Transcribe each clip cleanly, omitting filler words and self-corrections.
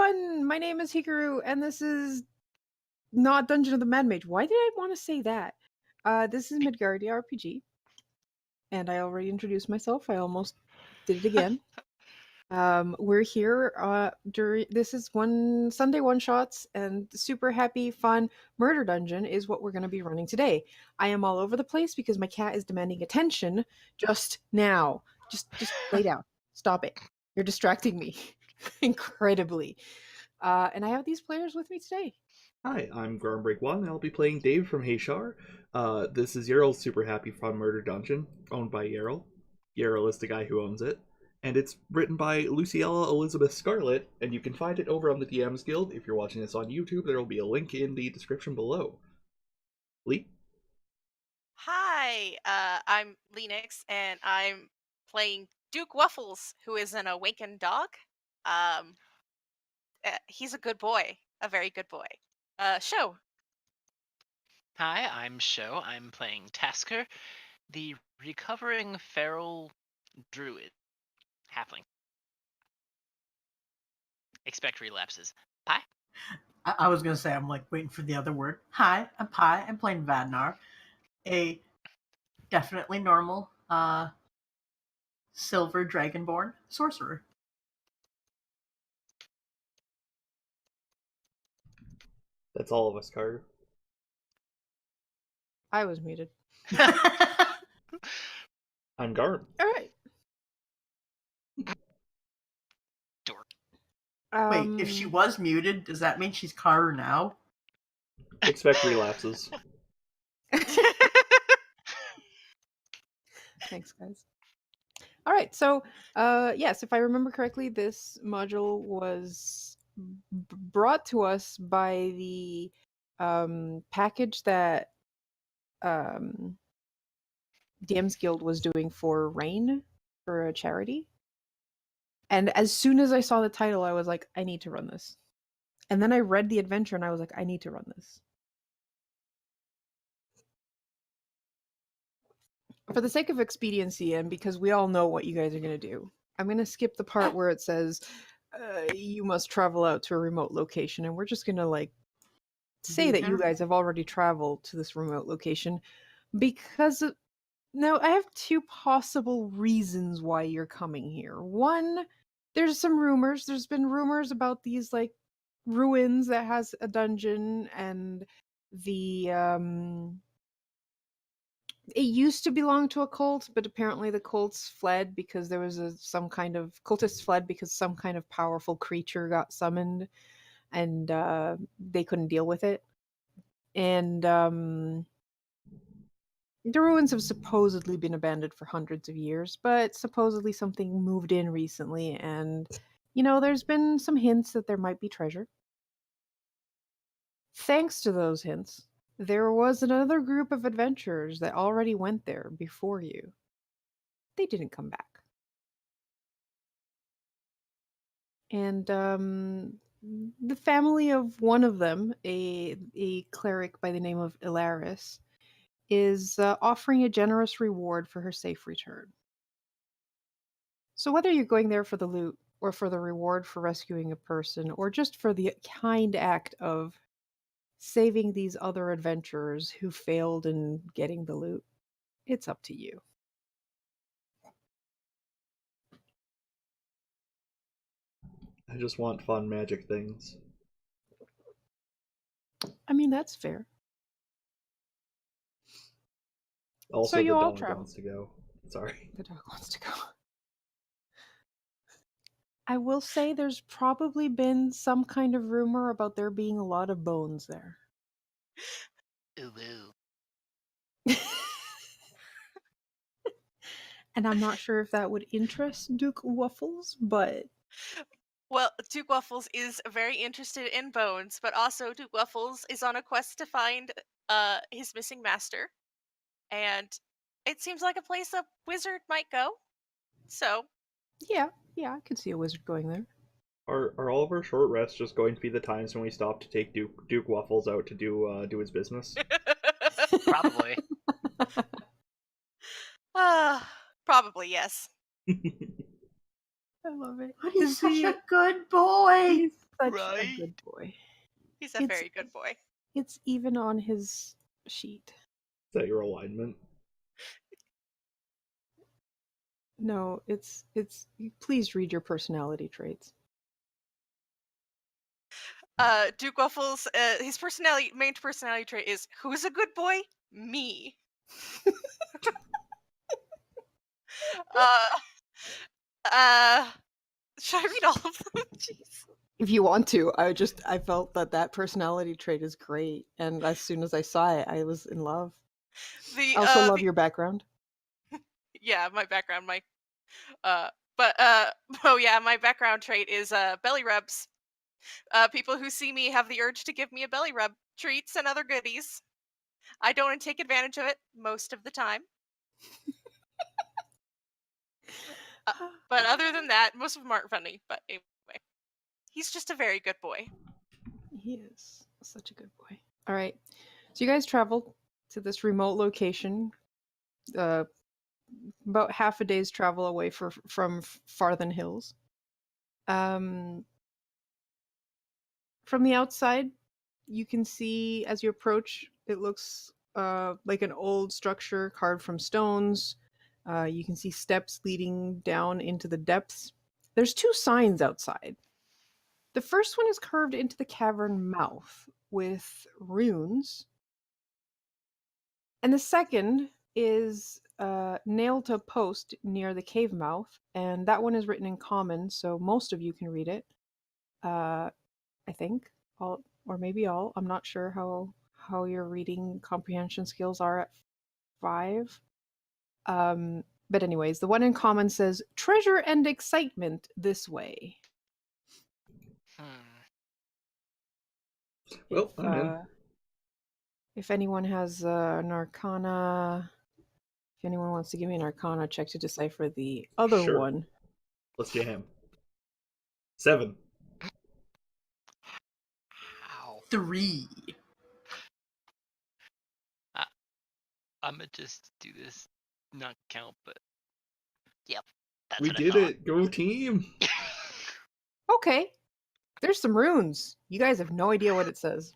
everyone! My name is Hikaru, and this is not Dungeon of the Mad Mage. Why did I want to say that? This is Midgardia RPG, and I already introduced myself. I almost did it again. We're here during this is one Sunday one shots, and super happy, fun murder dungeon is what we're going to be running today. I am all over the place because my cat is demanding attention just now. Just lay down. Stop it. You're distracting me incredibly. And I have these players with me today. Hi, I'm Groundbreak1, and I'll be playing Dave from Hayshar. This is Yeryl's Super Happy Fun Murder Dungeon, owned by Yeryl. Yeryl is the guy who owns it. And it's written by Luciella Elizabeth Scarlett, and you can find it over on the DMs Guild. If you're watching this on YouTube, there will be a link in the description below. Lee? Hi, I'm Lenix, and I'm playing Duke Waffles, who is an awakened dog. He's a good boy, a very good boy. Show. Hi, I'm Sho. I'm playing Tasker, the recovering feral druid. Halfling. Expect relapses. Pie? I was gonna say I'm like waiting for the other word. Hi, I'm Pi. I'm playing Vadnar, a definitely normal silver dragonborn sorcerer. That's all of us, Carter. I was muted. I'm Garm. All right. Dork. Wait, if she was muted, does that mean she's Carter now? Expect relapses. Thanks, guys. All right, so yes, if I remember correctly, this module was brought to us by the package that DM's Guild was doing for Rain for a charity. And as soon as I saw the title, I was like, I need to run this. And then I read the adventure and I was like, I need to run this. For the sake of expediency and because we all know what you guys are going to do, I'm going to skip the part where it says you must travel out to a remote location. And we're just going to like say that you guys have already traveled to this remote location because now I have two possible reasons why you're coming here. One, there's some rumors. There's been rumors about these like ruins that has a dungeon, and the it used to belong to a cult, but apparently the cults fled because there was some kind of cultists fled because some kind of powerful creature got summoned, and they couldn't deal with it. And the ruins have supposedly been abandoned for hundreds of years, but supposedly something moved in recently, and there's been some hints that there might be treasure. Thanks to those hints, there was another group of adventurers that already went there before you. They didn't come back. And the family of one of them, a cleric by the name of Ilaris, is offering a generous reward for her safe return. So whether you're going there for the loot, or for the reward for rescuing a person, or just for the kind act of saving these other adventurers who failed in getting the loot, it's up to you. I just want fun magic things. I mean, that's fair. Also, So you the all dog travel. wants to go. Sorry. The dog wants to go. I will say there's probably been some kind of rumor about there being a lot of bones there. Ooh. And I'm not sure if that would interest Duke Waffles, but Well, Duke Waffles is very interested in bones, but also Duke Waffles is on a quest to find his missing master, and it seems like a place a wizard might go. So yeah, I could see a wizard going there. Are all of our short rests just going to be the times when we stop to take Duke Waffles out to do his business? Probably. probably yes. I love it. But he's such a good boy. Such a Right? good boy. He's a very good boy. It's even on his sheet. Is that your alignment? No, it's. Please read your personality traits. Duke Waffles, his main personality trait is who's a good boy? Me. uh, should I read all of them? Jeez. If you want to, I felt that personality trait is great, and as soon as I saw it, I was in love. The I also love your background. yeah, my background, my my background trait is belly rubs. People who see me have the urge to give me a belly rub, treats and other goodies. I don't take advantage of it most of the time. But other than that, most of them aren't funny. But anyway, he's just a very good boy. He is such a good boy. All right, so you guys travel to this remote location, about half a day's travel away from Farthen Hills. From the outside, you can see as you approach, it looks like an old structure carved from stones. You can see steps leading down into the depths. There's 2 signs outside. The first one is carved into the cavern mouth with runes. And the second is nailed to a post near the cave mouth. And that one is written in common, so most of you can read it. I think. All, or maybe all. I'm not sure how your reading comprehension skills are at 5. But anyways, the one in common says, "Treasure and excitement this way." Well, I'm in. If anyone has an arcana, if anyone wants to give me an arcana check to decipher the other Sure. one. Let's jam. 7. Ow. 3. I'm gonna just do this, not count, but yep. That's We what did I thought. it! Go team! Okay. There's some runes. You guys have no idea what it says.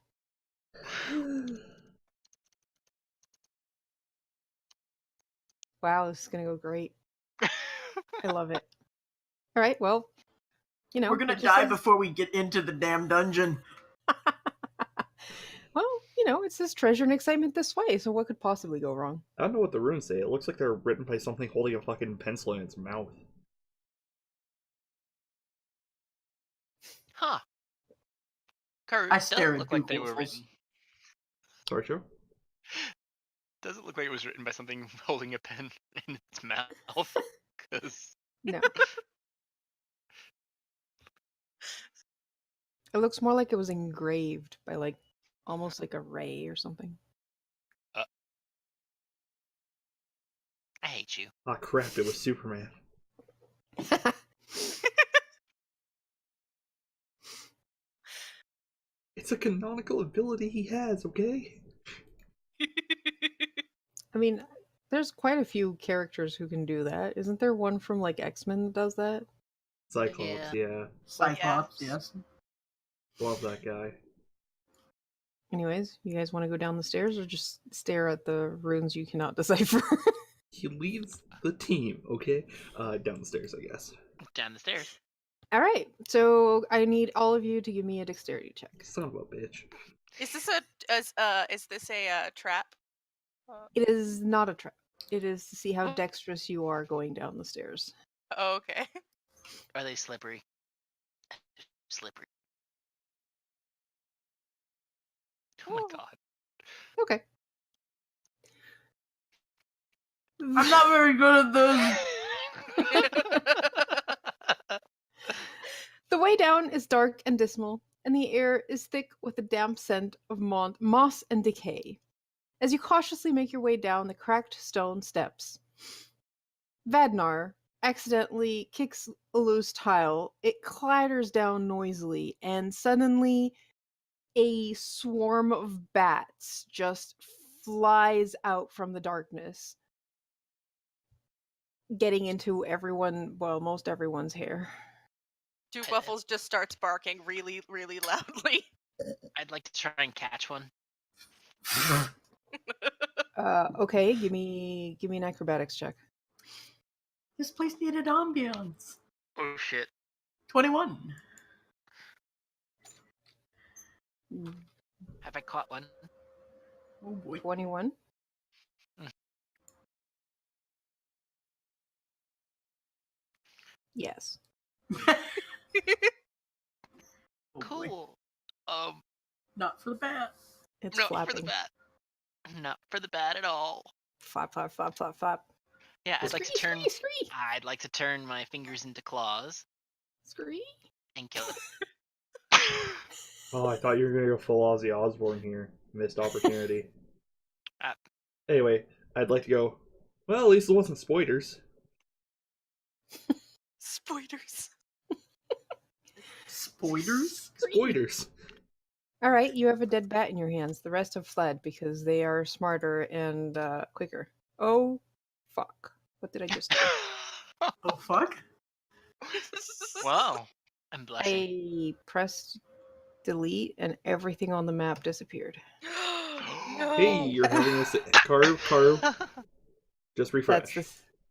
Wow, this is gonna go great. I love it. All right, well, We're gonna it just die says- before we get into the damn dungeon. Well, it says treasure and excitement this way, so what could possibly go wrong? I don't know what the runes say. It looks like they're written by something holding a fucking pencil in its mouth. Huh. Kurt, I stare doesn't at look like Duke they were Waffles. written. Sorry, Joe? Doesn't look like it was written by something holding a pen in its mouth. Because No. It looks more like it was engraved by almost like a ray or something. I hate you. Ah, crap, it was Superman. It's a canonical ability he has, okay? I mean, there's quite a few characters who can do that. Isn't there one from X-Men that does that? Cyclops, yeah. Cyclops, yes. Love that guy. Anyways, you guys want to go down the stairs or just stare at the runes you cannot decipher? He leads the team, okay? Down the stairs, I guess. Down the stairs. All right, so I need all of you to give me a dexterity check. Son of a bitch. Is this a trap? It is not a trap. It is to see how dexterous you are going down the stairs. Oh, okay. Are they slippery? Slippery. Oh my god. Okay. I'm not very good at this. The way down is dark and dismal, and the air is thick with a damp scent of moss and decay. As you cautiously make your way down the cracked stone steps, Vadnar accidentally kicks a loose tile. It clatters down noisily, and suddenly a swarm of bats just flies out from the darkness, getting into most everyone's hair. Two Waffles just starts barking really, really loudly. I'd like to try and catch one. Okay, give me an acrobatics check. This place needed ambiance. Oh shit. 21. Have I caught one? Oh boy. 21. Mm. Yes. Oh boy. Cool. Not for the bat. It's Not flapping. for the bat. Not for the bat at all. Flap, flap, flap, flap, flap. Yeah, I'd like to turn. Scree. I'd like to turn my fingers into claws Scree. and kill it. Oh, I thought you were gonna go full Ozzy Osbourne here. Missed opportunity. Ah. Anyway, I'd like to go. Well, at least it wasn't spoilers. Spoilers. Spoilers? Spoilers. All right, you have a dead bat in your hands. The rest have fled because they are smarter and quicker. Oh, fuck. What did I just do? Oh fuck? Wow. I'm blushing. I pressed delete and everything on the map disappeared. No. Hey, you're having a Karu. Just refresh.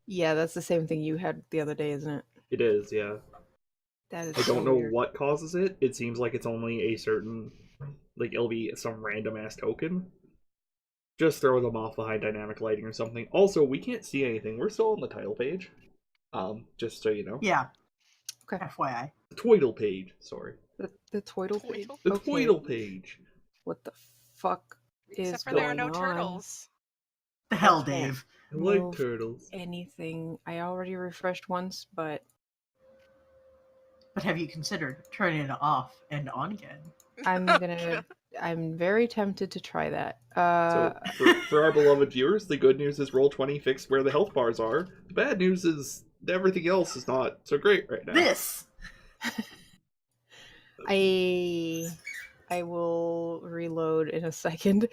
That's the same thing you had the other day, isn't it? It is, yeah. That is I so don't know weird. what causes it. It seems like it's only a certain, like it'll be some random ass token. Just throw them off behind dynamic lighting or something. Also, we can't see anything. We're still on the title page. Just so you know. Yeah. Okay. FYI. The Twiddle page. Sorry. The Twiddle page. Twiddle? The Okay. Twiddle page. What the fuck is Except for going there are no on? turtles. The hell, Okay. Dave. I like Move turtles. Anything. I already refreshed once, but But have you considered turning it off and on again? I'm very tempted to try that. So, for our beloved viewers, the good news is Roll20 fixed where the health bars are. The bad news is everything else is not so great right now. This! I will reload in a second.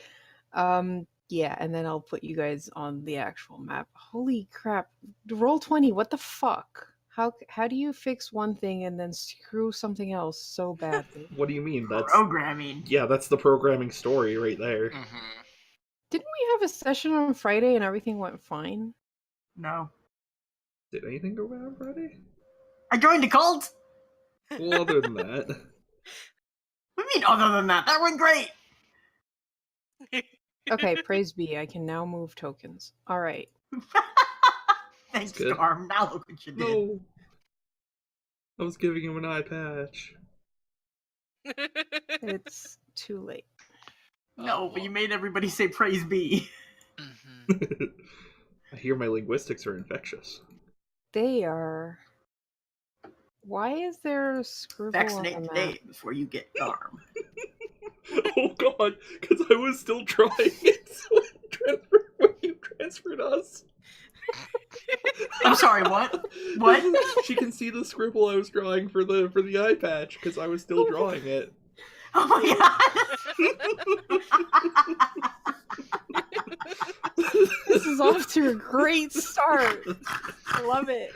Yeah, and then I'll put you guys on the actual map. Holy crap. Roll20, what the fuck? How do you fix one thing and then screw something else so badly? What do you mean? That's Programming. yeah, that's the programming story right there. Mm-hmm. Didn't we have a session on Friday and everything went fine? No. Did anything go bad on Friday? I joined a cult! Well, other than that. What do you mean other than that? That went great! Okay, praise be. I can now move tokens. All right. Thanks, good. Storm. Now look what you did. No. I was giving him an eye patch. It's too late. No, but you made everybody say praise be. Mm-hmm. I hear my linguistics are infectious. They are. Why is there a scribble on the Vaccinate map? today before you get Garm. Oh god, because I was still trying it, so when you transferred us. I'm sorry, what? What? She can see the scribble I was drawing for the eye patch because I was still drawing it. Oh my god! This is off to a great start. I love it.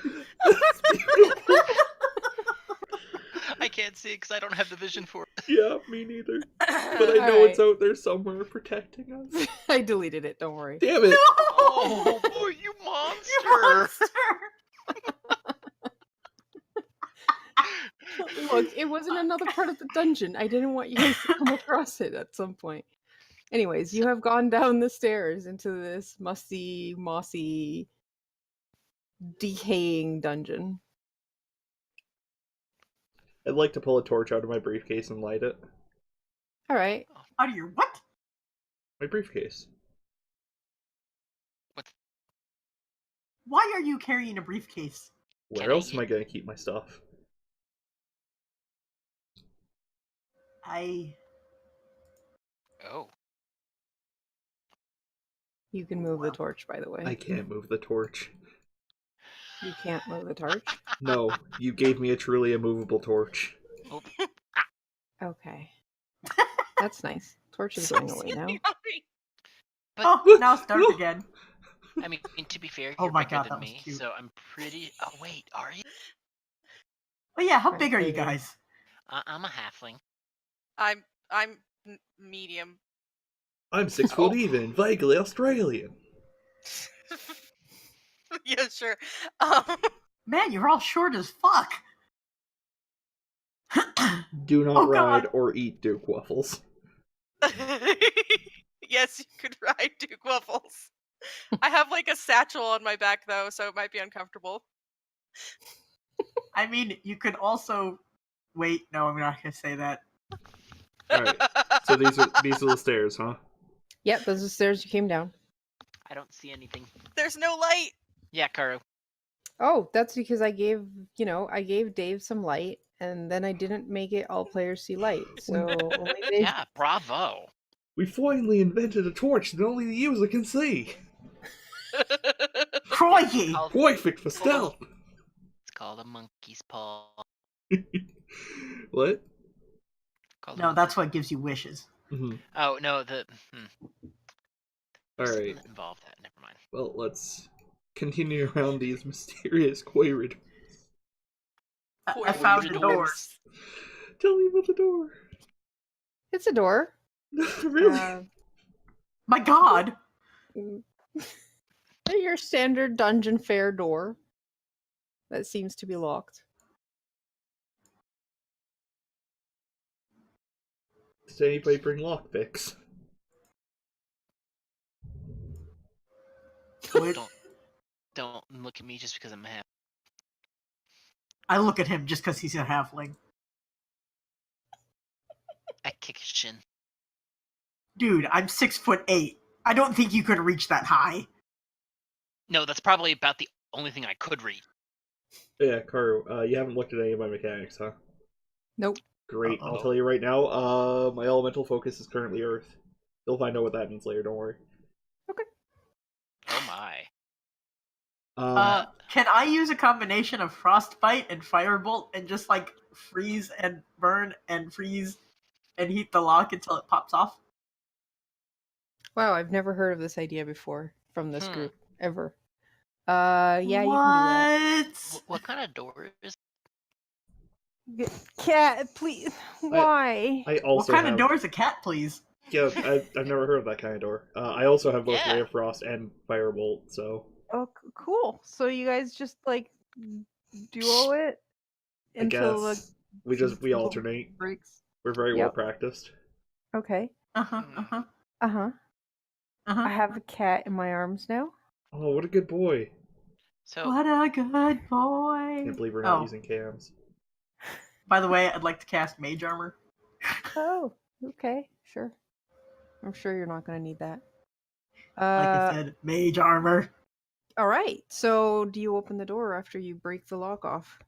I can't see it because I don't have the vision for it. Yeah, me neither. But I know it's out there somewhere protecting us. I deleted it, don't worry. Damn it! Oh, boy, you monster! You monster! Look, it wasn't another part of the dungeon. I didn't want you guys to come across it at some point. Anyways, you have gone down the stairs into this musty, mossy, decaying dungeon. I'd like to pull a torch out of my briefcase and light it. All right. Out of your what? My briefcase. Why are you carrying a briefcase? Where else am I gonna keep my stuff? Oh. You can move the torch, by the way. I can't move the torch. You can't move the torch? No, you gave me a truly immovable torch. Oh. Okay. That's nice. Torch is going away now. But, Oh, now start again. I mean, to be fair, Oh you're my bigger God, than that was me, cute. so I'm pretty... Oh, wait, are you? Oh yeah, how Right, big are you maybe. guys? I'm a halfling. I'm medium. I'm 6 Oh. foot even, vaguely Australian. Yeah, sure. Man, you're all short as fuck. Do not Oh, ride God. or eat Duke waffles. Yes, you could ride Duke Waffles. I have like a satchel on my back though, so it might be uncomfortable. I mean, you could also wait. No, I'm not gonna say that. All right. So these are the stairs, huh? Yep, those are the stairs you came down. I don't see anything. There's no light. Yeah, Karu. Oh, that's because I gave Dave some light, and then I didn't make it all players see light. So only Dave. Yeah, bravo. We finally invented a torch that only the user can see. Crikey! Called- Perfect for stealth. It's called a monkey's paw. What? Called a No, monkey- that's what gives you wishes. Oh no, All There's right. something that involved that. Never mind. Well, let's continue around these mysterious corridors. I found the door. Tell me about the door. It's a door. Really? My God! Your standard dungeon fare door. That seems to be locked. Does anybody bring lockpicks? Wait, Don't look at me just because I'm a half. I look at him just because he's a halfling. I kick his shin. Dude, I'm 6'8". I don't think you could reach that high. No, that's probably about the only thing I could read. Yeah, Karu, you haven't looked at any of my mechanics, huh? Nope. Great. Uh-oh. I'll tell you right now. My elemental focus is currently Earth. You'll find out what that means later. Don't worry. Oh my. Can I use a combination of frostbite and firebolt and just like freeze and burn and freeze and heat the lock until it pops off? Wow, I've never heard of this idea before from this Hmm. group ever. Yeah, you can What? What kind of door is? do that. Cat, please. Why? I also What kind have, of door is a cat, please? Yeah, I've never heard of that kind of door. I also have both Yeah. Ray of Frost and Firebolt, so Oh, cool. So you guys just like duo it I until guess we little alternate. breaks. We're very well Yep. practiced. Okay. Uh-huh, Hmm. uh-huh, Uh-huh. uh-huh. I have a cat in my arms now. Oh, what a good boy! So What a good boy. Can't believe we're not Oh, using cams. by the way, I'd like to cast Mage Armor. Oh, okay, sure. I'm sure you're not going to need that. Like I said, Mage Armor. All right. So, do you open the door after you break the lock off?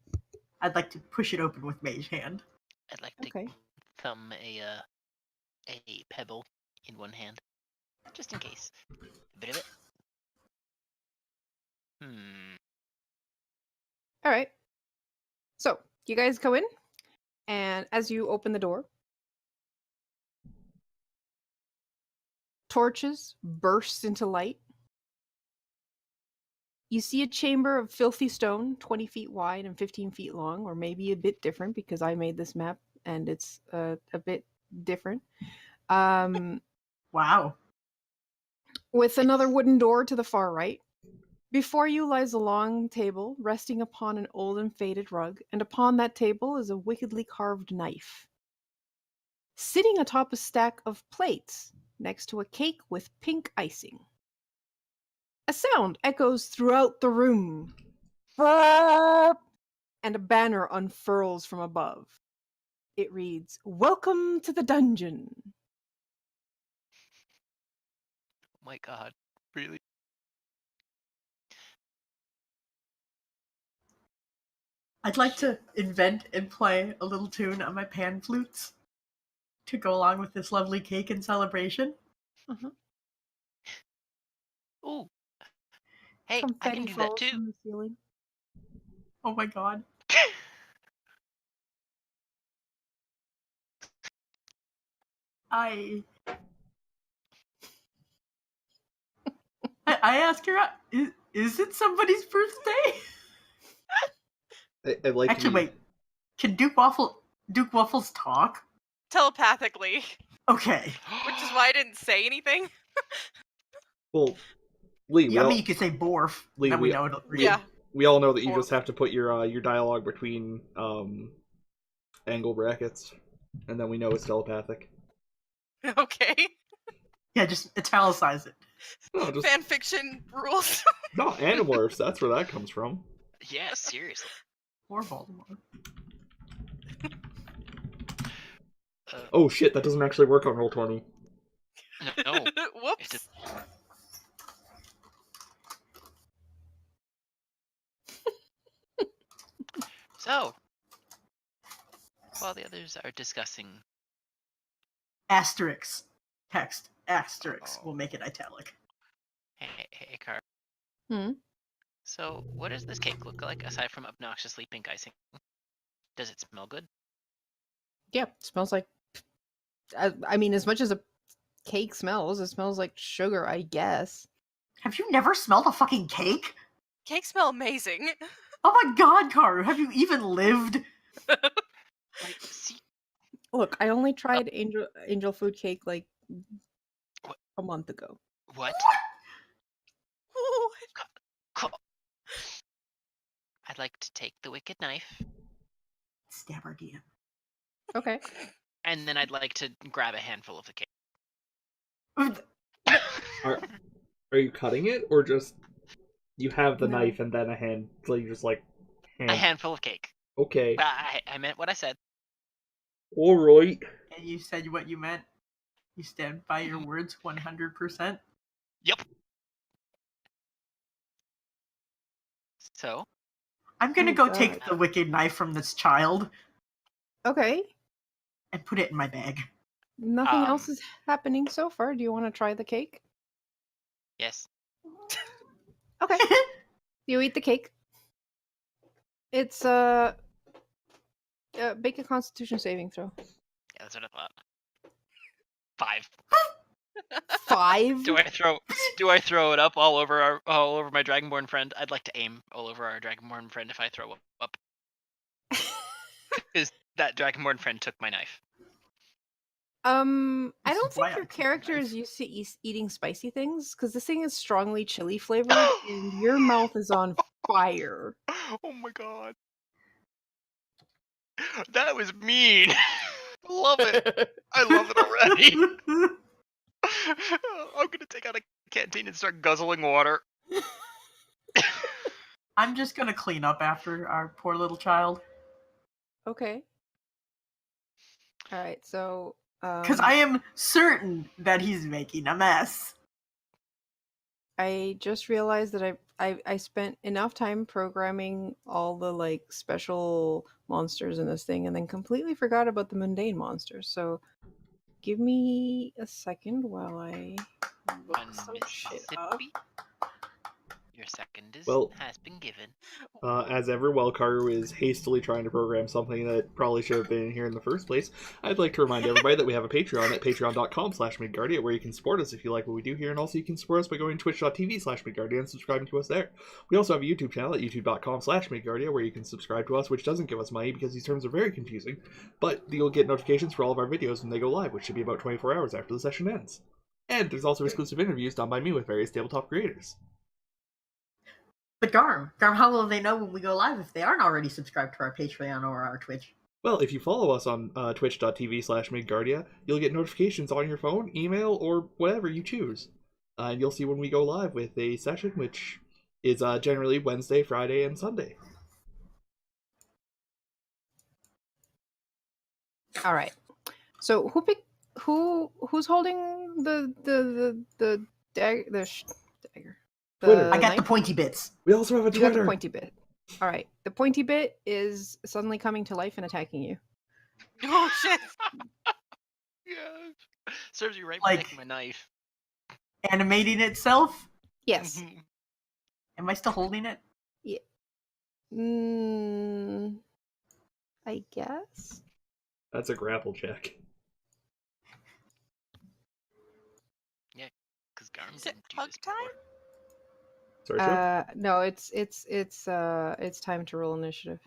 I'd like to push it open with Mage Hand. I'd like to Okay. thumb a pebble in one hand, just in case. A bit of it. All right. So, you guys go in, and as you open the door, torches burst into light. You see a chamber of filthy stone, 20 feet wide and 15 feet long, or maybe a bit different because I made this map and it's a bit different. Wow. With another wooden door to the far right. Before you lies a long table resting upon an old and faded rug, and upon that table is a wickedly carved knife. Sitting atop a stack of plates next to a cake with pink icing. A sound echoes throughout the room. And a banner unfurls from above. It reads, "Welcome to the dungeon." Oh my god, really? I'd like to invent and play a little tune on my pan flutes to go along with this lovely cake and celebration. Ooh. Hey, I Confetti can do that falls too. from the ceiling. Oh my god. I ask her, is it somebody's birthday? I'd like Actually, to be, wait. Can Duke Waffles talk? Telepathically, Okay. which is why I didn't say anything. Well, Lee, Yeah, I mean, you could say Borf. Lee, Then we know it'll read. Yeah. we all know that you Or- just have to put your dialogue between angle brackets, and then we know it's telepathic. Okay. Yeah, just italicize it. No, just Fan fiction rules. no Animorphs. That's where that comes from. Yeah, seriously. Or Voldemort. Oh shit, that doesn't actually work on Roll20. No. Whoops. So, while the others are discussing, Asterix. Text. Asterix. Oh. We'll make it italic. hey, Car. Hmm? So, what does this cake look like aside from obnoxiously pink icing? Does it smell good? Yeah, it smells like. I mean, as much as a cake smells, it smells like sugar, I guess. Have you never smelled a fucking cake? Cakes smell amazing. Oh my god, Karu, have you even lived? Like, see, Look, I only tried angel food cake like What? a month ago. what? Ooh, I'd like to take the wicked knife, Stab our DM. Okay. and then I'd like to grab a handful of the cake. Are you cutting it, or just you have the No. knife and then a hand? So you just like hand. A handful of cake. Okay. I meant what I said. All right. And you said what you meant? You stand by your words 100%? Yep. So, I'm gonna Oh, go God. take the wicked knife from this child Okay. and put it in my bag. Nothing else Um, is happening so far. Do you want to try the cake? yes. Okay. You eat the cake. It's make a Constitution saving throw. Yeah, that's what I thought. 5. 5. Do I throw it up all over my Dragonborn friend? I'd like to aim all over our Dragonborn friend if I throw up. Because that Dragonborn friend took my knife. I This don't is why think I your take the character knife. is used to eating spicy things because this thing is strongly chili flavored and your mouth is on fire. Oh my god. That was mean. Love it. I love it already. I'm gonna take out a canteen and start guzzling water. I'm just gonna clean up after our poor little child. Okay. All right. So, Because I am certain that he's making a mess. I just realized that I spent enough time programming all the like special monsters in this thing and then completely forgot about the mundane monsters. So give me a second while I look On some shit up. Mississippi, your second has been given. As ever, while Karu is hastily trying to program something that probably should have been in here in the first place, I'd like to remind everybody that we have a Patreon at patreon.com/midgardia, where you can support us if you like what we do here, and also you can support us by going to twitch.tv/midgardia and subscribing to us there. We also have a YouTube channel at youtube.com/midgardia, where you can subscribe to us, which doesn't give us money because these terms are very confusing, but you'll get notifications for all of our videos when they go live, which should be about 24 hours after the session ends. And there's also exclusive interviews done by me with various tabletop creators. But Garm, how will they know when we go live if they aren't already subscribed to our Patreon or our Twitch? Well, if you follow us on twitch.tv/midgardia, you'll get notifications on your phone, email, or whatever you choose. And you'll see when we go live with a session, which is generally Wednesday, Friday, and Sunday. All right. So who's holding the dagger? Dagger. Twitter. I got knife? the pointy bits. We also have a You got Twitter. the pointy bit. All right. The pointy bit is suddenly coming to life and attacking you. Oh shit! Yeah. Serves you right Like- for taking my knife. Animating itself? Yes. Am I still holding it? I guess. That's a grapple check. Because Garm Is it didn't do hug this time? Sorry, Joe? No, it's time to roll initiative.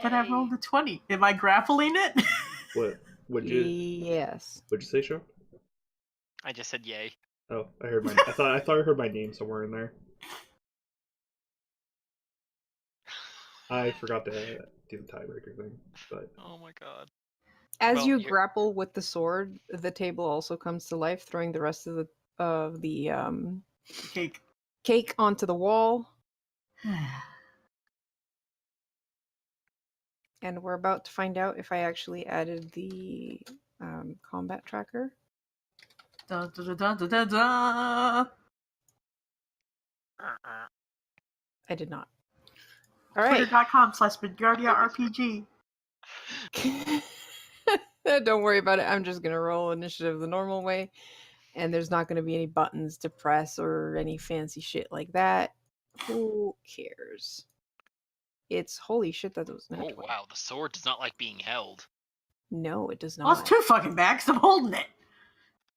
But I rolled a 20. Am I grappling it? What? Would you? Yes. What'd you say, Sean? I just said yay. Oh, I heard my. I thought I heard my name somewhere in there. I forgot to do the tiebreaker thing, but Oh my god. As Well, you you're- grapple with the sword, the table also comes to life, throwing the rest of the Cake. cake onto the wall. And we're about to find out if I actually added the combat tracker. Da, da, da, da, da, da, da. I did not. All right. Twitter.com/MidgardiaRPG. Don't worry about it. I'm just going to roll initiative the normal way. And there's not going to be any buttons to press or any fancy shit like that. Who cares? It's holy shit that was not. Oh wow, the sword does not like being held. No, it does Well, it's not. 2 fucking bags. I'm holding it.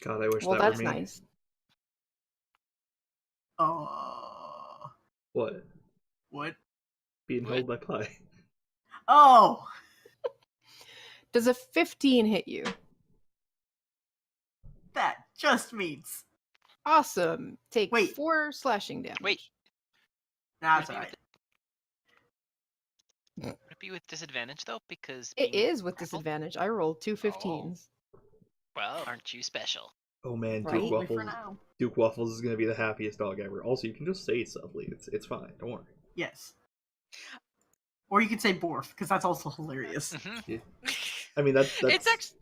God, I wish Well, that that's were me. nice. Oh. What? What? Being What? held by pie. Oh. Does a 15 hit you? That just means. Awesome. Take Wait. 4 slashing damage. Wait. Nah, Would it's it be alright. Would it be with disadvantage though? Because It being is with grappled? disadvantage. I rolled 2 15s. Well, aren't you special? Oh man, Right. Duke Only for Waffles. now. Duke Waffles is gonna be the happiest dog ever. Also, you can just say Suffly. It's fine. Don't worry. Yes. Or you could say Borf, because that's also hilarious. Mm-hmm. I mean that's. It's actually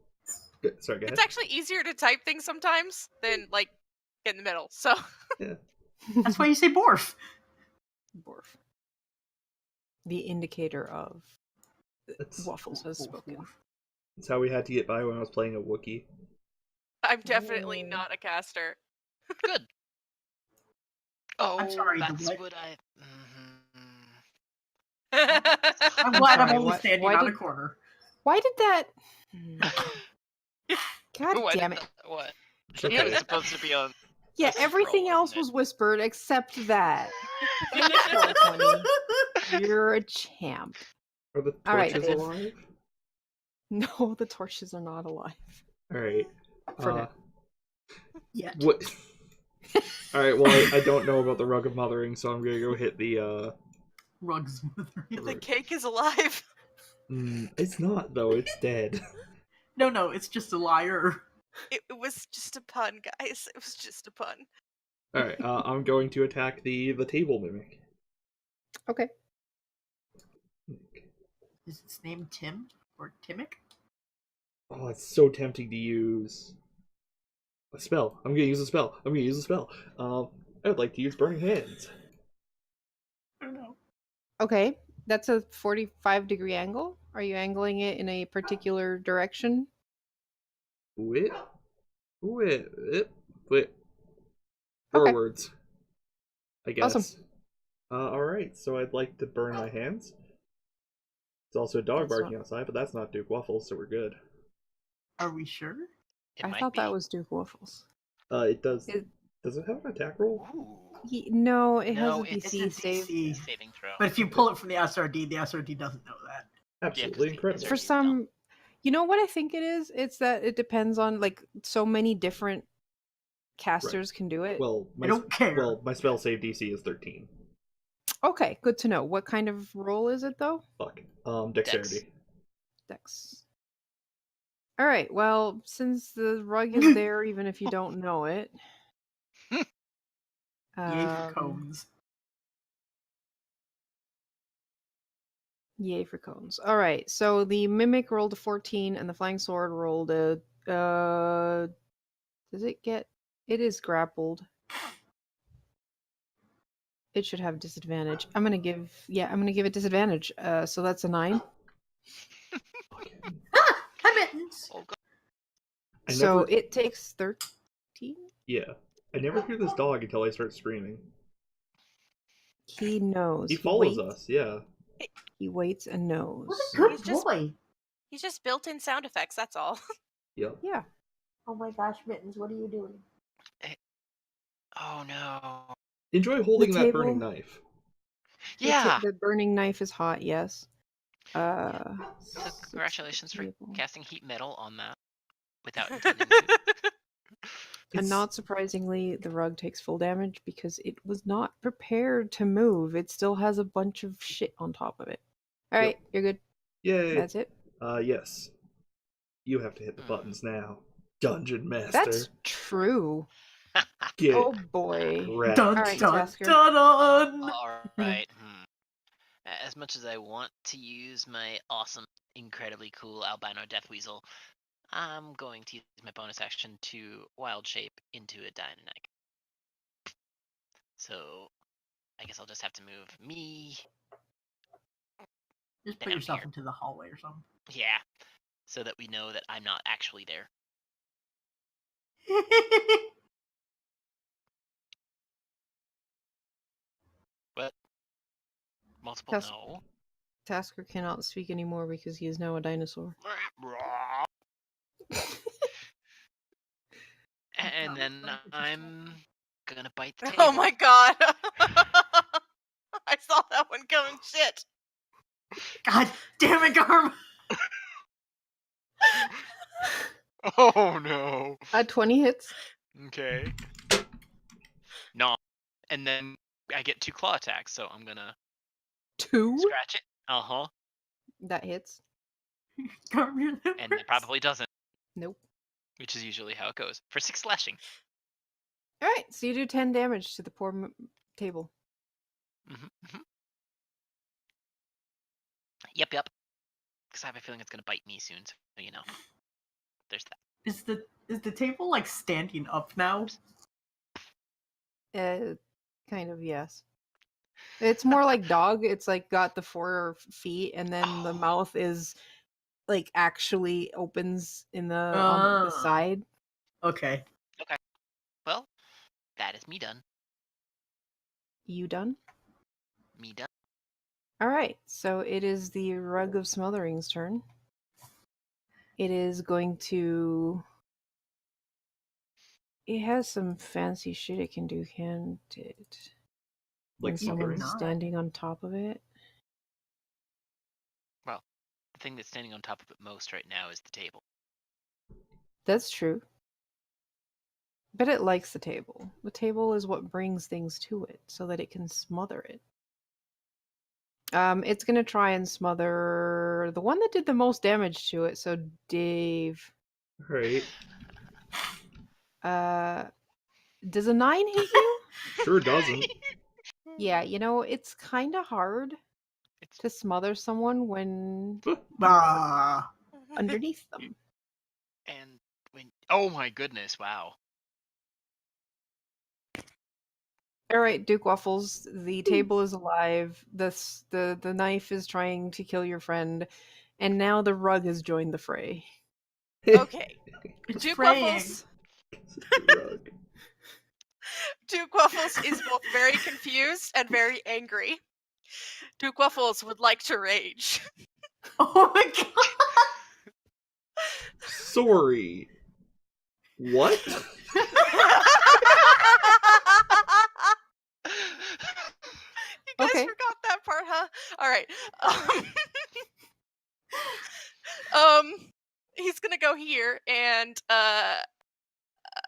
Sorry, go ahead. it's actually easier to type things sometimes than like get in the middle. So That's why you say Borf. Borf. The indicator of That's, Waffles has spoken. that's how we had to get by when I was playing a Wookiee. I'm definitely not a caster. Good. Oh, I'm sorry, the that's what? what I. I'm glad I'm sorry, only what- standing why on a did- corner. Why did that? God Why did damn it. that- What? It's Yeah, okay. it's supposed to be on. Yeah, a everything scroll, else isn't it? was whispered except that. Poor Tony. You're a champ. Are the All right, torches Dave. alive? No, the torches are not alive. All right. For now. Yet. What? All right. Well, I don't know about the rug of mothering, so I'm gonna go hit the. Rugs. The cake is alive. It's not though. It's dead. No, it's just a liar. It was just a pun, guys. It was just a pun. All right. I'm going to attack the table mimic. Okay. Is its name Tim? Or Timic? Oh, it's so tempting to use a spell. I'm gonna use a spell. I would like to use Burning Hands. I don't know. Okay. That's a 45-degree angle. Are you angling it in a particular direction? Whip. Okay. Forwards. I guess. Awesome. Alright, so I'd like to burn my hands. There's also a dog That's barking outside, but that's not Duke Waffles, so we're good. Are we sure? It I might thought be. that was Duke Waffles. It does. It- Does it have an attack roll? Ooh. No, it No, has a it's DC a save. DC. Saving throw. But if you pull it from the SRD doesn't know that. Absolutely the- incredible. For some, you know what I think it is? It's that it depends on, like, so many different casters can do it. Well, I don't care. Well, my spell save DC is 13. Okay, good to know. What kind of roll is it, though? Fuck. Dexterity. Dex. All right. Well, since the rug is there, even if you don't know it. Yay for cones. Yay for cones. All right. So the mimic rolled a 14, and the flying sword rolled a. Does it get? It is grappled. It should have disadvantage. I'm gonna give it disadvantage. So that's a 9. Hi, Mittens! Oh, God. So it takes 13. Yeah. I never hear this dog until I start screaming. He knows. He follows waits, us, yeah. He waits and knows. What a good He's just- boy! He's just built-in sound effects. That's all. Yep. Yeah. Oh my gosh, Mittens, what are you doing? Oh no. Enjoy holding that table- burning knife. The Yeah. the burning knife is hot. Yes. So Six congratulations for people. casting heat metal on that without intending to. And It's- not surprisingly, the rug takes full damage because it was not prepared to move. It still has a bunch of shit on top of it. All right, you're good. Yay. That's it. Yes. You have to hit the buttons now. Dungeon Master. That's true. Get Oh boy. wrecked. Dun, All right, dun, Tasker. dun, dun. Alright. As much as I want to use my awesome, incredibly cool albino death weasel, I'm going to use my bonus action to wild shape into a dynamic. So I guess I'll just have to move me. Just put Down yourself here. into the hallway or something. Yeah. So that we know that I'm not actually there. What? Multiple Yes. no. Tasker cannot speak anymore because he is now a dinosaur. And then I'm gonna bite the table. Oh my god. I saw that one coming. Shit. God damn it, Garm! Oh no. 20 hits. Okay. No. And then I get 2 claw attacks, so I'm gonna 2? scratch it. Uh-huh. That hits. Garm, you're the And it worst. probably doesn't, Nope. which is usually how it goes. For 6 slashing. All right, so you do 10 damage to the poor table. Mm-hmm. Yep. Because I have a feeling it's gonna bite me soon, so you know. There's that. Is the table like standing up now? Kind of, yes. It's more like dog. It's like got the 4 feet, and then the Oh. mouth is like actually opens in the on the Ah. side. Okay. Well, that is me done. You done? Me done. All right, so it is the Rug of Smothering's turn. It is going to. It has some fancy shit it can do, can't it? When Like someone's not. standing on top of it. Well, the thing that's standing on top of it most right now is the table. That's true. But it likes the table. The table is what brings things to it so that it can smother it. It's gonna try and smother the one that did the most damage to it, so Dave. Right. Does a 9 hit you? Sure doesn't. Yeah, it's kinda hard It's to smother someone when Ah. underneath them. and when oh my goodness, wow. All right, Duke Waffles. The table is alive. The knife is trying to kill your friend, and now the rug has joined the fray. Okay. It's Duke fraying. Waffles. Rug. Duke Waffles is both very confused and very angry. Duke Waffles would like to rage. Oh my god! Sorry. What? You guys Okay. forgot that part, huh? All right. He's gonna go here and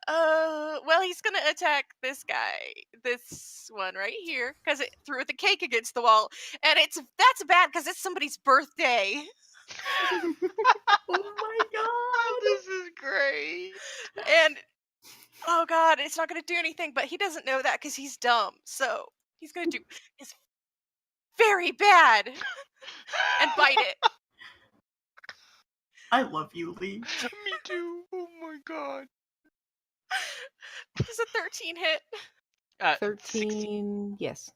well, he's gonna attack this guy, this one right here, because it threw the cake against the wall, and that's bad because it's somebody's birthday, Oh my god! This is great. and oh god, it's not gonna do anything, but he doesn't know that because he's dumb, so he's gonna do is very bad and bite it. I love you, Lee. Me too. Oh my god. Does a 13 hit? 13, yes.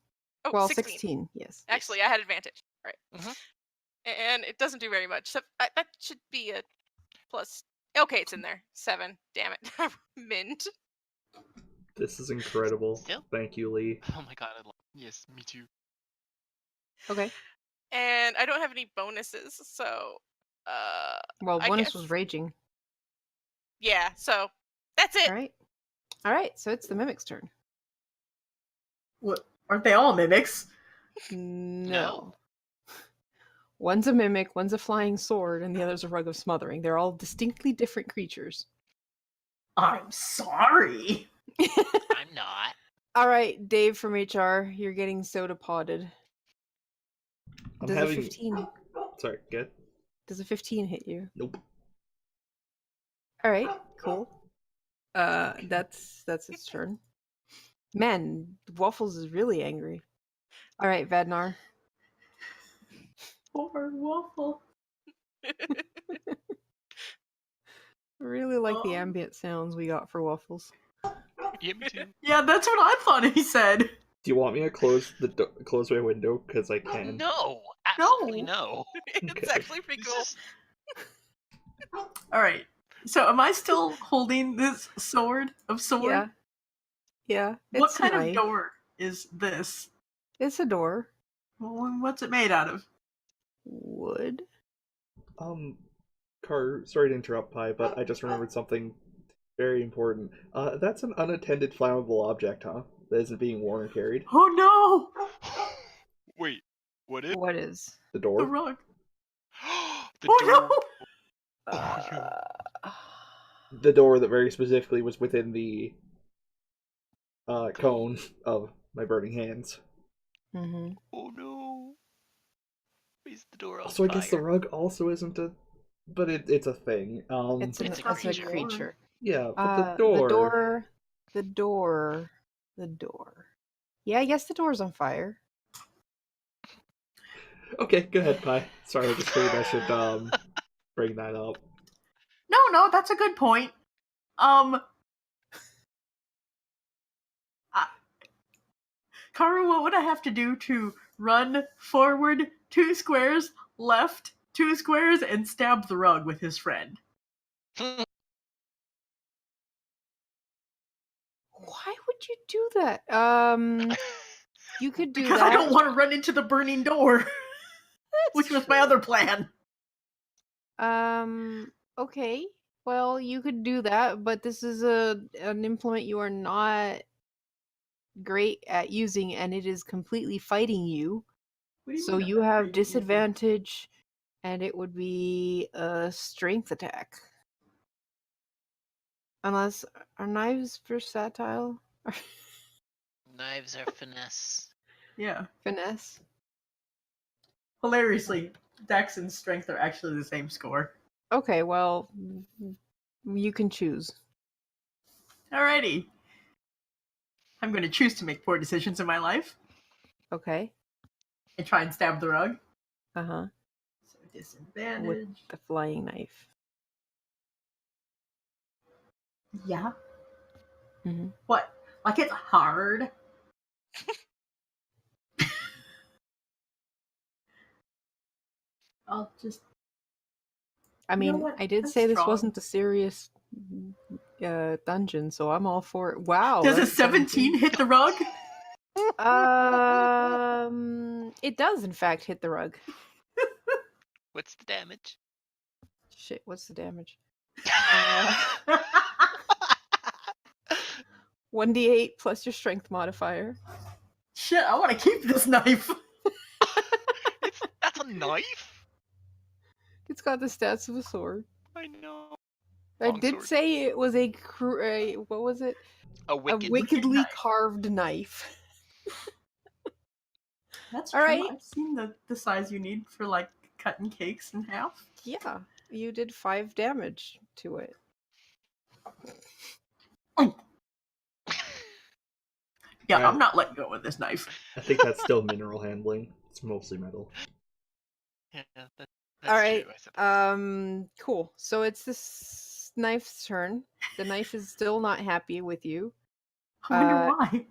Oh, Well, 16. 16, yes. Actually, I had advantage. All right. Mhm. And it doesn't do very much. So that should be a plus. Okay, it's in there. 7. Damn it. Mint. This is incredible. Still? Thank you, Lee. Oh my god, yes, me too. Okay. And I don't have any bonuses, so Well, I bonus guess- was raging. yeah, so that's it. All right. All right, so it's the mimic's turn. What? Aren't they all mimics? No. One's a mimic, one's a flying sword, and the other's a rug of smothering. They're all distinctly different creatures. I'm sorry. I'm not. All right, Dave from HR, you're getting soda potted. I'm Does having. a 15? Sorry, good. Does a 15 hit you? Nope. All right, cool. That's its turn. Man, Waffles is really angry. All right, Vadnar. Poor Waffle. Really like the ambient sounds we got for Waffles. Yeah, me too. Yeah, that's what I thought he said. Do you want me to close close my window? Because I can. No, absolutely no. It's Okay. actually pretty This cool. is- All right. So, am I still holding this sword of sword? Yeah. Yeah. What It's a kind of knife. door is this? It's a door. Well, what's it made out of? Wood. Car. Sorry to interrupt, Pi, but I just remembered something very important. That's an unattended flammable object, huh? That isn't being worn or carried. Oh no! Wait, what is? What is? The The door. rug. The Oh door. no! Uh, The door that very specifically was within the cone of my burning hands. mhm. Oh no. Is the door on So I guess the fire? rug also isn't a, but it's a thing. It's It's a a creature. creature. Yeah, but the door. The door. Yeah, I guess the door's on fire. Okay, go ahead, Pi. Sorry, I just figured I should bring that up. No, that's a good point. Karu, what would I have to do to run forward 2 squares, left 2 squares, and stab the rug with his friend? Why would you do that? You could do Because that. I don't want to run into the burning door, which was my other plan. Okay. Well, you could do that, but this is an implement you are not great at using, and it is completely fighting you. What do So mean you I'm have not great at using- disadvantage, and it would be a strength attack. Unless are knives versatile? Knives are finesse. Yeah. Finesse. Hilariously, Dex and Strength are actually the same score. Okay, well, you can choose. Alrighty. I'm going to choose to make poor decisions in my life Okay. and try and stab the rug. Uh-huh. So disadvantage. The flying knife. Yeah. Mhm. What? Like it's hard? I'll just. I You know mean, what? I did That's say this strong. wasn't a serious dungeon, so I'm all for it. Wow. Does a that's 17 hit the rug? It does in fact hit the rug. What's the damage? Shit, what's the damage? 1d8 plus your strength modifier. Shit, I want to keep this knife. That's a knife? It's got the stats of a sword. I know. I Long did sword. say it was a what was it? A A wicked. wickedly knife. carved knife. That's All true. right. I've seen the size you need for like cutting cakes in half. Yeah, you did 5 damage to it. Yeah, Alright. I'm not letting go of this knife. I think that's still mineral handling. It's mostly metal. Yeah, that's All right. true, I suppose. Cool. So it's this knife's turn. The knife is still not happy with you. I wonder why.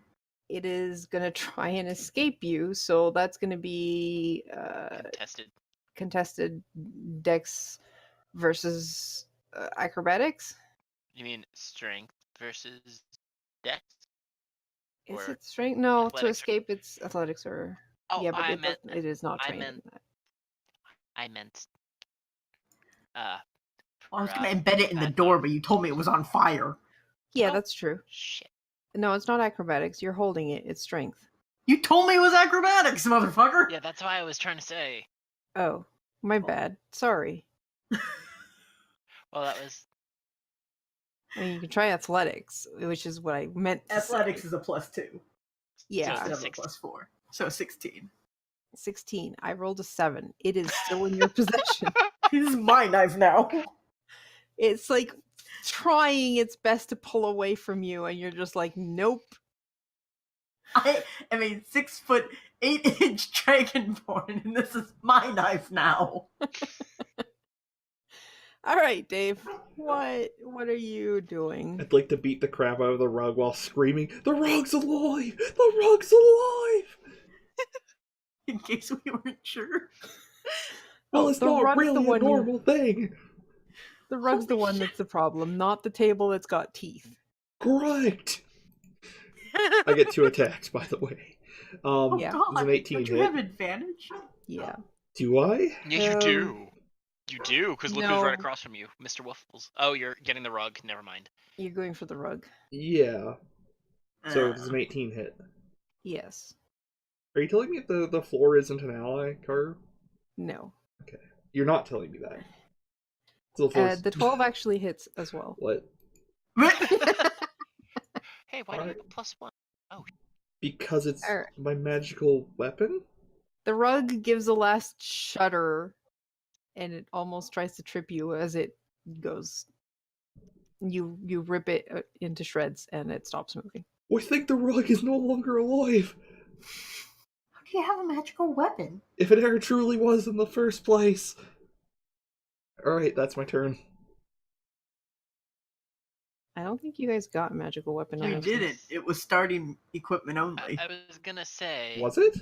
It is gonna try and escape you, so that's gonna be Contested. contested dex versus acrobatics. You mean strength versus dex? Is Or it strength? No, to athletics or- escape it's athletics or Oh, yeah, but I it, meant. it is not I trained meant. in that. I meant. I was for, gonna embed it in the bad door, luck. but you told me it was on fire. Yeah, Oh. that's true. Shit. No, it's not acrobatics. You're holding it. It's strength. You told me it was acrobatics, motherfucker. Yeah, that's why I was trying to say. Oh, My bad. Sorry. Well, that was I mean, you can try athletics, which is what I meant to Athletics say. is a +2 Yeah. instead of a 16. +4. So 16. 16. I rolled a 7. It is still in your possession. This is my knife now. It's like trying its best to pull away from you, and you're just like, nope. I am a 6'8" dragonborn, and this is my knife now. All right, Dave. What are you doing? I'd like to beat the crap out of the rug while screaming, "The rug's alive! The rug's alive!" In case we weren't sure. Well, Oh, it's the not rug's the really a one you- normal thing. The rug's the Holy one shit. that's the problem, not the table that's got teeth. Correct. I get 2 attacks, by the way. Oh Yeah. god, It's an 18 don't you hit. have advantage? Yeah. Do I? Yeah, you do. You do, because look who's right no. across from you, Mr. Waffles. Oh, you're getting the rug. Never mind. You're going for the rug. Yeah. So Uh, it's an 18 hit. Yes. Are you telling me the floor isn't an ally, Carter? No. You're not telling me that. So the floor's... The 12 actually hits as well. What? Hey, why do you have Alright. a +1? Oh, Because it's Alright. my magical weapon? The rug gives a last shudder, and it almost tries to trip you as it goes. You rip it into shreds, and it stops moving. I think the rug is no longer alive. How do you have a magical weapon? If it ever truly was in the first place. Alright, that's my turn. I don't think you guys got a magical weapon on You this didn't. It was starting equipment only. I was gonna say. Was it?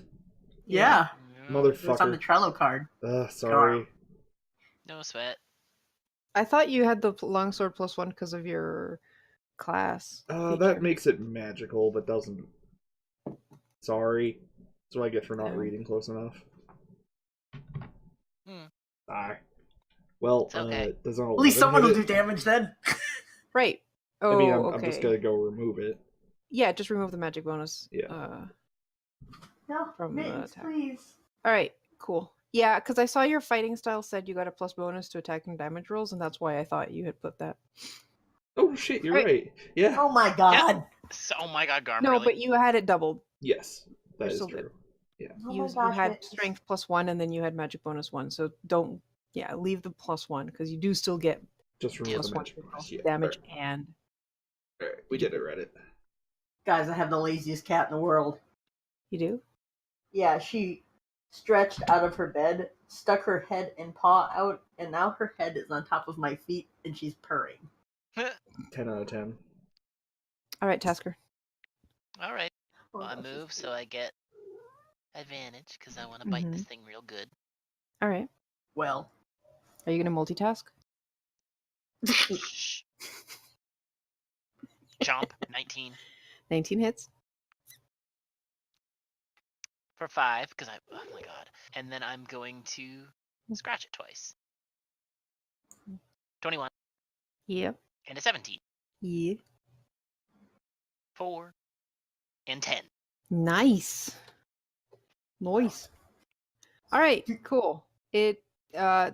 Yeah. No, It was on the Motherfucker. Trello card. Sorry. no sweat. I thought you had the longsword +1 because of your class. That feature. makes it magical, but doesn't... Sorry. That's what I get for not No. reading close enough. Hmm. Ah. Well, It's okay. does an 11 At least someone hit will it? do damage then. Right. Oh, I mean, okay. I'm just gonna go remove it. Yeah, just remove the magic bonus. Yeah. No, From the mittens, attack. please. All right, cool. Yeah, because I saw your fighting style said you got a plus bonus to attack and damage rolls, and that's why I thought you had put that. Oh shit, you're Right. right. Yeah. Oh my god. So, oh my god, Garm, No, really? but you had it doubled. Yes, that You're is still true. good. Oh You my gosh, had mittens. strength +1, and then you had magic bonus 1. So don't, leave the +1 because you do still get Just remove plus the 1 magic bonus. Yeah. damage and. Alright, we did it, Reddit. Guys, I have the laziest cat in the world. You do? Yeah, she stretched out of her bed, stuck her head and paw out, and now her head is on top of my feet and she's purring. 10 out of 10. All right, Tasker. All right. Oh, Well, I that's move, just so I get advantage because I want to bite this Mhm. thing real good. All right. well. Are you going to multitask? Shh. Chomp, 19 19 hits. for 5 because oh my god. And then I'm going to scratch it twice. 21 Yep. and a 17. Yeah. 4 and 10. Nice. Nice. All right, cool. It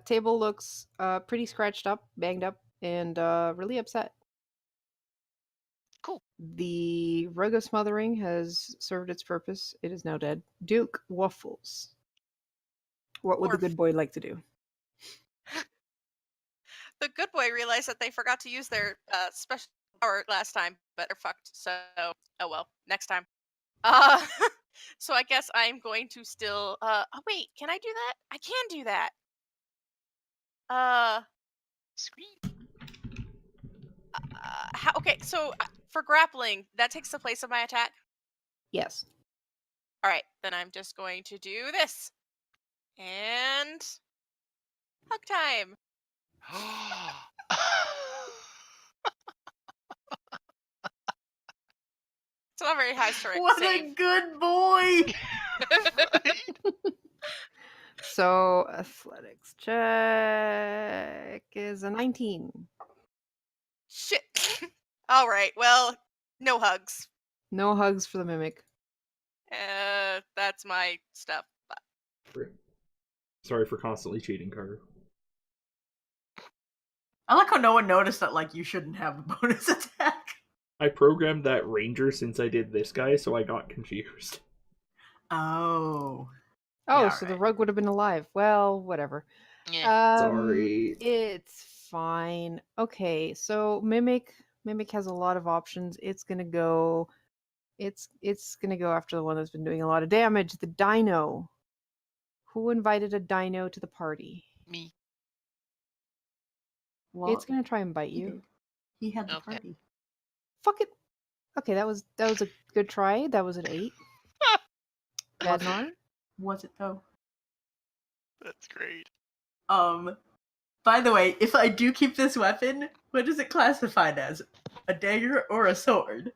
table looks pretty scratched up, banged up, and really upset. Cool. The rug of smothering has served its purpose. It is now dead. Duke Waffles. What would the Orf. good boy like to do? The good boy realized that they forgot to use their special power last time, but they're fucked. So, oh well, next time. Uh, so I guess I'm going to still. Oh wait, can I do that? I can do that. Scream. How? Okay, so for grappling, that takes the place of my attack. Yes. All right, then I'm just going to do this, and hug time. It's not very high strength. What a save. good boy! So athletics check is a 19. Shit. All right. Well, no hugs. No hugs for the mimic. That's my stuff. Sorry for constantly cheating, Carter. I like how no one noticed that, like, you shouldn't have a bonus attack. I programmed that ranger since I did this guy, so I got confused. Oh. Oh, Yeah, so the right. rug would have been alive. Well, whatever. Yeah. Sorry. It's fine. Okay, so Mimic has a lot of options. It's gonna go after the one that's been doing a lot of damage, the dino. Who invited a dino to the party? Me. Well, It's gonna try and bite he you. did. He had the Okay. party. Fuck it. Okay, that was a good try. That was an 8. Badnar. Was it though? That's great. By the way, if I do keep this weapon, what is it classified as? A dagger or a sword?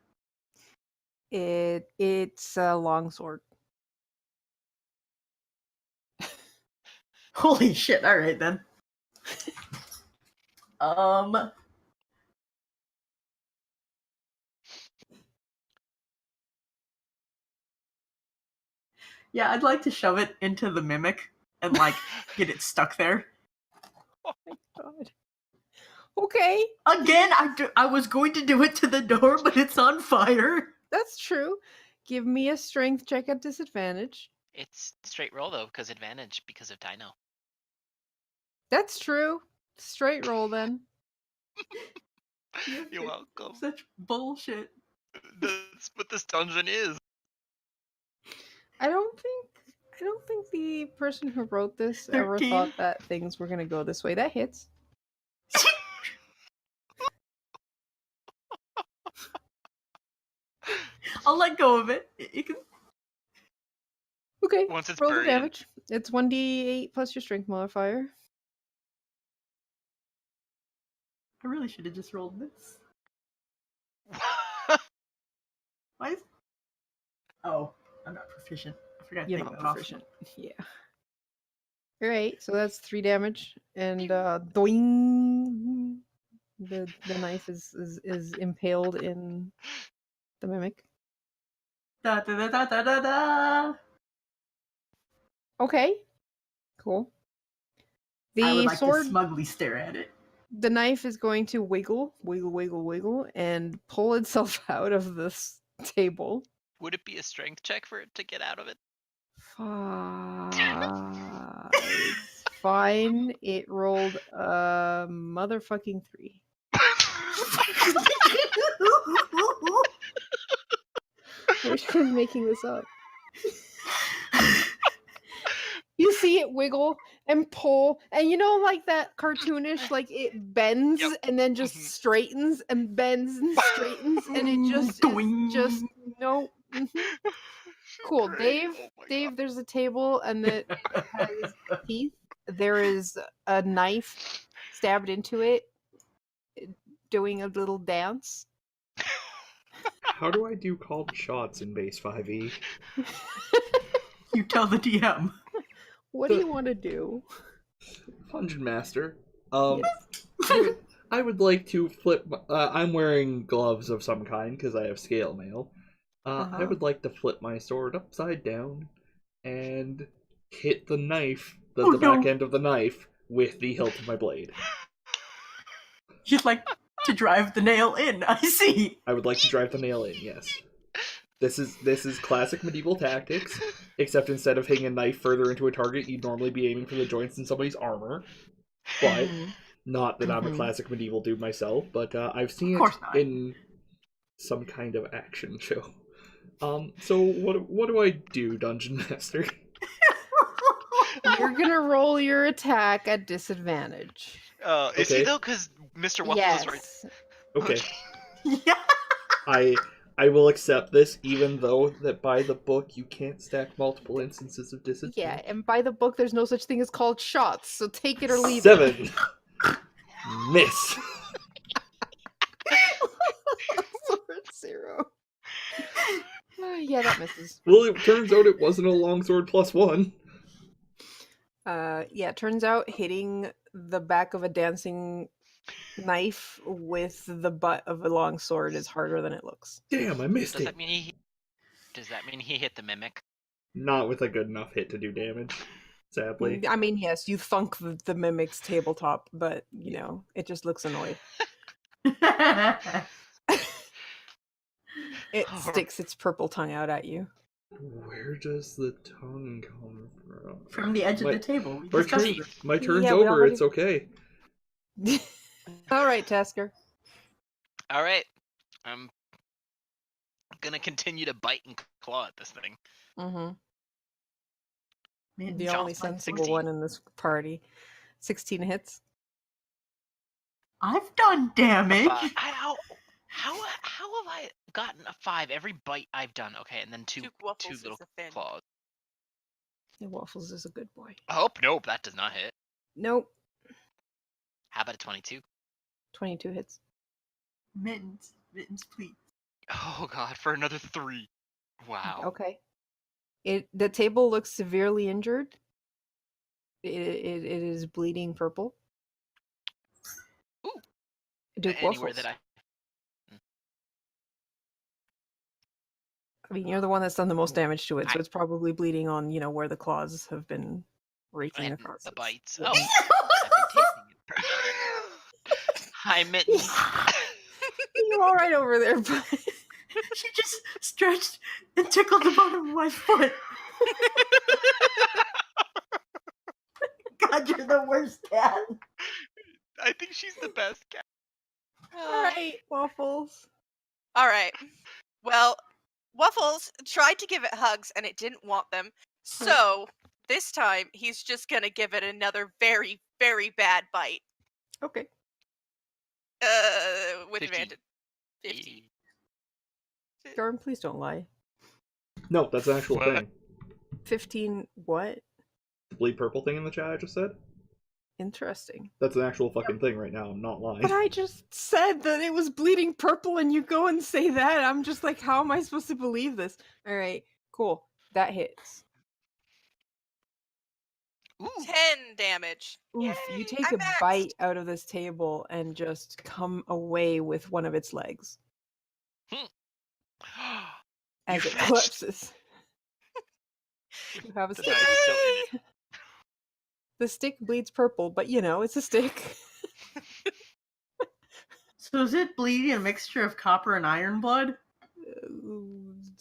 It's a longsword. Holy shit, alright then. Yeah, I'd like to shove it into the mimic and, like, get it stuck there. God. Okay, Again, I was going to do it to the door, but it's on fire. that's true. Give me a strength check at disadvantage. It's straight roll though, because advantage because of Dino. That's true. Straight roll then. You're welcome. Such bullshit. That's what this dungeon is. I don't think the person who wrote this ever 13. thought that things were gonna go this way. That hits. I'll let go of it. You can... Okay. Once it's roll the buried. damage. It's 1d8 plus your strength modifier. I really should have just rolled this. Why is... Oh, I'm not proficient. I forgot to You're take not that off. proficient. Yeah. Alright, so that's 3 damage. And doing the knife is impaled in the mimic. Da da da da da da da. Okay. Cool. I would The like sword to smugly stare at it. the knife is going to wiggle, and pull itself out of this table. Would it be a strength check for it to get out of it? It's fine. It rolled a motherfucking 3. Which is making this up. You see it wiggle and pull, and you know, like that cartoonish, like it bends Yep. and then just straightens and bends and straightens, and it just no. Cool, Great. Dave. Oh my Dave, God. there's a table, and it has teeth. There is a knife stabbed into it, doing a little dance. How do I do called shots in base 5e? You tell the DM. What do you want to do? Dungeon Master. Yes. I would like to flip. I'm wearing gloves of some kind because I have scale mail. I would like to flip my sword upside down and hit the knife, the back end of the knife, with the hilt of my blade. You'd like to drive the nail in. I see. I would like to drive the nail in. Yes. This is classic medieval tactics, except instead of hitting a knife further into a target, you'd normally be aiming for the joints in somebody's armor. But not that I'm a classic medieval dude myself, but I've seen it in some kind of action show. So what do I do, Dungeon Master? You're gonna roll your attack at disadvantage. Is he though? Because Mr. Waffles is right. Okay. Yeah. I will accept this, even though that by the book you can't stack multiple instances of disadvantage. Yeah, and by the book, there's no such thing as called shots, so take it or leave 7. Miss. Sword 0. Yeah, that misses. Well, it turns out it wasn't a longsword +1. Yeah, turns out hitting the back of a dancing knife with the butt of a long sword is harder than it looks. Damn, I missed Does it. that mean he hit the mimic? Not with a good enough hit to do damage. sadly. I mean, yes, you thunk the mimic's tabletop, but you know, it just looks annoyed. It sticks its purple tongue out at you. Where does the tongue come from? From the edge of My- the table. We My, discussed turn, this. my turn's Yeah, we over. already- It's okay. All right, Tasker. All right. I'm gonna continue to bite and claw at this thing. Mm-hmm. Man, The John's only like sensible 16. one in this party. 16 hits. I've done damage. How have I gotten a 5 every bite I've done? Okay, and then two Waffles is little a fin. claws. The Waffles is a good boy. Oh nope, that does not hit. Nope. How about a 22? 22 hits. Mittens, please. Oh god, for another 3. Wow. Okay. The table looks severely injured. It is bleeding purple. Ooh. Duke Anywhere Waffles. that I I mean, you're the one that's done the most damage to it, so it's probably bleeding on, you know, where the claws have been raking and across the it. bites. Oh, I've been tasting it. Hi, Mittens. You're all right over there, but She just stretched and tickled the bottom of my foot. God, you're the worst cat. I think she's the best cat. all right, Waffles. All right. Well, Waffles tried to give it hugs and it didn't want them. So this time he's just gonna give it another very, very bad bite. Okay. With 15. advantage. 50. Garm, please don't lie. No, that's an actual What? thing. 15 what? The bleed purple thing in the chat I just said? Interesting. That's an actual fucking thing right now. I'm not lying. But I just said that it was bleeding purple and you go and say that. I'm just like, how am I supposed to believe this? All right, cool. That hits. Ooh. 10 damage. Oof, Yay, you take I'm a maxed. bite out of this table and just come away with one of its legs as You it fetched. collapses. You have a The stick. knife is still in it. The stick bleeds purple, but you know, it's a stick. So is it bleeding a mixture of copper and iron blood?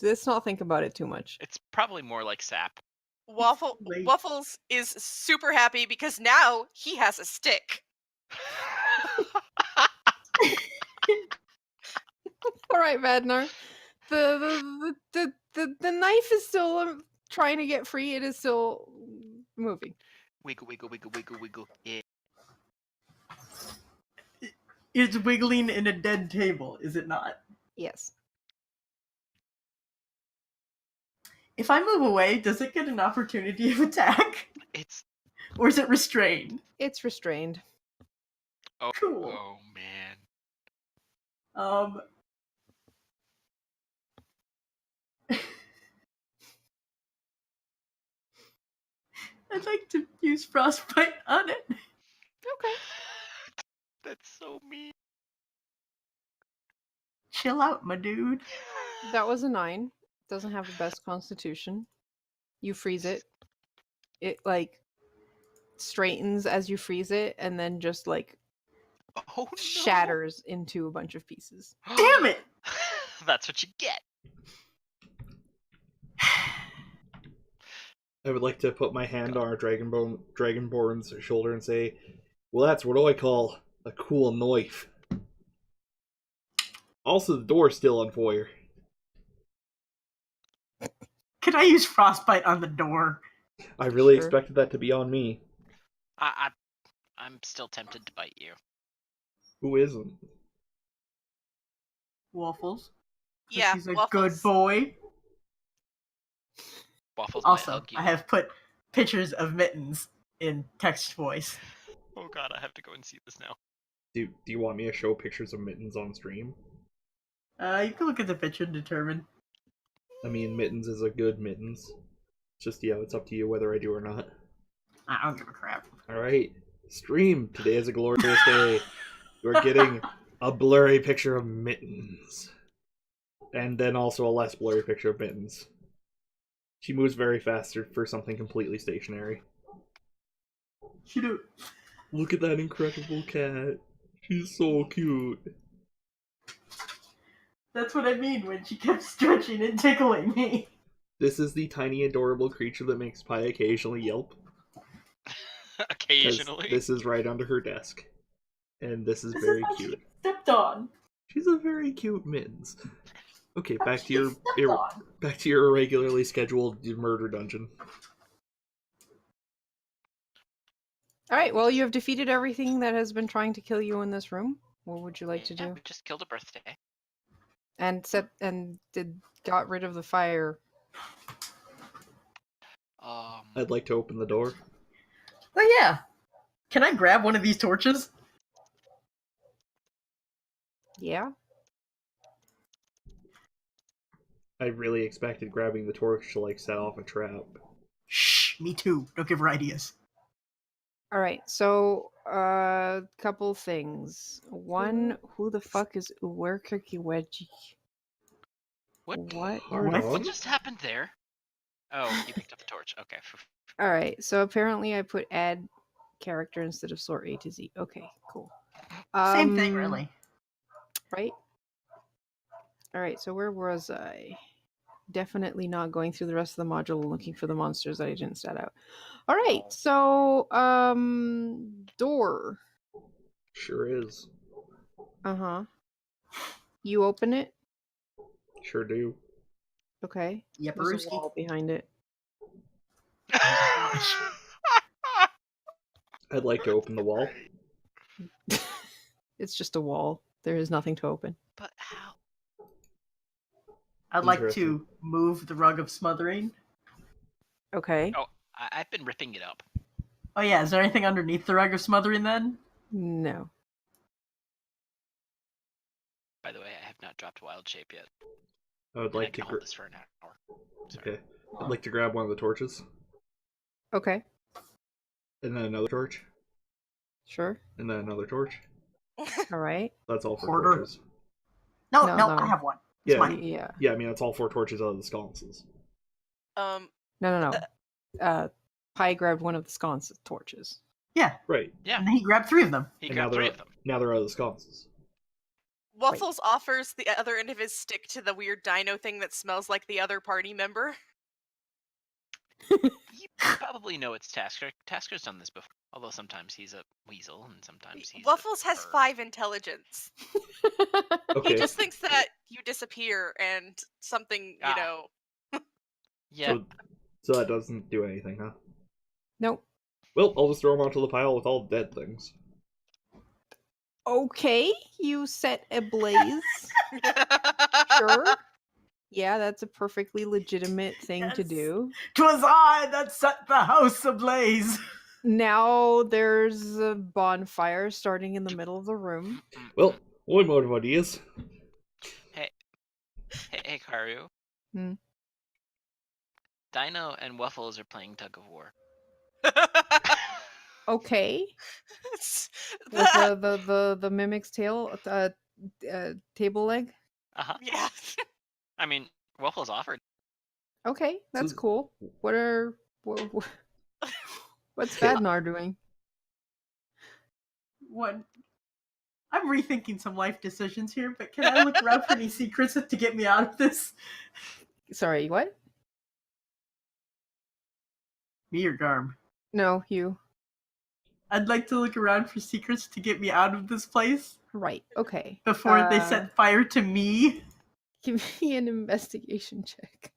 Let's not think about it too much. It's probably more like sap. Late. Waffles is super happy because now he has a stick. All right, Vadnar. The knife is still trying to get free. It is still moving. Wiggle, wiggle, wiggle, wiggle, wiggle. Yeah. It's wiggling in a dead table, is it not? Yes. If I move away, does it get an opportunity of attack? It's Or is it restrained? It's restrained. Cool. Oh man. I'd like to use frostbite on it. Okay. That's so mean. Chill out, my dude. That was a 9. Doesn't have the best constitution. You freeze it. It like straightens as you freeze it and then just like Oh no. shatters into a bunch of pieces. Damn it! That's what you get. I would like to put my hand on our Dragonborn's shoulder and say, well, that's what I call a cool knife. Also, the door's still on fire. Can I use frostbite on the door? I really Sure. expected that to be on me. I'm still tempted to bite you. Who isn't? Waffles. 'Cause Yeah, he's a Waffles. good boy. Waffles might Also, hug you. I have put pictures of Mittens in text voice. Oh god, I have to go and see this now. Do you want me to show pictures of Mittens on stream? You can look at the picture and determine. I mean, Mittens is a good Mittens. Just, yeah, it's up to you whether I do or not. I don't give a crap. Alright, stream. Today is a glorious day. We're getting a blurry picture of Mittens. And then also a less blurry picture of Mittens. She moves very fast for something completely stationary. She do. Look at that incredible cat. She's so cute. That's what I mean when she kept stretching and tickling me. This is the tiny, adorable creature that makes Pi occasionally yelp. 'Cause Occasionally. this is right under her desk. And this is very how cute. She stepped on. She's a very cute Mittens. Okay, How back she to your stepped on. back to your irregularly scheduled murder dungeon. All right. Well, you have defeated everything that has been trying to kill you in this room. What would you like to Yeah, do? we just killed a birthday. And got rid of the fire. I'd like to open the door. Oh yeah. Can I grab one of these torches? Yeah. I really expected grabbing the torch to like set off a trap. Shh, me too. Don't give her ideas. All right. So, couple things. One, who the fuck is Uwerkikiweji? What? What? Hard What? on? What just happened there? Oh, you picked up a torch. Okay. All right. So apparently, I put add character instead of sort A to Z. Okay. Cool. Same thing, really. Right. All right. So where was I? Definitely not going through the rest of the module and looking for the monsters that I didn't stat out. All right. So, door. Sure is. Uh-huh. You open it? Sure do. Okay. Yep, There's a wall behind it. I'd like to open the wall. It's just a wall. There is nothing to open. But how? I'd like Interesting. to move the rug of smothering. Okay. Oh, I've been ripping it up. Oh yeah, is there anything underneath the rug of smothering then? No. By the way, I have not dropped wild shape yet. I would And I like can to. hold this for an hour. Sorry. Okay. I'd like to grab one of the torches, Okay. and then another torch, Sure. and then another torch. All right. That's all 4 Hoarder. torches. No, No, no, no. I have one. It's Yeah, mine. Yeah. yeah. I mean, that's all 4 torches out of the sconces. No. Pi grabbed one of the sconce torches. Yeah, Right. Yeah, and then he grabbed 3 of them. he And grabbed now 3 they're of them. now they're out of the sconces. Waffles offers the other end of his stick to the weird dino thing that smells like the other party member. You probably know it's Tasker. Tasker's done this before. Although sometimes he's a weasel and sometimes he's Waffles a has bird. 5 intelligence. Okay. He just thinks that you disappear and something, Ah. you know. Yeah. So that doesn't do anything, huh? Nope. Well, I'll just throw them onto the pile with all dead things. Okay. You set a blaze. Sure. Yeah, that's a perfectly legitimate thing to Yes. do. 'Twas I that set the house ablaze. Now there's a bonfire starting in the middle of the room. Well, one mode of ideas. Hey, Karu. Hmm. Dino and Waffles are playing tug of war. Okay. With the mimic's tail, table leg. Yeah. I mean, Waffles offered. Okay, that's So- cool. What's Okay. Fadnar doing? One. I'm rethinking some life decisions here, but can I look around for any secrets to get me out of this? Sorry, what? Me or Garm? No, you. I'd like to look around for secrets to get me out of this place Right. Okay. before they set fire to me. Give me an investigation check.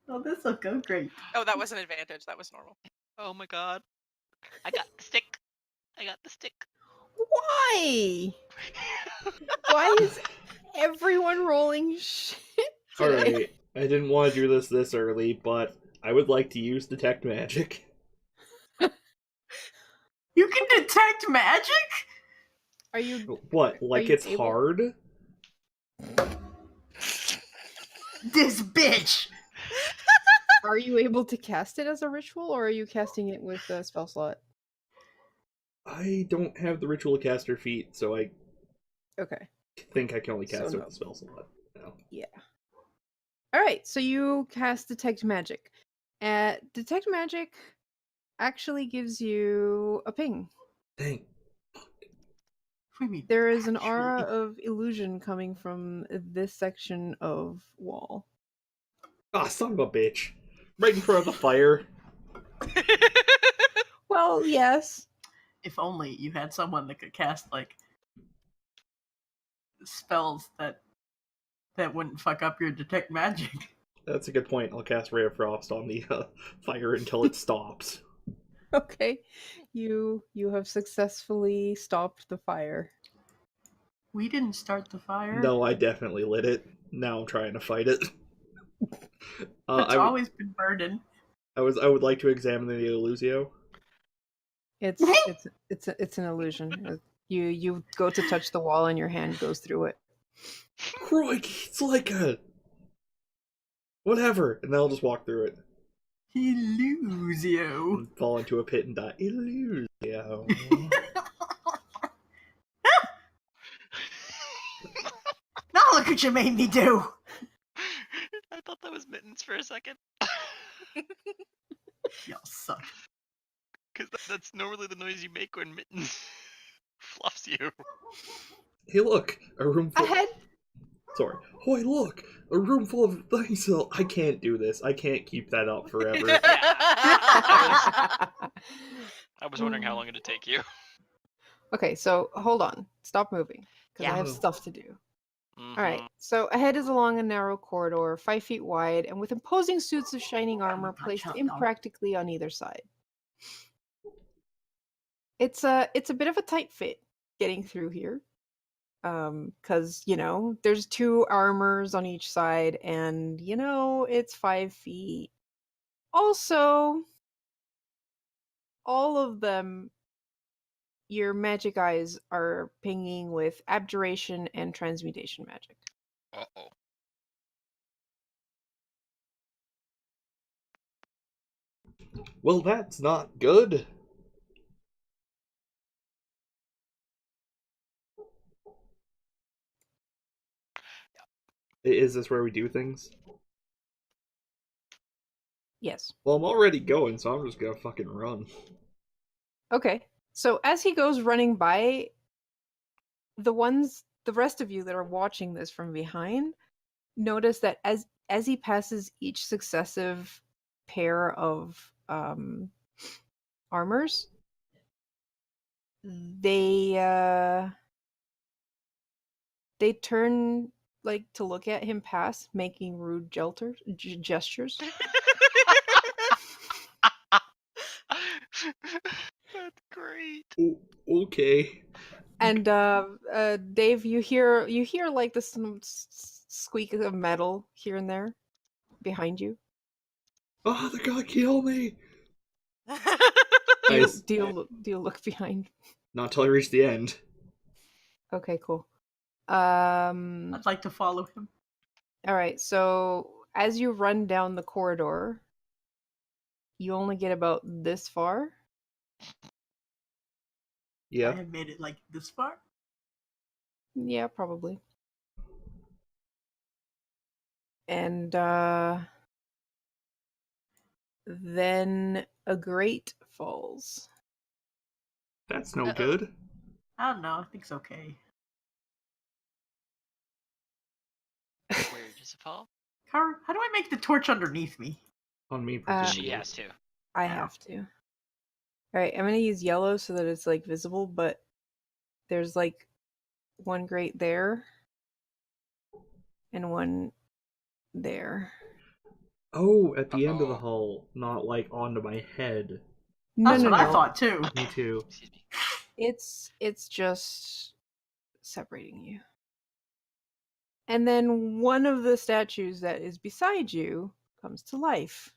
Oh, this will go great. Oh, that was an advantage. That was normal. Oh my god. I got the stick. I got the stick. Why? Why is everyone rolling shit today? Alright, I didn't want to do this early, but I would like to use Detect Magic. You can detect magic? Are you What, like you it's able- hard? This bitch! able to cast it as a ritual, or are you casting it with a spell slot? I don't have the Ritual Caster feat, so I Okay. think I can only cast So it no. with the spell slot. No. Yeah. All right. So you cast detect magic. Detect magic actually gives you a ping. Dang. We mean There is an actually. aura of illusion coming from this section of wall. Ah, son of a bitch. Right in front of the fire. Well, yes. If only you had someone that could cast like spells that wouldn't fuck up your detect magic. That's a good point. I'll cast Ray of Frost on the fire until it stops. Okay. You have successfully stopped the fire. We didn't start the fire. No, I definitely lit it. Now I'm trying to fight it. It's always been burning. I would like to examine the Illusio. It's an illusion. You go to touch the wall and your hand goes through it. Crikey, it's like a whatever, and then I'll just walk through it Illusio. and fall into a pit and die. Illusio. Now look what you made me do. I thought that was Mittens for a second. Y'all suck. Because that's normally the noise you make when Mittens fluffs you. Hey, look, a room full. Ahead. Sorry. Hoy, look, a room full of things. I can't do this. I can't keep that up forever. I was wondering how long it'd take you. Okay, so hold on. Stop moving. Because I have Yeah. stuff to do. Mhm. Alright, so ahead is along a narrow corridor, 5 feet wide, and with imposing suits of shining armor placed impractically on either side. It's a bit of a tight fit getting through here. Because, there's 2 armors on each side, and, it's 5 feet. Also, all of them, your magic eyes are pinging with abjuration and transmutation magic. Uh-oh. Well, that's not good. Is this where we do things? Yes. Well, I'm already going, so I'm just gonna fucking run. Okay. So as he goes running by, the rest of you that are watching this from behind notice that as he passes each successive pair of armors, they turn like to look at him pass, making rude gestures. That's great. Oh, okay. And Dave, you hear like the squeak of metal here and there behind you. Oh, they're gonna kill me! Do you look behind? Not till I reach the end. Okay, cool. I'd like to follow him. All right. So as you run down the corridor, you only get about this far. I Yeah. have made it like this far. Yeah, probably. And then a grate falls. That's no Uh-oh. good. I don't know. I think it's okay. Where does it fall? Kara, how do I make the torch underneath me? On me, She presumably. has to. I Yeah. have to. All right, I'm gonna use yellow so that it's like visible, but there's like one grate there and one there. Oh, at the end of the Uh-oh. hull, not like onto my head. No, That's no, what no. I thought too. Me too. Excuse me. It's just separating you. And then one of the statues that is beside you comes to life.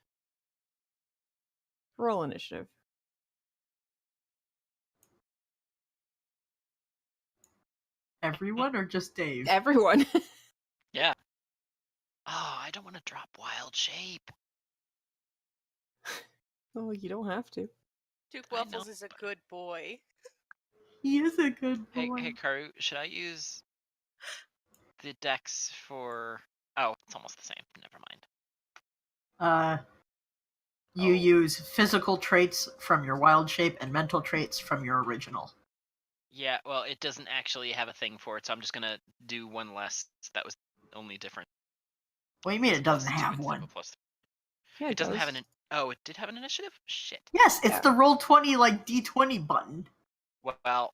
Roll initiative. Everyone or just Dave? Everyone. Yeah. Oh, I don't want to drop wild shape. Oh, you don't have to. Duke I know. Waffles is a good boy. He is a good Hey, boy. Karu, should I use the dex for... Oh, it's almost the same. Never mind. You Oh. use physical traits from your wild shape and mental traits from your original. Yeah, well, it doesn't actually have a thing for it, so I'm just gonna do one less. That was the only difference. What do you mean It's it doesn't +2 have instead of one? a +3. Yeah, It doesn't does. have an. Oh, it did have an initiative? Shit. Yes, it's Yeah. the roll 20 like D20 button. Well,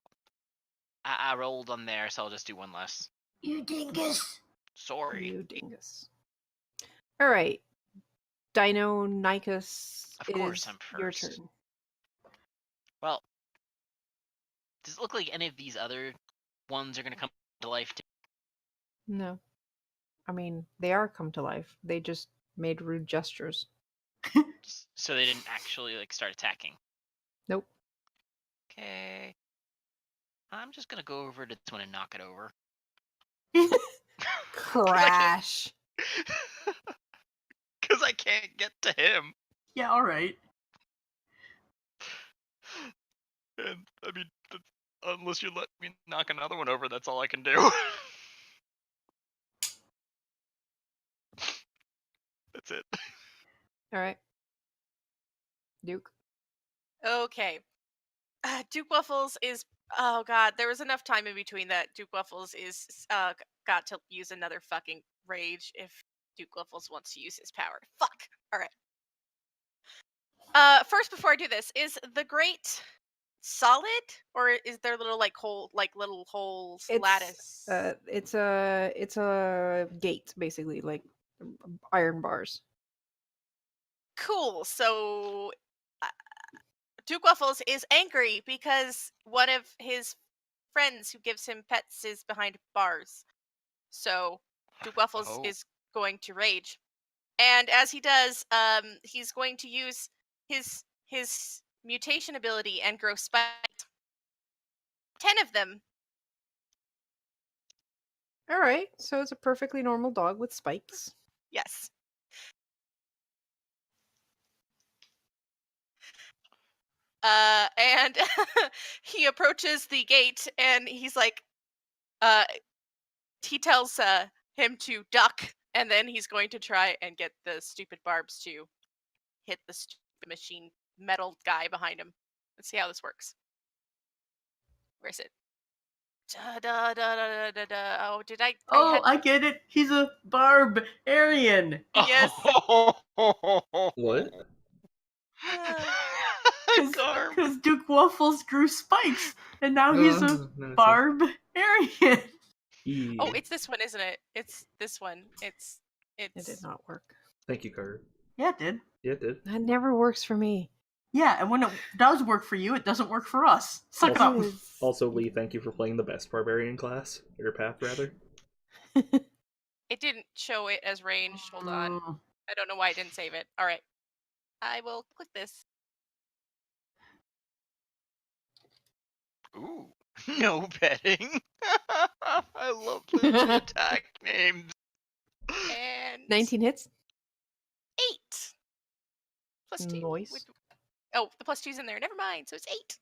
I rolled on there, so I'll just do one less. You dingus. Sorry. You dingus. All right. Dino Nykus, Of it course is I'm your first. turn. Well, does it look like any of these other ones are gonna come to life? No. I mean, they are come to life. They just made rude gestures. So they didn't actually like start attacking. Nope. Okay. I'm just gonna go over to this one and knock it over. Crash. Because I can't get to him. Yeah, alright. And I mean, unless you let me knock another one over, that's all I can do. That's it. All right. Duke. Okay. Duke Waffles is. Oh god, there was enough time in between that. Duke Waffles is got to use another fucking rage if Duke Waffles wants to use his power. Fuck. All right. First, before I do this, is the grate solid or is there little little holes lattice? It's a gate basically, like iron bars. Cool. So Duke Waffles is angry because one of his friends who gives him pets is behind bars. So Duke Waffles Oh. is going to rage. And as he does, he's going to use his mutation ability and grow spikes. 10 of them. All right. So it's a perfectly normal dog with spikes. Yes. And he approaches the gate and he's like, he tells him to duck, and then he's going to try and get the stupid barbs to hit the stupid machine metal guy behind him. Let's see how this works. Where is it? Da, da, da, da, da, da. Oh, did I? Oh, I get it. He's a barbarian. Yes. What? Garm. Because Duke Waffles grew spikes, and now he's a No, it's barbarian. Oh, it's this one, isn't it? It's this one. It did not work. Thank you, Carter. Yeah, it did. Yeah, it did. That never works for me. Yeah, and when it does work for you, it doesn't work for us. Suck it up. Also, Lee, thank you for playing the best barbarian class, or path, rather. It didn't show it as ranged. Hold on. Mm. I don't know why I didn't save it. All right. I will click this. Ooh, no petting. I love the attack names. And 19 hits. 8. Plus 2. Nice. Oh, the plus 2's in there. Never mind. So it's 8.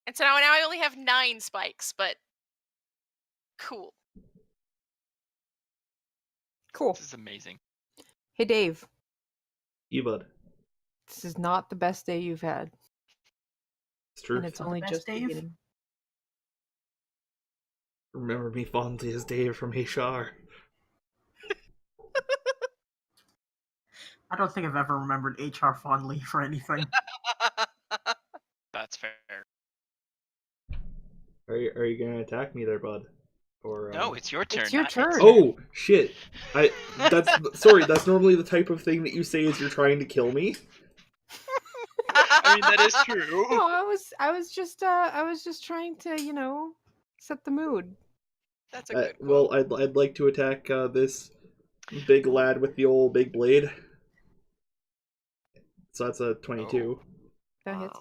And so now I only have 9 spikes, but cool. Cool. This is amazing. Hey, Dave. You, bud. This is not the best day you've had. It's true. And it's Not the only best, just Dave? beginning. Remember me fondly as Dave from Heshar. I don't think I've ever remembered HR fondly for anything. That's fair. Are you gonna attack me there, bud? Or No, it's your turn. It's your not turn. Ed's. Oh shit! Sorry. That's normally the type of thing that you say as you're trying to kill me. I mean, that is true. No, I was just trying to, set the mood. That's a good Well, quote. I'd like to attack this big lad with the old big blade. So that's a 22. That hits.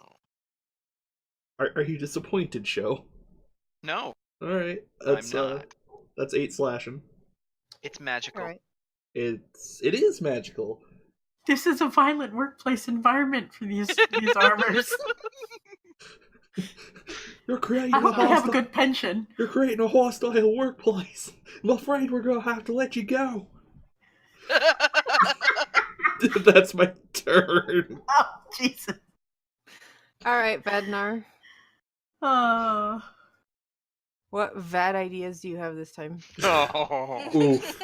Are you disappointed, Show? No, All right, I'm that's not. that's 8 slashing. It's magical. All right. It is magical. This is a violent workplace environment for these armors. You're creating I a hope they have a hostile. good pension. You're creating a hostile workplace. I'm afraid we're gonna have to let you go. That's my turn. Oh, Jesus. All right, Vednar. Uh, What vad ideas do you have this time? Oh. Oof.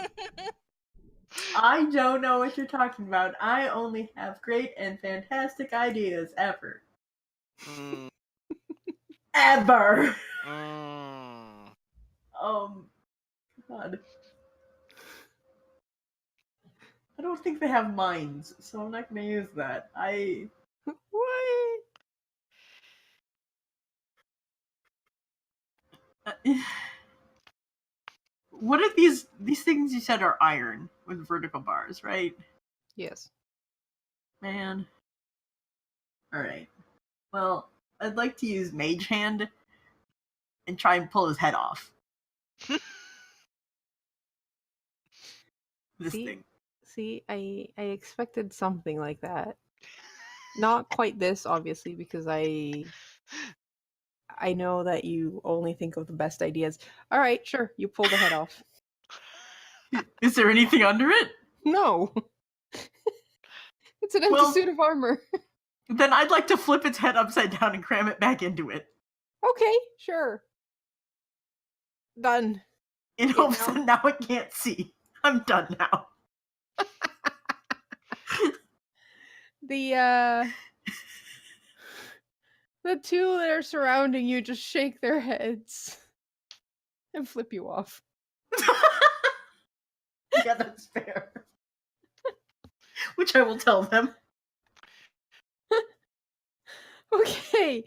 I don't know what you're talking about. I only have great and fantastic ideas ever. Mm, Ever! mm. God. I don't think they have minds, so I'm not gonna use that. What? What are these things you said are iron with vertical bars, right? Yes. Man. Alright. Well, I'd like to use Mage Hand and try and pull his head off. This See? thing. See, I expected something like that. Not quite this, obviously, because I know that you only think of the best ideas. All right, sure, you pull the head off. Is there anything under it? No. It's an empty Well- suit of armor. Then I'd like to flip its head upside down and cram it back into it. Okay, sure. Done. In Yeah, hopes no. that now it can't see. I'm done now. The two that are surrounding you just shake their heads and flip you off. Yeah, that's fair. Which I will tell them. Okay.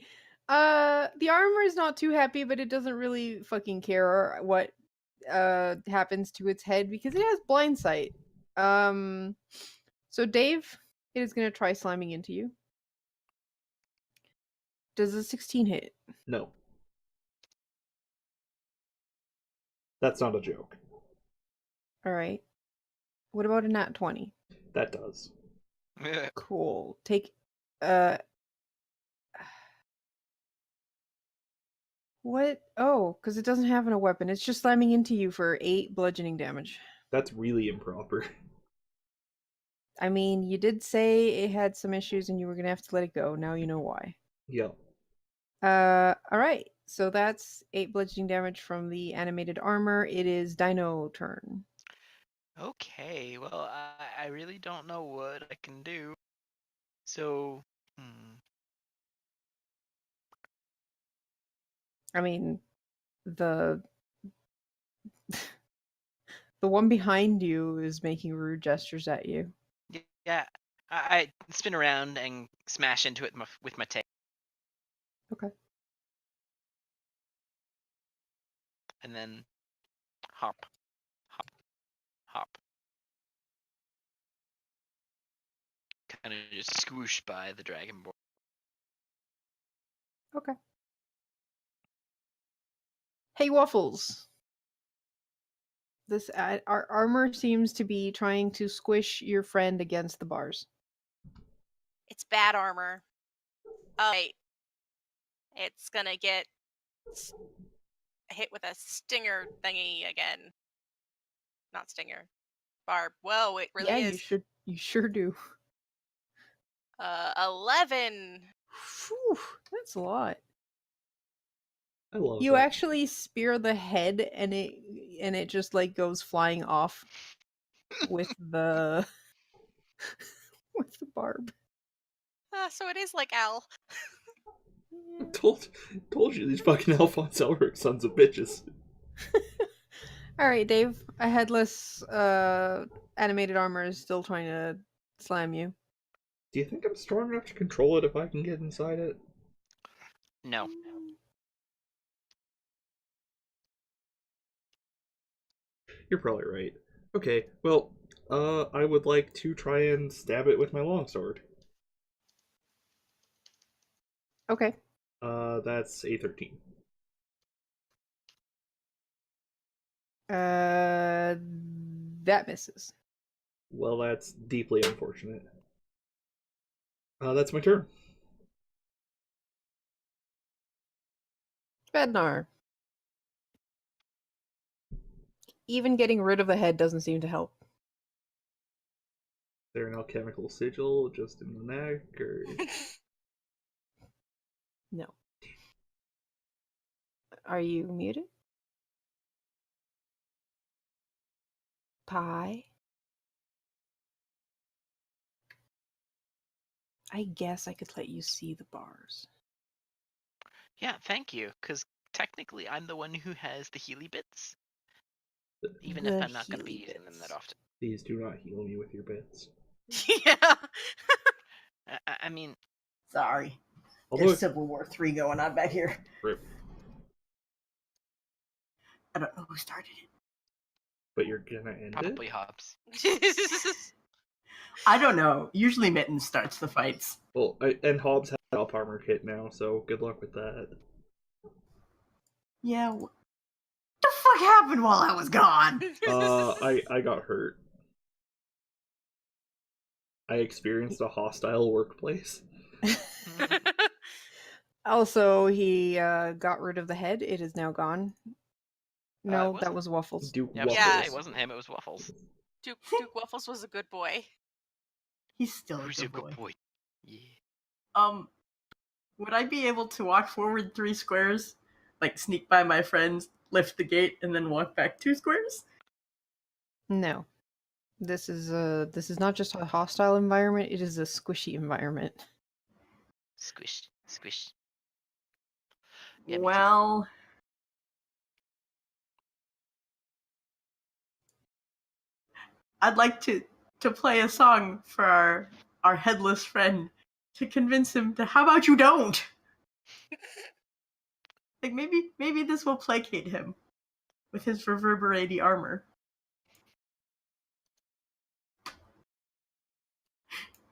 The armor is not too happy, but it doesn't really fucking care what happens to its head because it has blind sight. So Dave, it is gonna try slamming into you. Does a 16 hit? No. That's not a joke. Alright. What about a nat 20? That does. Cool. Take what? Oh, because it doesn't have a weapon. It's just slamming into you for 8 bludgeoning damage. That's really improper. I mean, you did say it had some issues and you were gonna have to let it go. Now you know why. Yep. Alright. So that's 8 bludgeoning damage from the animated armor. It is Dino turn. Okay, well, I really don't know what I can do. So, I mean, the the one behind you is making rude gestures at you. yeah, I spin around and smash into it with my tail. Okay. And then hop, hop, hop. Kind of just swoosh by the dragonborn. Okay. Hey, Waffles. This our armor seems to be trying to squish your friend against the bars. It's bad armor. Oh, wait. It's gonna get hit with a stinger thingy again. Not stinger. Barb. Whoa, it really Yeah, is. you sure do. 11. Whew, that's a lot. I love You that. actually spear the head and it just like goes flying off with the with the barb. So it is like Al. Told you these fucking Alphonse Elric sons of bitches. All right, Dave. A headless animated armor is still trying to slam you. Do you think I'm strong enough to control it if I can get inside it? No. You're probably right. Okay, well, I would like to try and stab it with my longsword. Okay. That's a 13. That misses. Well, that's deeply unfortunate. That's my turn. Bednar. Even getting rid of the head doesn't seem to help. there an alchemical sigil just in the neck, or No. Are you muted? Pie? I guess I could let you see the bars. Yeah, thank you. Because technically, I'm the one who has the Healy bits, even if The I'm not going to be Healy using them that bits. often. please do not heal me with your bits. Yeah. I mean, Sorry. Although, There's Civil War 3 going on back here. Rip, I don't know who started it. but you're gonna end probably it. Hobbs. I don't know. Usually Mittens starts the fights. Well, and Hobbs has up armor hit now, so good luck with that. Yeah. What the fuck happened while I was gone? I got hurt. I experienced a hostile workplace. Also, he got rid of the head. It is now gone. No, that wasn't- was Waffles. Duke Yeah, I was Yeah. gonna say, it wasn't him, it was Waffles. Duke Waffles was a good boy. He's still a Who's good a good boy. boy? Yeah. Would I be able to walk forward 3 squares, like sneak by my friends, lift the gate, and then walk back 2 squares? No. This is not just a hostile environment, it is a squishy environment. Squish, squish. Yeah, me too. Well, I'd like to play a song for our headless friend to convince him to. How about you don't? Like maybe this will placate him with his reverberating armor.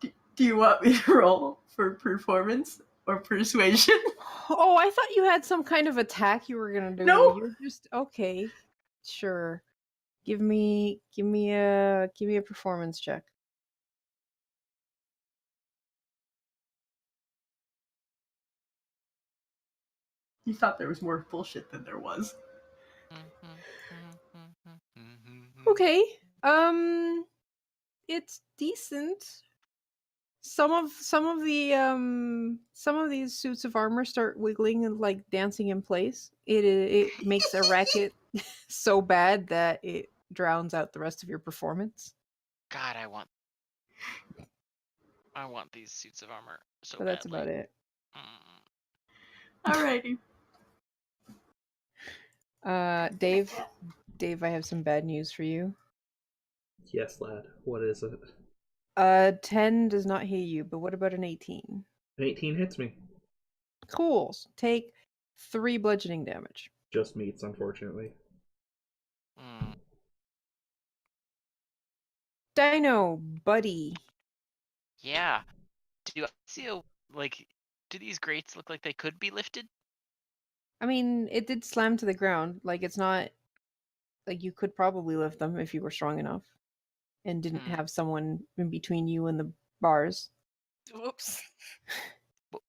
Do you want me to roll for performance or persuasion? Oh, I thought you had some kind of attack you were gonna do. No. You're just okay. Sure. Give me a performance check. You thought there was more bullshit than there was. Okay. It's decent. Some of these suits of armor start wiggling and like dancing in place. It makes a racket so bad that it drowns out the rest of your performance. God, I want these suits of armor so But that's badly. about it. Alrighty. Dave, I have some bad news for you. Yes, lad. What is it? 10 does not hit you, but what about an 18? An 18 hits me. Cool. Take 3 bludgeoning damage. Just meats, unfortunately. Dino, buddy. Yeah. Do I see do these grates look like they could be lifted? I mean, it did slam to the ground. Like, it's not like you could probably lift them if you were strong enough and didn't have someone in between you and the bars. Whoops.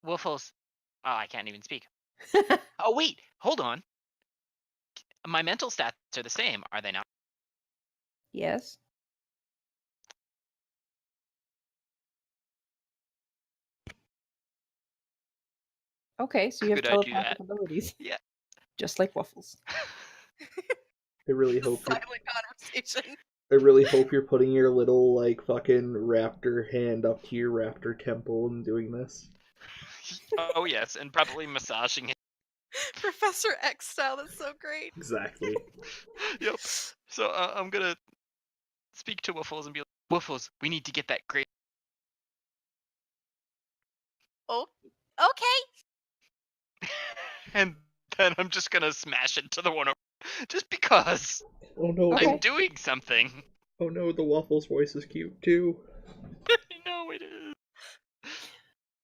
Waffles. Oh, I can't even speak. Oh, wait. Hold on. My mental stats are the same, are they not? Yes. Okay, so you have Could I do telepathic that? abilities. Yeah. Just like Waffles. I really hope Silent conversation. I really hope you're putting your little like fucking raptor hand up to your raptor temple and doing this. Oh yes, and probably massaging it. Professor X style. That's so great. Exactly. Yep. So I'm gonna speak to Waffles and be like, Waffles, we need to get that grate. Oh, okay. And then I'm just gonna smash it to the one over, just because Oh no! Okay. I'm doing something. Oh no! The Waffles voice is cute too. I know it is.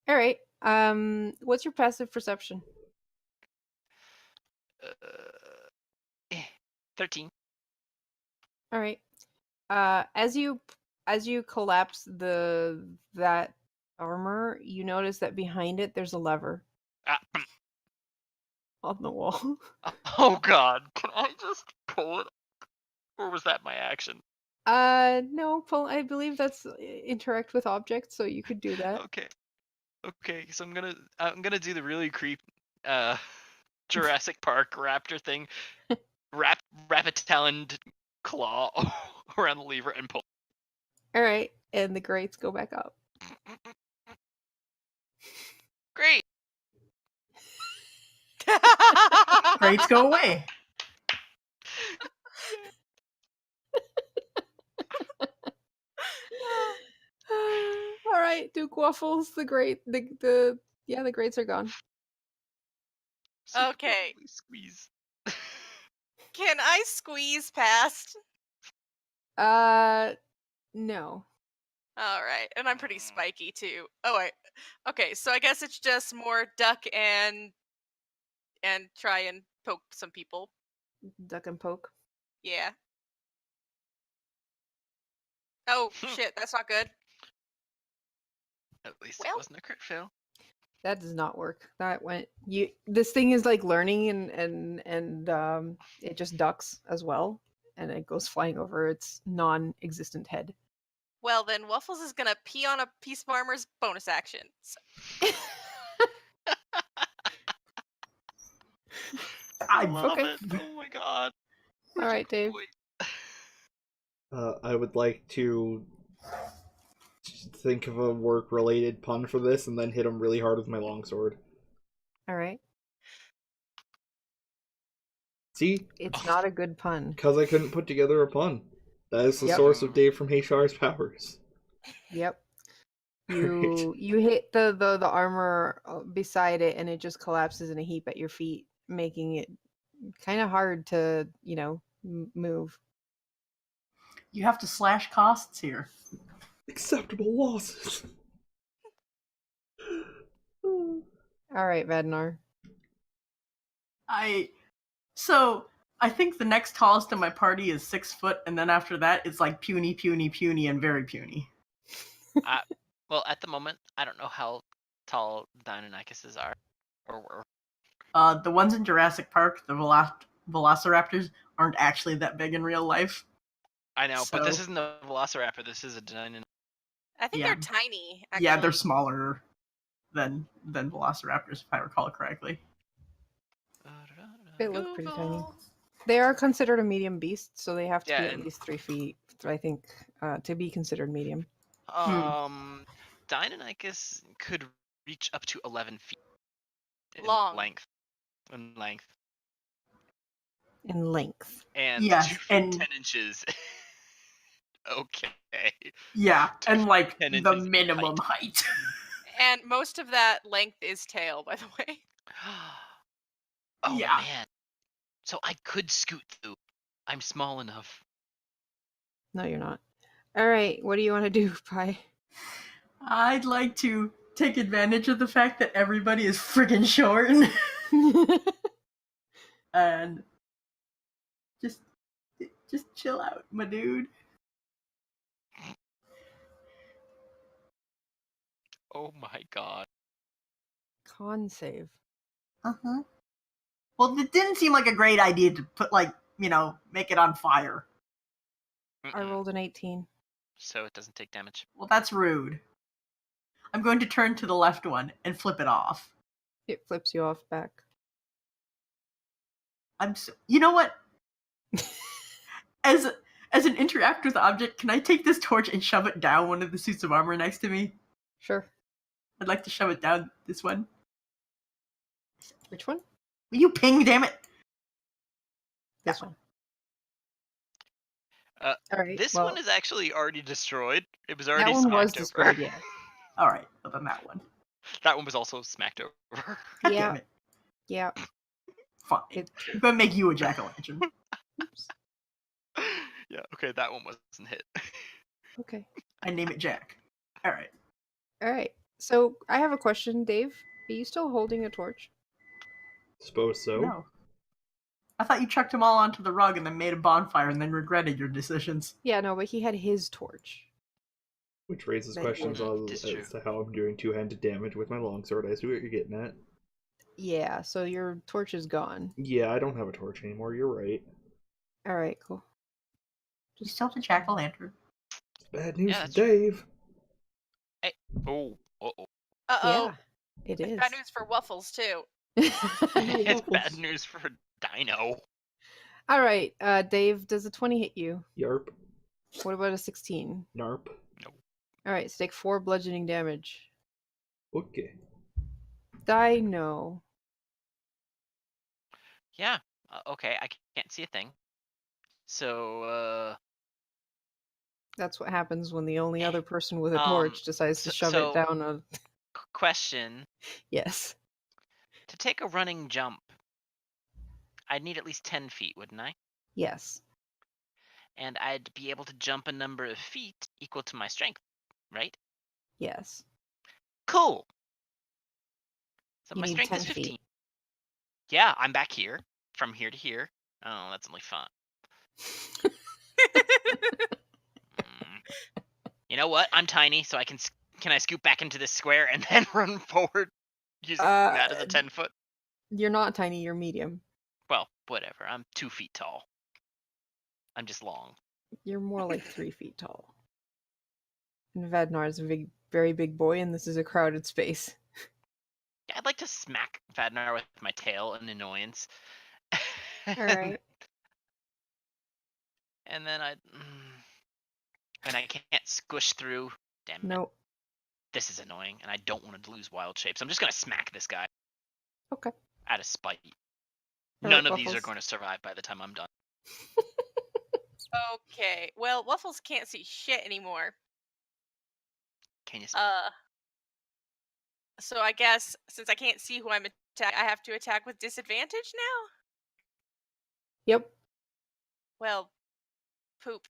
All right. What's your passive perception? 13. All right. As you collapse that armor, you notice that behind it there's a lever on the wall. Oh god, can I just pull it? Or was that my action? No, I believe that's interact with objects, so you could do that. Okay, so I'm gonna do the really Jurassic Park raptor thing. Wrap a taloned claw around the lever and pull. All right, and the grates go back up. Great. Grates go away. All right, Duke Waffles, the grates are gone. Okay. Squeeze. Can I squeeze past? No. All right, and I'm pretty spiky too. Oh wait. Okay, so I guess it's just more duck and try and poke some people. Duck and poke. Yeah. Oh shit, that's not good. At least Well. it wasn't a crit fail. That does not work. That went this thing is like learning and it just ducks as well, and it goes flying over its non-existent head. Well, then Waffles is gonna pee on a piece of armor's bonus action. So. I I'm love okay. it. Oh my god. All right, Dave. I would like to think of a work-related pun for this and then hit him really hard with my longsword. All right. See? It's not a good pun. Because I couldn't put together a pun. That is the Yep. source of Dave from Hayshar's powers. Yep. You hit the armor beside it, and it just collapses in a heap at your feet, making it kind of hard to, move. You have to slash costs here. Acceptable losses. All right, Vadnar. So I think the next tallest in my party is 6 foot, and then after that it's like puny, and very puny. Well, at the moment, I don't know how tall Deinonychuses are or were. The ones in Jurassic Park, the Velociraptors, aren't actually that big in real life. I know, but this So- isn't a Velociraptor. This is a Deinonychus. I think Yeah. they're tiny. Actually. Yeah, they're smaller than Velociraptors, if I recall correctly. They look pretty tiny. Google. They are considered a medium beast, so they have to Yeah, be at and- least 3 feet, I think, to be considered medium. Deinonychus could reach up to 11 feet in Long. length. In length. And Yes, 2 feet and- 10 inches. Okay. Yeah, and like 10 the inches in minimum height. And most of that length is tail, by the way. Oh Yeah. man. So I could scoot through. I'm small enough. No, you're not. All right, what do you want to do, Pi? I'd like to take advantage of the fact that everybody is friggin' short and just chill out, my dude. Oh my god. Con save. Uh-huh. Well, it didn't seem like a great idea to put, make it on fire. I rolled an 18. So it doesn't take damage. Well, that's rude. I'm going to turn to the left one and flip it off. It flips you off back. You know what? As an interact with object, can I take this torch and shove it down one of the suits of armor next to me? Sure. I'd like to shove it down this one. Which one? Will you ping, damn it? This one. All right. This well, one is actually already destroyed. It was already that one was smacked over. destroyed, yeah. Alright, well then that one. That one was also smacked over. God Yeah. damn it. Yeah. Fine. I'm gonna make you a jack-o'-lantern. Yeah, okay, that one wasn't hit. Okay. I name it Jack. Alright. All right. So I have a question, Dave. Are you still holding a torch? Suppose so. No. I thought you chucked them all onto the rug and then made a bonfire and then regretted your decisions. Yeah, no, but he had his torch. Which raises That questions is true. as to how I'm doing two-handed damage with my longsword. I see what you're getting at. Yeah, so your torch is gone. Yeah, I don't have a torch anymore. You're right. All right, cool. You still have to jack-o'-lantern. Bad news Yeah, for that's true. Dave. Oh, uh-oh. Uh-oh. Yeah, it It's is. bad news for Waffles, too. It's bad Waffles. news for Dino. All right, Dave, does a 20 hit you? Yarp. What about a 16? Narp. All right, so take 4 bludgeoning damage. Okay. Dino. Yeah. Okay, I can't see a thing. So, That's what happens when the only other person with a Um, torch decides to so- shove so- it down a... question. Yes. To take a running jump, I'd need at least 10 feet, wouldn't I? Yes. And I'd be able to jump a number of feet equal to my strength, right? Yes. Cool. So You my need strength 10 is 15. feet. Yeah, I'm back here. From here to here. Oh, that's only fun. You know what? I'm tiny, so can I scoot back into this square and then run forward using that as a 10-foot? You're not tiny, you're medium. Well, whatever. I'm 2 feet tall. I'm just long. You're more like 3 feet tall. And Vadnar is a very big boy, and this is a crowded space. Yeah, I'd like to smack Vadnar with my tail in annoyance. Alright. And then and I can't squish through. Damn it. Nope. This is annoying, and I don't want to lose wild shape, so I'm just gonna smack this guy. Okay. Out of spite. Alright, None of these are Waffles. going to survive by the time I'm done. Okay. Well, Waffles can't see shit anymore. Can you? So I guess since I can't see who I'm attacking, I have to attack with disadvantage now? Yep. Well, poop.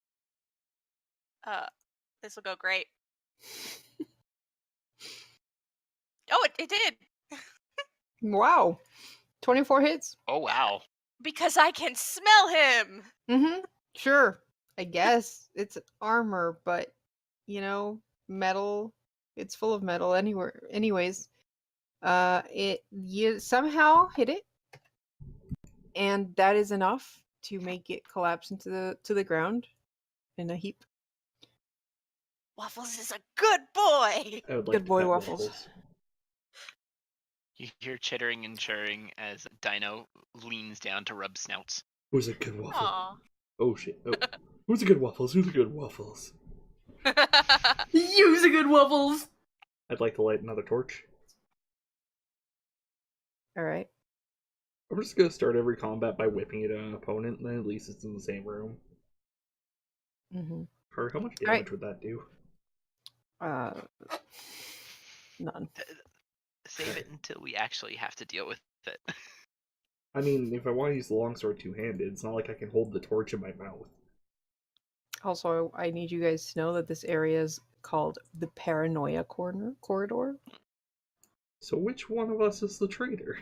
This will go great. Oh, it did. Wow. 24 hits? Oh wow. Because I can smell him. Mm-hmm. Sure. I guess. It's armor, but, metal. It's full of metal anywhere. Anyways, you somehow hit it, and that is enough to make it collapse into the ground in a heap. Waffles is a good boy. I would like Good to boy, pet Waffles. You hear chittering and churring as Dino leans down to rub snouts. Who's a good waffle? Aw. Oh shit. Oh. Who's a good waffles? Who's a good waffles? Use a good Waffles! I'd like to light another torch. Alright. I'm just gonna start every combat by whipping it at an opponent, and then at least it's in the same room. Mm-hmm. Or how much damage Alright. would that do? None. Save it until we actually have to deal with it. I mean, if I want to use the longsword two-handed, it's not like I can hold the torch in my mouth. Also, I need you guys to know that this area is called the Paranoia Corridor. So which one of us is the traitor?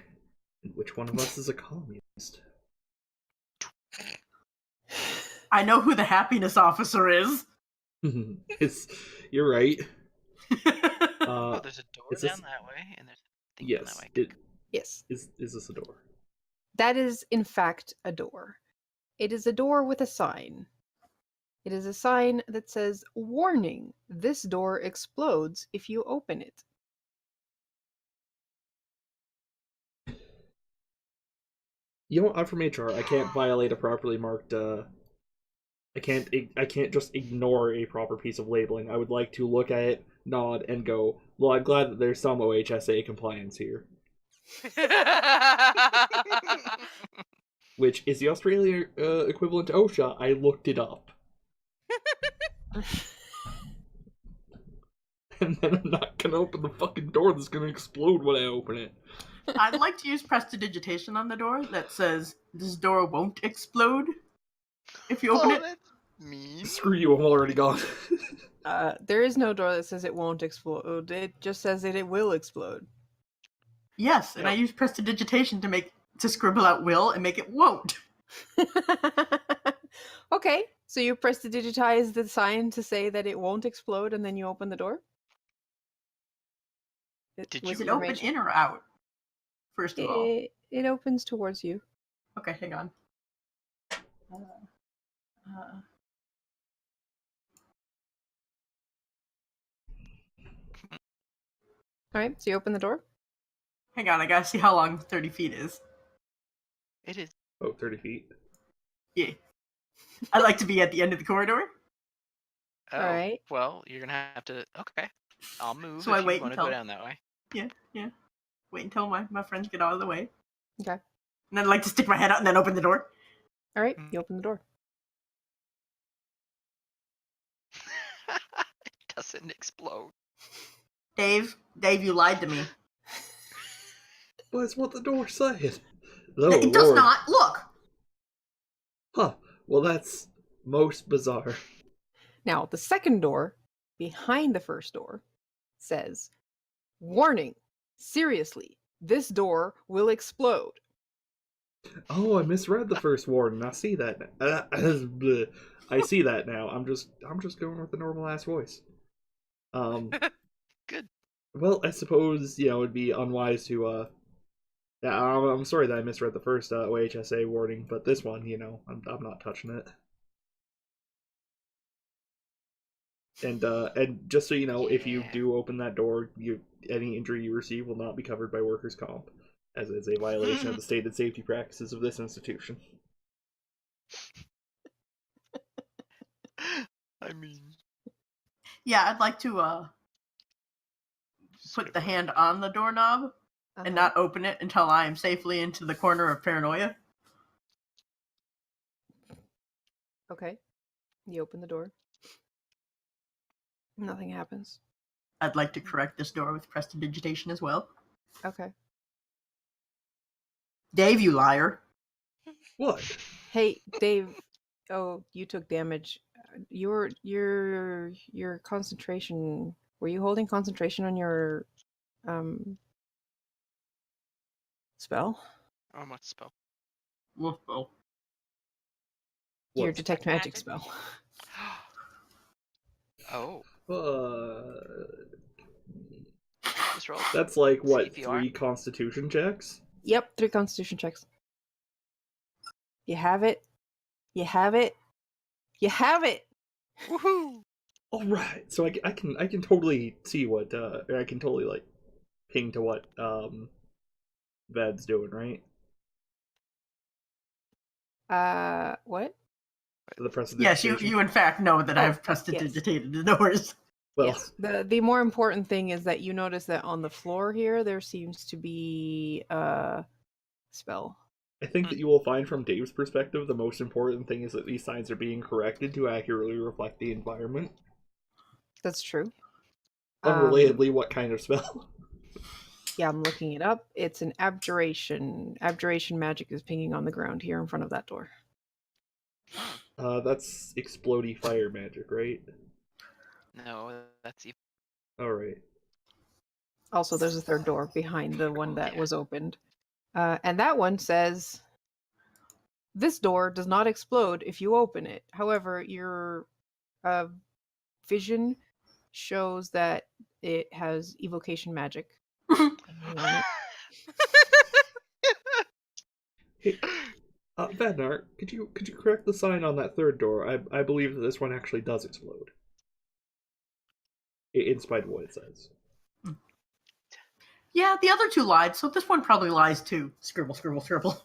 And which one of us is a communist? I know who the happiness officer is. You're right. Oh, there's a door is down this- that way, and there's a thing down Yes. that way. Yes. Is this a door? That is, in fact, a door. It is a door with a sign. It is a sign that says, "Warning, this door explodes if you open it." You know what? I'm from HR. I can't violate a properly marked. I can't just ignore a proper piece of labeling. I would like to look at it, nod, and go, well, I'm glad that there's some OHSA compliance here. Which is the Australian equivalent to OSHA. I looked it up. And then I'm not gonna open the fucking door that's gonna explode when I open it. I'd like to use prestidigitation on the door that says, "This door won't explode if you open it." That's mean. Screw you, I'm already gone. There is no door that says it won't explode. It just says that it will explode. Yes, and I use prestidigitation to scribble out "will" and make it "won't." Okay, so you press to digitize the sign to say that it won't explode, and then you open the door? Did with Is it open information. in or out? First of all. It opens towards you. Okay, hang on. Alright, so you open the door. Hang on, I gotta see how long 30 feet is. It is. Oh, 30 feet. Yeah. I'd like to be at the end of the corridor. Oh, Alright. well, you're gonna have to. Okay, I'll move So if I you wait want to until- go down that way. Yeah. Wait until my friends get out of the way. Okay. And then I'd like to stick my head out and then open the door. Alright, you open the door. It doesn't explode. Dave, you lied to me. But it's what the door said. Oh, It does Lord. not. Look. Huh. Well, that's most bizarre. Now, the second door, behind the first door, says, "Warning! Seriously, this door will explode." Oh, I misread the first warning. I see that. Bleh. I see that now. I'm just going with the normal ass voice. Good. Well, I suppose it'd be unwise to. Yeah, I'm sorry that I misread the first OHSA warning, but this one, I'm not touching it. And just so you know, if you Yeah. do open that door, any injury you receive will not be covered by workers' comp, as it is a violation of the stated safety practices of this institution. I mean, Yeah, I'd like to put the hand on the doorknob and Uh-huh. not open it until I am safely into the corner of paranoia. Okay. You open the door. Nothing happens. I'd like to correct this door with prestidigitation as well. Okay. Dave, you liar. What? Hey, Dave. Oh, you took damage. Your concentration. Were you holding concentration on your spell? oh, what spell? Oh. Your What? detect magic spell. Oh, just roll. That's like what, CPR? 3 Constitution checks? Yep, 3 Constitution checks. You have it. You have it. You have it. Woohoo! All right, so I can totally see what or I can totally like ping to what Ved's doing, right? What? The Yes, you in fact know that Oh, I've prestidigitated the doors. Well, Yes. The more important thing is that you notice that on the floor here there seems to be a spell. I think that you will find from Dave's perspective the most important thing is that these signs are being corrected to accurately reflect the environment. That's true. Unrelatedly, what kind of spell? Yeah, I'm looking it up. It's an abjuration. Abjuration magic is pinging on the ground here in front of that door. That's explodey fire magic, right? No, that's even. All right. Also, there's a third door behind the one that Yeah. was opened. And that one says, "This door does not explode if you open it. However, your vision shows that it has evocation magic hanging on it." Hey, Vadnar, could you correct the sign on that third door? I believe that this one actually does explode. In spite of what it says. Yeah, the other two lied, so this one probably lies too. Scribble, scribble, scribble.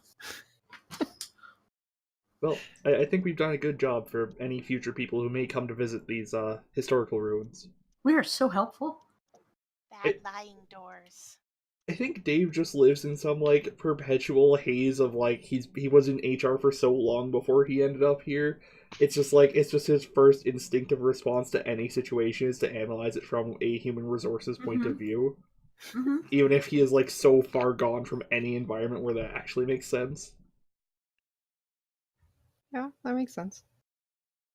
Well, I think we've done a good job for any future people who may come to visit these historical ruins. We are so helpful. Bad lying doors. I think Dave just lives in some like perpetual haze of like he was in HR for so long before he ended up here. It's just his first instinctive response to any situation is to analyze it from a human resources point of view. Mm-hmm. Even if he is like so far gone from any environment where that actually makes sense. Yeah, that makes sense.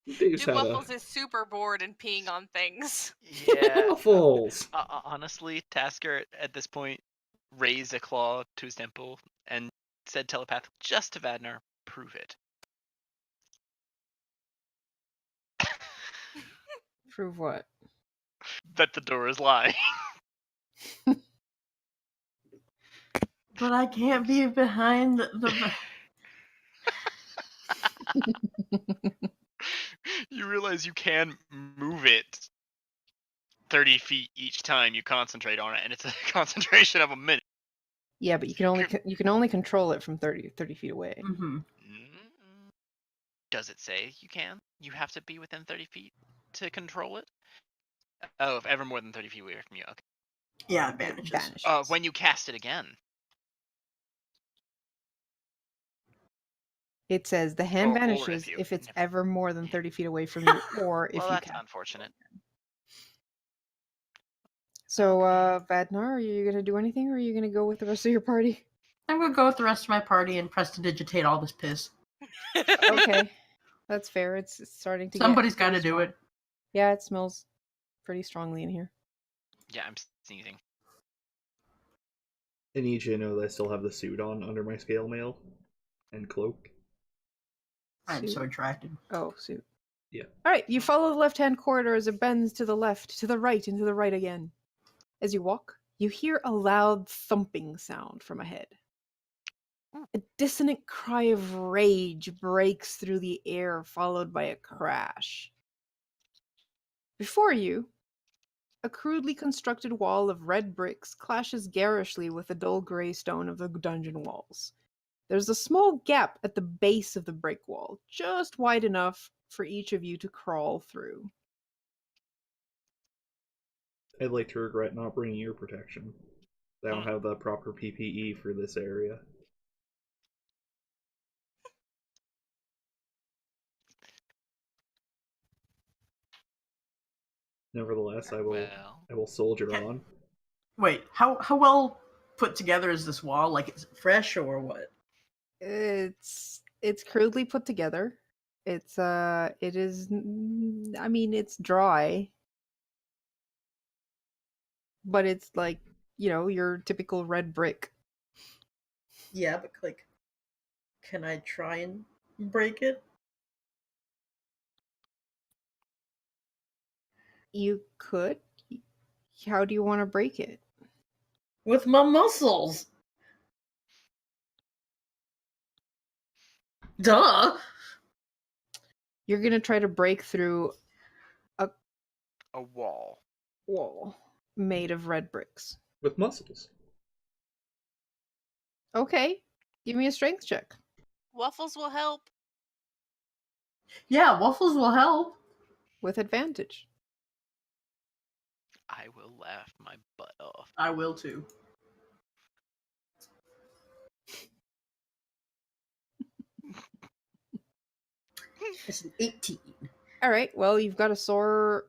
Dave's Duke had a Waffles is super bored and peeing on things. Yeah. Waffles. Honestly, Tasker at this point raised a claw to his temple and said telepathically just to Vadnar, "Prove it." Prove what? That the door is lying. But I can't be behind the You realize you can move it. 30 feet each time you concentrate on it, and it's a concentration of a minute. Yeah, but you can only control it from 30 feet away. Mm-hmm. Does it say you can? You have to be within 30 feet to control it? Oh, if ever more than 30 feet away from you. Okay. Yeah, it It vanishes. vanishes. When you cast it again. It says the hand Or vanishes if it's ever more than 30 feet away from you, or if Well, you that's cast. unfortunate. So, Okay. Vadnar, are you gonna do anything, or are you gonna go with the rest of your party? I'm gonna go with the rest of my party and prestidigitate all this piss. Okay, that's fair. It's starting to Somebody's get got to pretty do strong. it. Yeah, it smells pretty strongly in here. Yeah, I'm sneezing. I need you to know that I still have the suit on under my scale mail and cloak. I'm so Suit? attracted. Oh, suit. Yeah. All right, you follow the left-hand corridor as it bends to the left, to the right, and to the right again. As you walk, you hear a loud thumping sound from ahead. A dissonant cry of rage breaks through the air, followed by a crash. Before you, a crudely constructed wall of red bricks clashes garishly with the dull gray stone of the dungeon walls. There's a small gap at the base of the brick wall, just wide enough for each of you to crawl through. I'd like to regret not bringing ear protection. I don't have the proper PPE for this area. Nevertheless, I will soldier on. Wait, how well put together is this wall? Like, it's fresh or what? It's crudely put together. It's it is I mean it's dry. But it's like, your typical red brick. Yeah, but like, can I try and break it? You could. How do you want to break it? With my muscles. Duh. You're going to try to break through A wall. wall made of red bricks. With muscles. Okay. Give me a strength check. Waffles will help. Yeah, waffles will help. With advantage. I will laugh my butt off. I will too. It's an 18. All right. Well, you've got a sore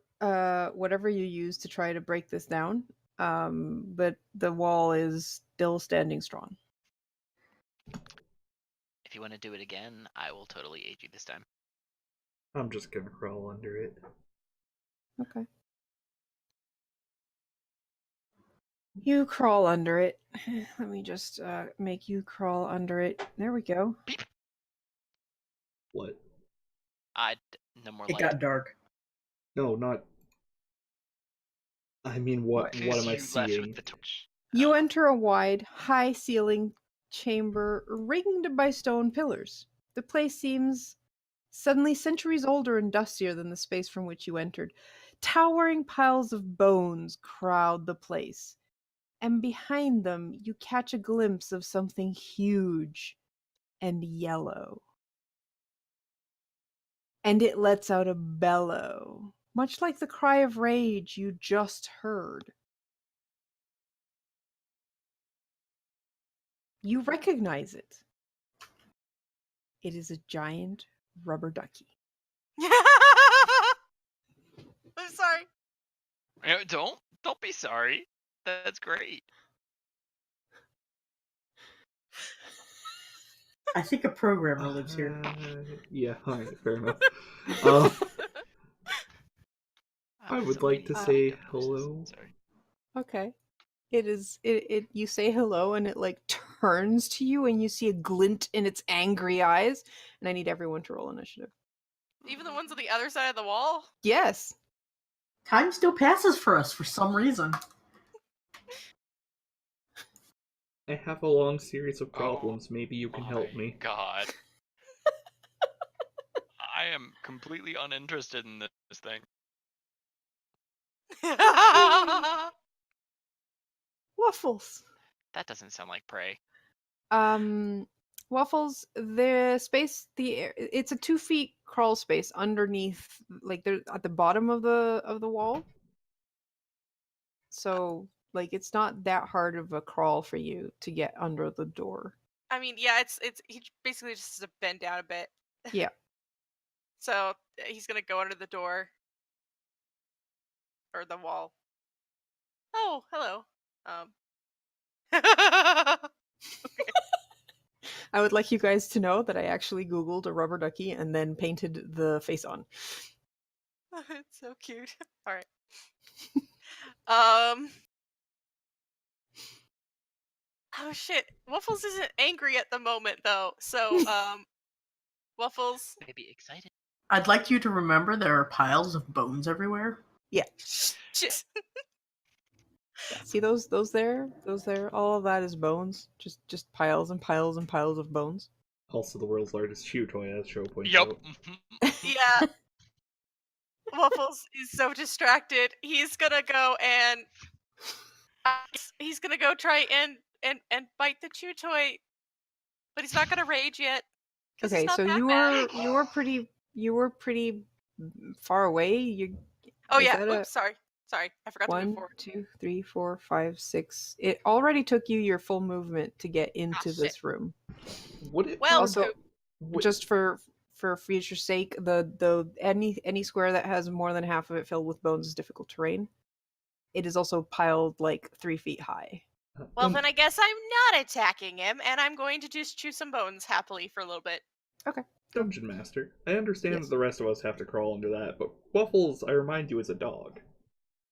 whatever you use to try to break this down. But the wall is still standing strong. If you want to do it again, I will totally aid you this time. I'm just gonna crawl under it. Okay. You crawl under it. Let me just make you crawl under it. There we go. Beep. What? No more It light. got dark. No, not. I mean, what am I You left seeing? with the torch. You Oh. enter a wide, high-ceiling chamber ringed by stone pillars. The place seems suddenly centuries older and dustier than the space from which you entered. Towering piles of bones crowd the place, and behind them you catch a glimpse of something huge and yellow. And it lets out a bellow, much like the cry of rage you just heard. You recognize it. It is a giant rubber ducky. I'm sorry. Don't be sorry. That's great. I think a programmer lives here. Yeah, alright, fair enough. I would like to say hello. Sorry. Okay. It you say hello and it like turns to you and you see a glint in its angry eyes, and I need everyone to roll initiative. Even the ones on the other side of the wall? Yes. Time still passes for us for some reason. I have a long series of problems. Maybe you can help My me. God. I am completely uninterested in this thing. Waffles. That doesn't sound like prey. Waffles. The space. It's a 2 feet crawl space underneath, like they're at the bottom of the wall. So like it's not that hard of a crawl for you to get under the door. I mean, yeah, it's he basically just has to bend down a bit. Yeah. So he's gonna go under the door or the wall. Oh, hello. I would like you guys to know that I actually Googled a rubber ducky and then painted the face on. It's so cute. All right. Oh shit. Waffles isn't angry at the moment though. So Waffles. Maybe excited. I'd like you to remember there are piles of bones everywhere. Yeah. Shit. See those there? Those there? All of that is bones. Just piles and piles and piles of bones. Also, the world's largest chew toy, as Show points Yup. out. Yeah. Waffles is so distracted. He's gonna go and he's gonna go try and bite the chew toy, but he's not gonna rage yet. 'Cause Okay, it's not so that you bad. were pretty far away. Oh is yeah. that a- Oops, sorry. I forgot to move 1, forward. 2, 3, 4, 5, 6. It already took you your full movement to get into shit. this room. Would it Well, Also, poop. just for future sake, the any square that has more than half of it filled with bones is difficult terrain. It is also piled like 3 feet high. Well, then I guess I'm not attacking him, and I'm going to just chew some bones happily for a little bit. Dungeon Master, I understand Yes. that the rest of us have to crawl under that, but Waffles, I remind you, is a dog.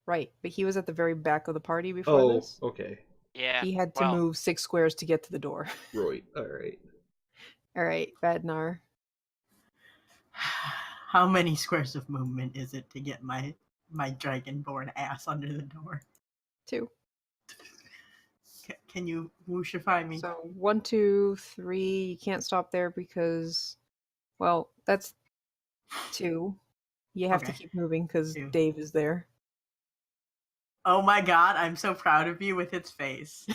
Right, but he was at the very back of the party before Oh, this. okay. Yeah. He had to well, move 6 squares to get to the door. Right, alright. All right, Badnar. How many squares of movement is it to get my dragonborn ass under the door? 2. Can you wooshify me? So 1, 2, 3. You can't stop there because, well, that's 2. You have to Okay. keep moving because 2. Dave is there. Oh my god, I'm so proud of you with its face.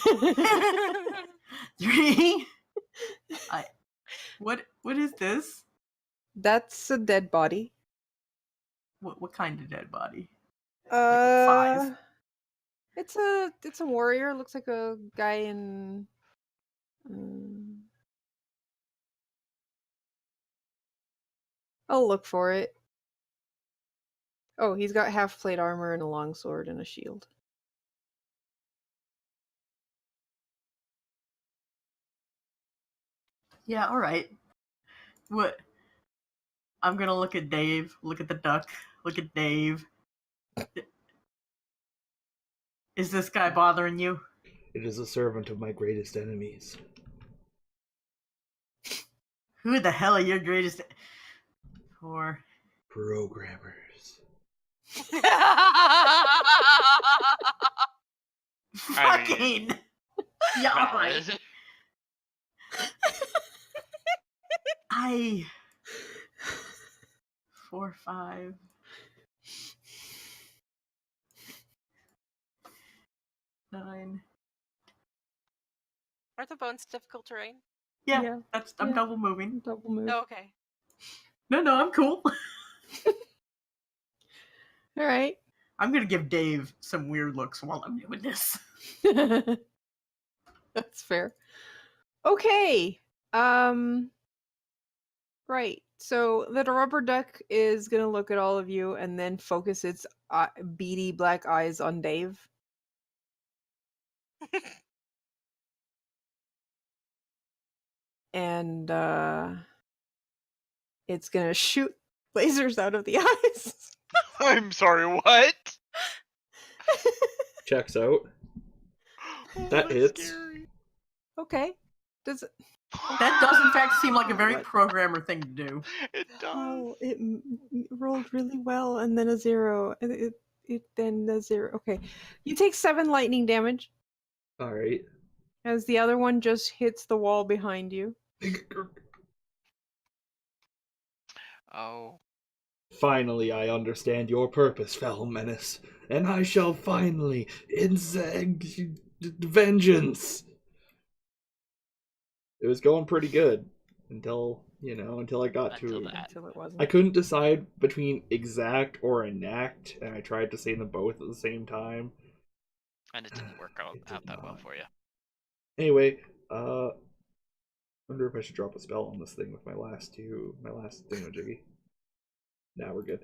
3. What is this? That's a dead body. What kind of dead body? Uh, size? it's a warrior. Looks like a guy in. I'll look for it. Oh, he's got half plate armor and a long sword and a shield. Yeah, alright. What? I'm gonna look at Dave, look at the duck, look at Dave. Is this guy bothering you? It is a servant of my greatest enemies. Who the hell are your greatest... Or... Programmers. I mean- Fucking... Yeah, alright. valid. I... 4, 5... 9... Are the bones difficult terrain? Yeah, I'm yeah. double moving. Double move. Oh, okay. No, I'm cool. All right. I'm gonna give Dave some weird looks while I'm doing this. That's fair. Okay. Right. So the rubber duck is gonna look at all of you and then focus its beady black eyes on Dave. And it's gonna shoot lasers out of the eyes. I'm sorry, what? Checks out. Oh, That that's hits. scary. Okay. Does it? That does in fact seem like a very What? programmer thing to do. It does. Oh, it rolled really well, and then a 0. And it then a 0. Okay, you take 7 lightning damage Alright. as the other one just hits the wall behind you. Oh. Finally, I understand your purpose, foul menace, and I shall finally exact vengeance. It was going pretty good until I got Until to. that. Until it I wasn't. couldn't decide between exact or enact, and I tried to say them both at the same time. And it didn't work out, It did that well not. for you. Anyway, wonder if I should drop a spell on this thing with my last thingamajiggy. Now we're good.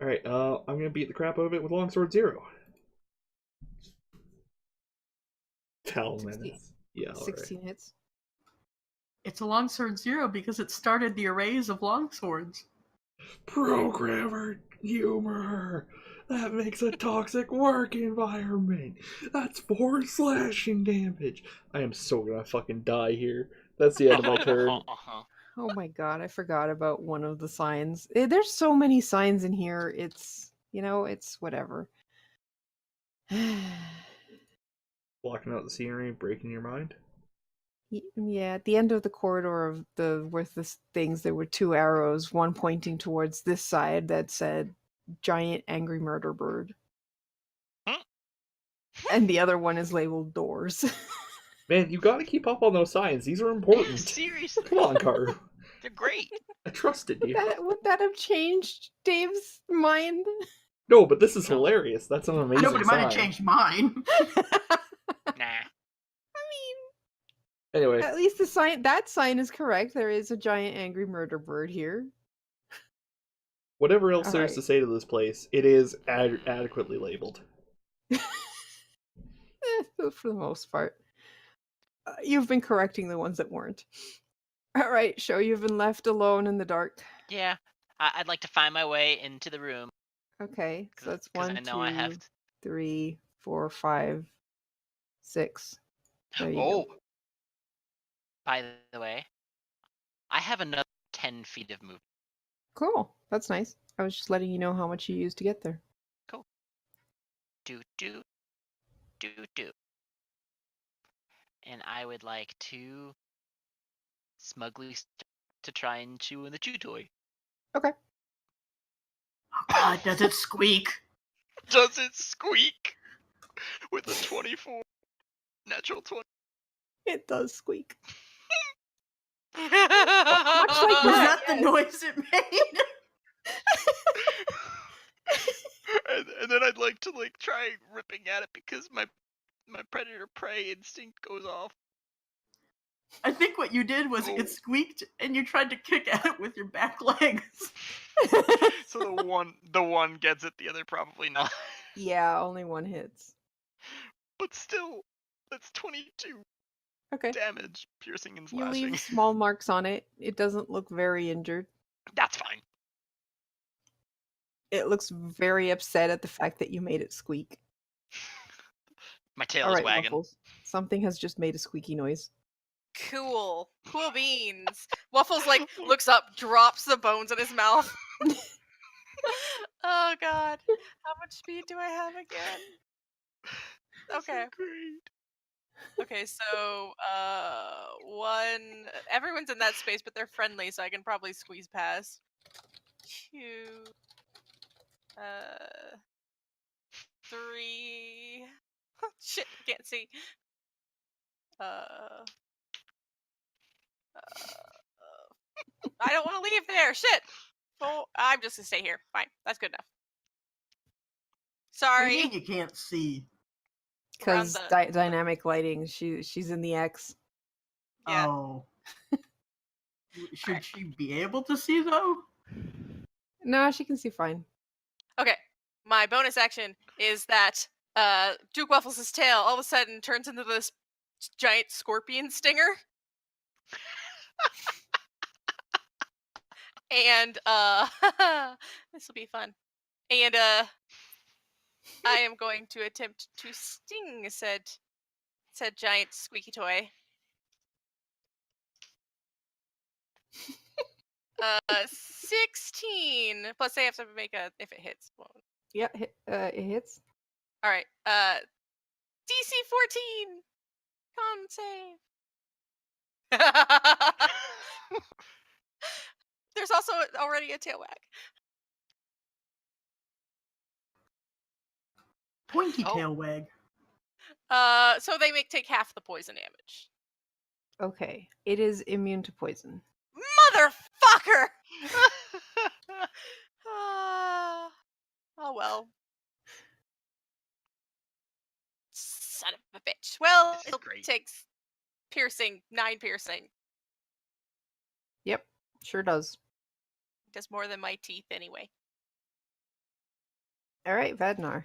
Alright, I'm gonna beat the crap out of it with Longsword 0. Foul 16. menace. Yeah, alright. 16 hits. It's a longsword 0 because it started the arrays of longswords. Programmer humor. That makes a toxic work environment. That's 4 slashing damage. I am so gonna fucking die here. That's the end of my turn. Oh my god, I forgot about one of the signs. There's so many signs in here. It's, it's whatever. Blocking out the scenery, breaking your mind. Yeah, at the end of the corridor of the worthless things, there were 2 arrows, one pointing towards this side that said giant angry murder bird. And the other one is labeled doors. Man, you gotta keep up on those signs. These are important. Seriously. Come on, Karu. They're great. I trusted you. Would that have changed Dave's mind? No, but this is No. hilarious. That's an amazing I know, but it might have sign. changed mine. Nah. Anyway, At least that sign is correct. There is a giant angry murder bird here. whatever else there's Alright. to say to this place, it is adequately labeled. For the most part. You've been correcting the ones that weren't. All right, Sho, you've been left alone in the dark. Yeah. I'd like to find my way into the room. Okay, so that's 'Cause 1, I know I have 2, 3, 4, 5, 6. There you Oh. go. By the way, I have another 10 feet of movement. Cool. That's nice. I was just letting you know how much you used to get there. Do. And I would like to smugly to try and chew in the chew toy. Okay. Oh god, does it squeak? Does it squeak? With a 24. Natural 20. It does squeak. Much like Was that, that the noise it made? and then I'd like to try ripping at it because my predator prey instinct goes off. I think what you did was Oh. it squeaked and you tried to kick at it with your back legs. So the one gets it, the other probably not. Yeah, only one hits. But still, that's 22 Okay. damage, piercing and You slashing. leave small marks on it. It doesn't look very injured. That's fine. It looks very upset at the fact that you made it squeak. My tail All is right, wagging. Waffles. Something has just made a squeaky noise. Cool beans. Waffles looks up, drops the bones in his mouth. Oh god, how much speed do I have again? Okay. Okay, so everyone's in that space, but they're friendly, so I can probably squeeze past. 2, 3. Shit, can't see. I don't want to leave there. Shit. 4. I'm just gonna stay here. Fine, that's good enough. What do Sorry. you mean you can't see? Because Around dynamic lighting, she's in the X. Yeah. Oh. Should she be able to see though? No, she can see fine. Okay, my bonus action is that Duke Waffles' tail all of a sudden turns into this giant scorpion stinger. And this will be fun. And I am going to attempt to sting said giant squeaky toy. 16 plus I have to make a if it hits. Well, Yeah, it hits. all right. DC 14. Con save. There's also already a tail wag. Pointy Oh. tail wag. So they take half the poison damage. Okay. It is immune to poison. Motherfucker! Ah, oh well. Son of a bitch. Well, This is it great. takes piercing, 9 piercing. Yep. Sure does. Does more than my teeth anyway. All right, Vadnar.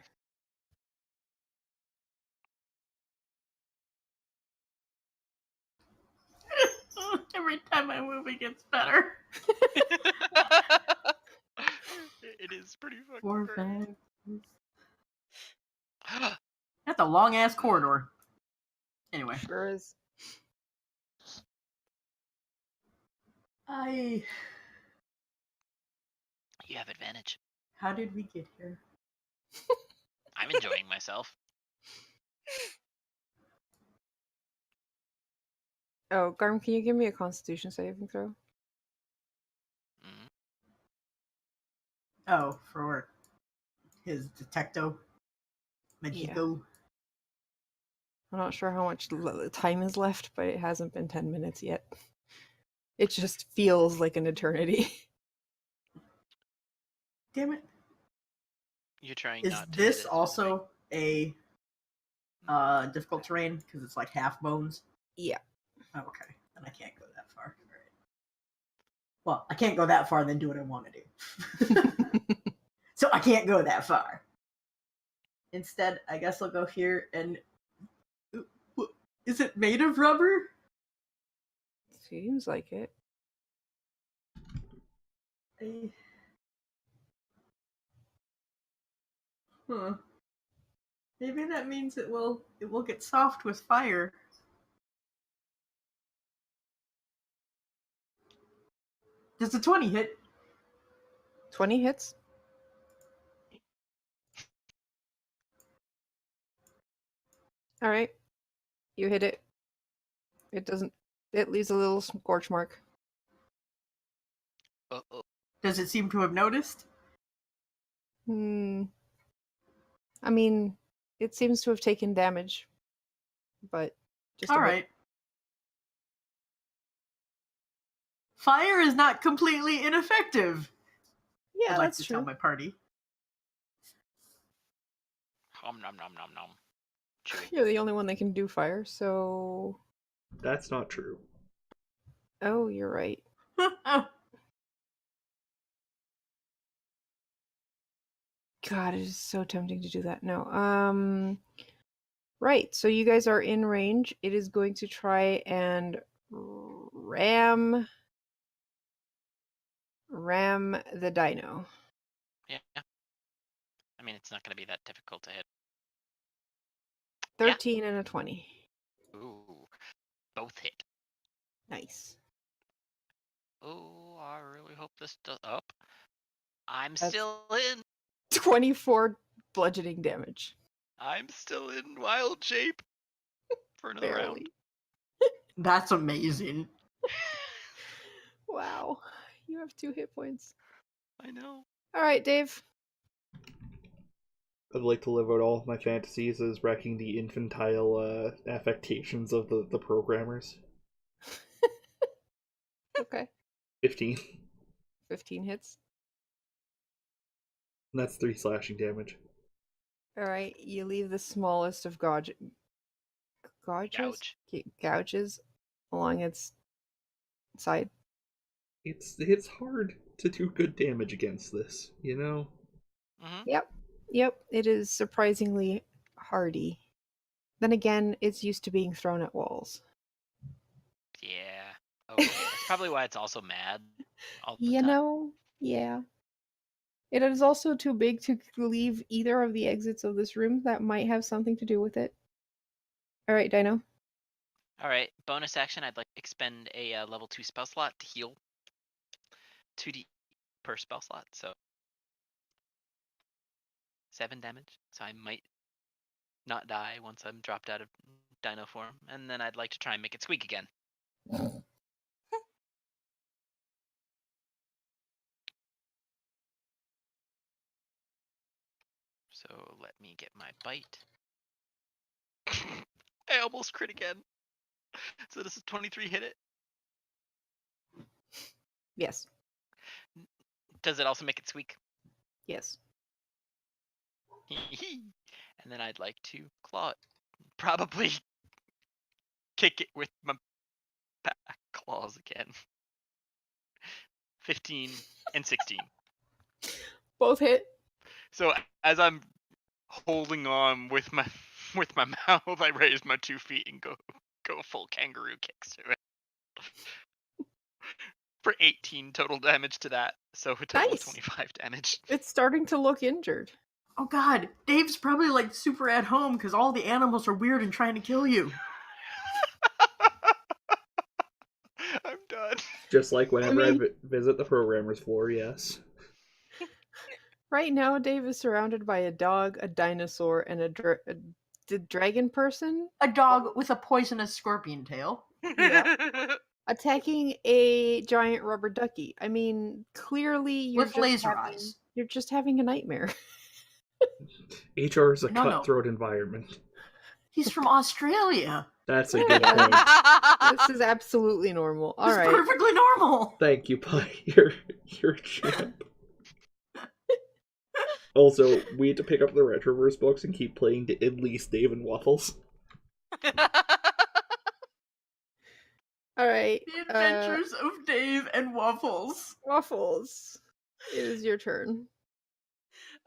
Every time I move, it gets better. It is pretty fucking 4, great. 5. That's a long ass corridor. Anyway, Sure is. I. You have advantage. How did we get here? I'm enjoying myself. Oh, Garm, can you give me a Constitution saving throw? Mm. Oh, for his detecto. Magico. I'm not sure how much time is left, but it hasn't been 10 minutes yet. It just feels like an eternity. Damn it. You're trying Is not to this hit it. also a difficult terrain? Because it's like half bones? Yeah. Oh, okay. Then I can't go that far. All right. Well, I can't go that far and then do what I want to do. So I can't go that far. Instead, I guess I'll go here and... Is it made of rubber? Seems like it. Huh. Maybe that means it will get soft with fire. Does the 20 hit? 20 hits? Alright. You hit it. It doesn't... It leaves a little scorch mark. Uh-oh. Does it seem to have noticed? I mean, it seems to have taken damage. But just a bit. Alright. Fire is not completely ineffective. Yeah, I'd like that's to true. tell my party. Nom nom nom nom nom. Chewy. You're the only one that can do fire, so... That's not true. Oh, you're right. God, it is so tempting to do that. No. Right, so you guys are in range. It is going to try and ram the dino. Yeah. I mean, it's not going to be that difficult to hit. 13 and a 20. Ooh. Both hit. Nice. Oh, I really hope this does up. I'm That's- still in. 24 bludgeoning damage. I'm still in wild shape for another round. Barely. That's amazing. Wow. You have 2 hit points. I know. Alright, Dave. I'd like to live out all of my fantasies as wrecking the infantile affectations of the programmers. Okay. 15. 15 hits. And that's 3 slashing damage. Alright, you leave the smallest of gouges along its side. It's hard to do good damage against this, you know? Mm-hmm. Yep, it is surprisingly hardy. Then again, it's used to being thrown at walls. Yeah. Okay. That's probably why it's also mad all the You time. know, yeah. It is also too big to leave either of the exits of this room. That might have something to do with it. Alright, Dino. All right. Bonus action. I'd like to expend a level 2 spell slot to heal 2d per spell slot. So 7 damage. So I might not die once I'm dropped out of dino form. And then I'd like to try and make it squeak again. So let me get my bite. I almost crit again. So this is 23 hit it. Yes. Does it also make it squeak? Yes. And then I'd like to claw it. Probably kick it with my back claws again. 15 and 16. Both hit. So as I'm holding on with my mouth, I raise my 2 feet and go full kangaroo kicks to it. For 18 total damage to that. So a total Nice. of 25 damage. It's starting to look injured. Oh god, Dave's probably like super at home because all the animals are weird and trying to kill you. I'm done. Just like whenever I mean- visit the programmer's floor, yes. Right now, Dave is surrounded by a dog, a dinosaur, and a dragon person A dog with a poisonous scorpion tail. Yeah. attacking a giant rubber ducky. I mean, clearly you're With just laser having, eyes. You're just having a nightmare. HR is a No. cutthroat environment. He's from Australia. That's a good point. This is absolutely normal. All It's right. perfectly normal. Thank you, Pi. You're a champ. Also, we had to pick up the Retroverse books and keep playing to at least Dave and Waffles. All right. The Adventures of Dave and Waffles. Waffles. It is your turn.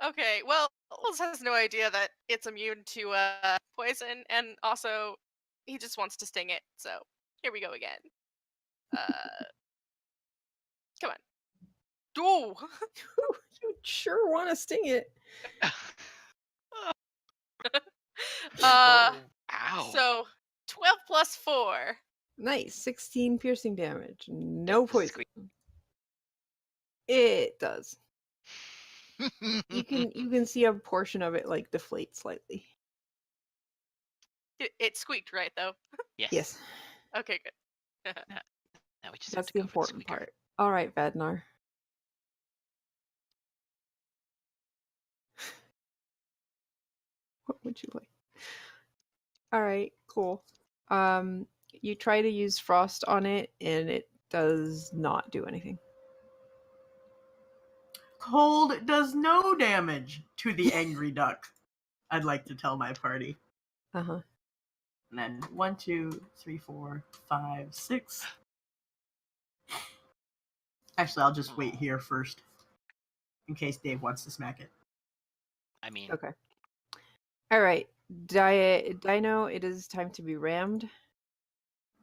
Okay, well, Waffles has no idea that it's immune to poison, and also he just wants to sting it. So here we go again. Come on. Oh, You sure want to sting it. uh, Ow. so 12 plus 4. Nice. 16 piercing damage. No Does this poison. squeak? It does. You can see a portion of it like deflate slightly. It squeaked, right, though? Yes. Yes. Okay, good. Now we just have That's to the go for important squeaker. part. All right, Vadnar. What would you like? All right, cool. You try to use frost on it, and it does not do anything. Cold does no damage to the angry duck. I'd like to tell my party. Uh-huh. And then 1, 2, 3, 4, 5, 6. Actually, I'll just wait here first. In case Dave wants to smack it. I mean, Okay. All right, Dino. It is time to be rammed.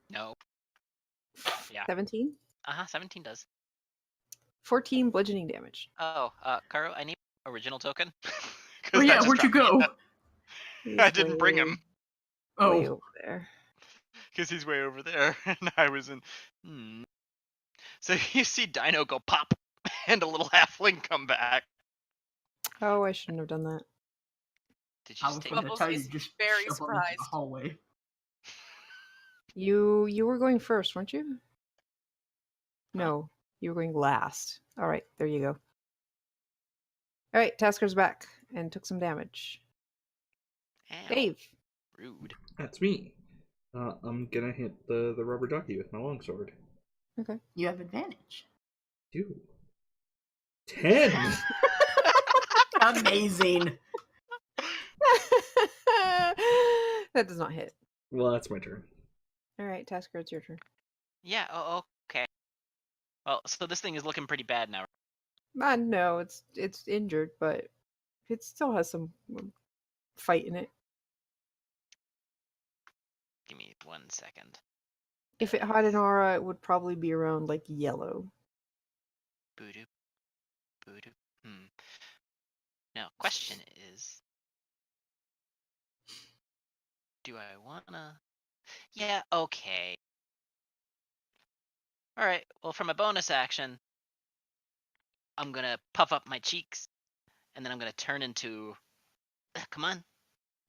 no. Yeah. 17, 17 does. 14 bludgeoning damage. Oh, Karo, I need original token. 'Cause Oh that yeah, just where'd you dropped me. go? He's I didn't bring way- him Way Oh, over there. because he's way over there, and I was in. So you see Dino go pop, and a little halfling come back. Oh, I shouldn't have done that. Did I you was just take? going to Bubbles tell you is just very shuffle into the surprised. hallway. You were going first, weren't you? No, you were going last. All right, there you go. All right, Tasker's back and took some damage. Ow, Dave. rude. That's me. I'm gonna hit the rubber ducky with my longsword. Okay. You have advantage. Dude. 10! Amazing. That does not hit. Well, that's my turn. All right, Tasker, it's your turn. Yeah. Oh, okay. Well, so this thing is looking pretty bad now. No, it's injured, but it still has some fight in it. Give me 1 second. If it had an aura, it would probably be around like yellow. Boo-doo. Boo-doo. Now, question is, do I wanna? Yeah. Okay. All right. Well, for my bonus action, I'm gonna puff up my cheeks, and then I'm gonna turn into. Come on,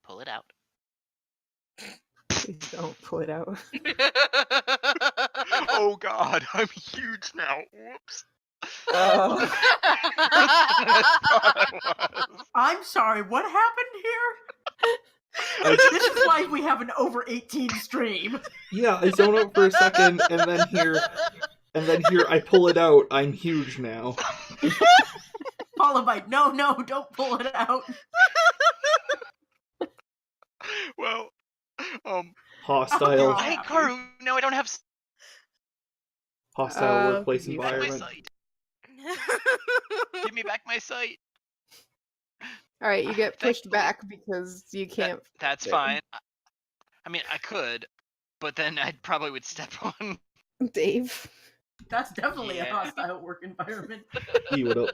pull it out. Please don't pull it out. Oh god, I'm huge now. Whoops. Oh. I thought I was. I'm sorry, what happened here? This is why we have an over 18 stream. Yeah, I zone out for a second, and then here I pull it out. I'm huge now. Followed by, no, don't pull it out. Well, Hostile, Oh, hey, Karu, no, I don't have hostile workplace confused. back my environment. sight. Give me back my sight. All right, you get pushed Thankfully- back because you can't. That's fit. fine. I mean, I could, but then I probably would step on. Dave. That's definitely a Yeah. hostile work environment. He would. All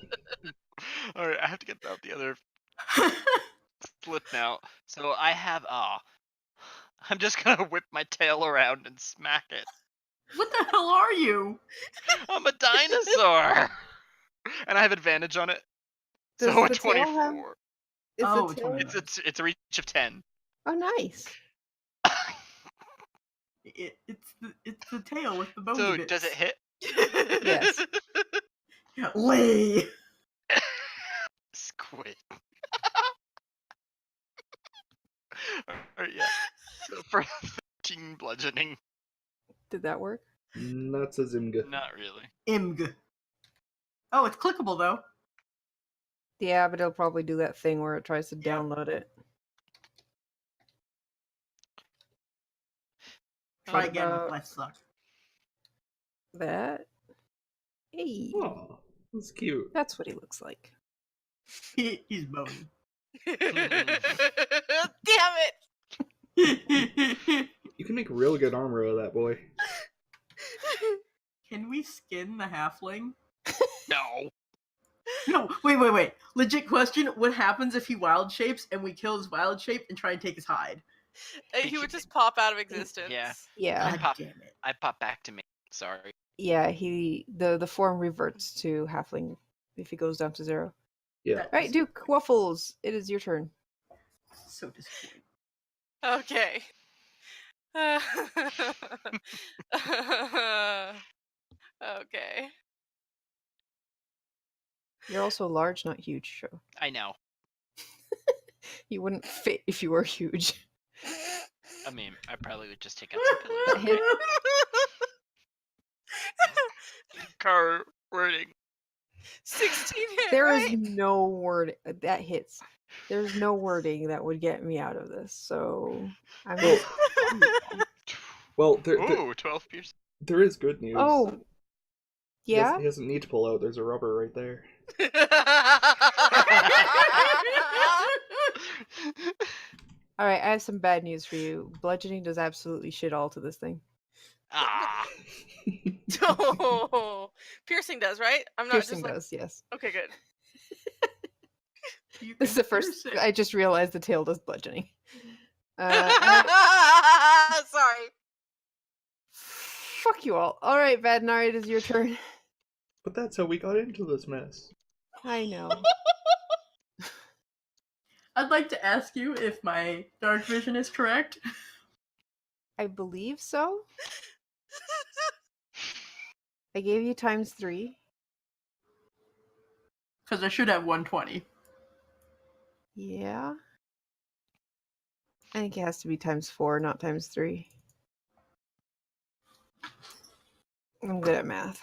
right, I have to get out the other slip now. So I have. I'm just gonna whip my tail around and smack it. What the hell are you? I'm a dinosaur, and I have advantage on it. Does So a the tail have- 24. Is Oh, the tail... 29. It's a reach of 10. Oh, nice. It's the tail with the bony So bits. does it hit? Yes. Lay. Squid. Alright, yeah. So for 13 bludgeoning. Did that work? That's a Zimga. Not really. Img. Oh, it's clickable though. Yeah, but it'll probably do that thing where it tries to download it. Try What again with about- life suck. That. Hey, Oh, that's cute. that's what he looks like. He's bony. Damn it! You can make real good armor out of that boy. Can we skin the halfling? No. No, wait. Legit question. What happens if he wild shapes and we kill his wild shape and try and take his hide? He would just pop out of existence. Yeah. Yeah, God pop- damn it. I pop back to me. Sorry. yeah. The form reverts to halfling if he goes down to 0. Yeah. That All right, is Duke Waffles. It is your turn. so disappointing. Okay. Okay. You're also large, not huge, so I know. you wouldn't fit if you were huge. I mean, I probably would just take out some pillows. Hit. Car wording. 16 hit, There is right? no word that hits. There's no wording that would get me out of this. So I'm. Well, well, Ooh, 12 piercing. there is good news. Oh, yeah. He doesn't need to pull out. There's a rubber right there. All right, I have some bad news for you. Bludgeoning does absolutely shit all to this thing. Ah. Oh, piercing does, right? I'm not Piercing just like. does, yes. Okay, good. You This is can the first. pierce it. I just realized the tail does bludgeoning. Sorry. Fuck you all. All right, Vadnar, it is your turn. But that's how we got into this mess. I know. I'd like to ask you if my dark vision is correct. I believe so. I gave you ×3. Because I should have 120. Yeah. I think it has to be ×4, not ×3. I'm good at math.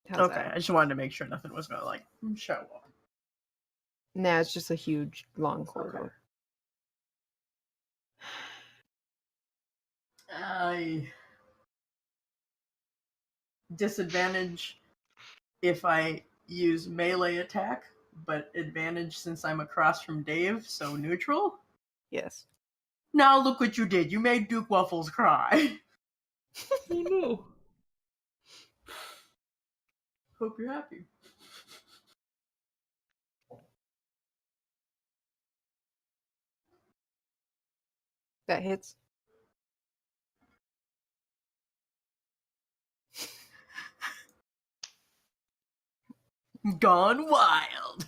How's Okay, that? I just wanted to make sure nothing was gonna like show up. Nah, it's just a huge, long corridor. I disadvantage if I use melee attack, but advantage since I'm across from Dave, so neutral. Yes. Now look what you did. You made Duke Waffles cry. Oh no. Hope you're happy. That hits. Gone wild.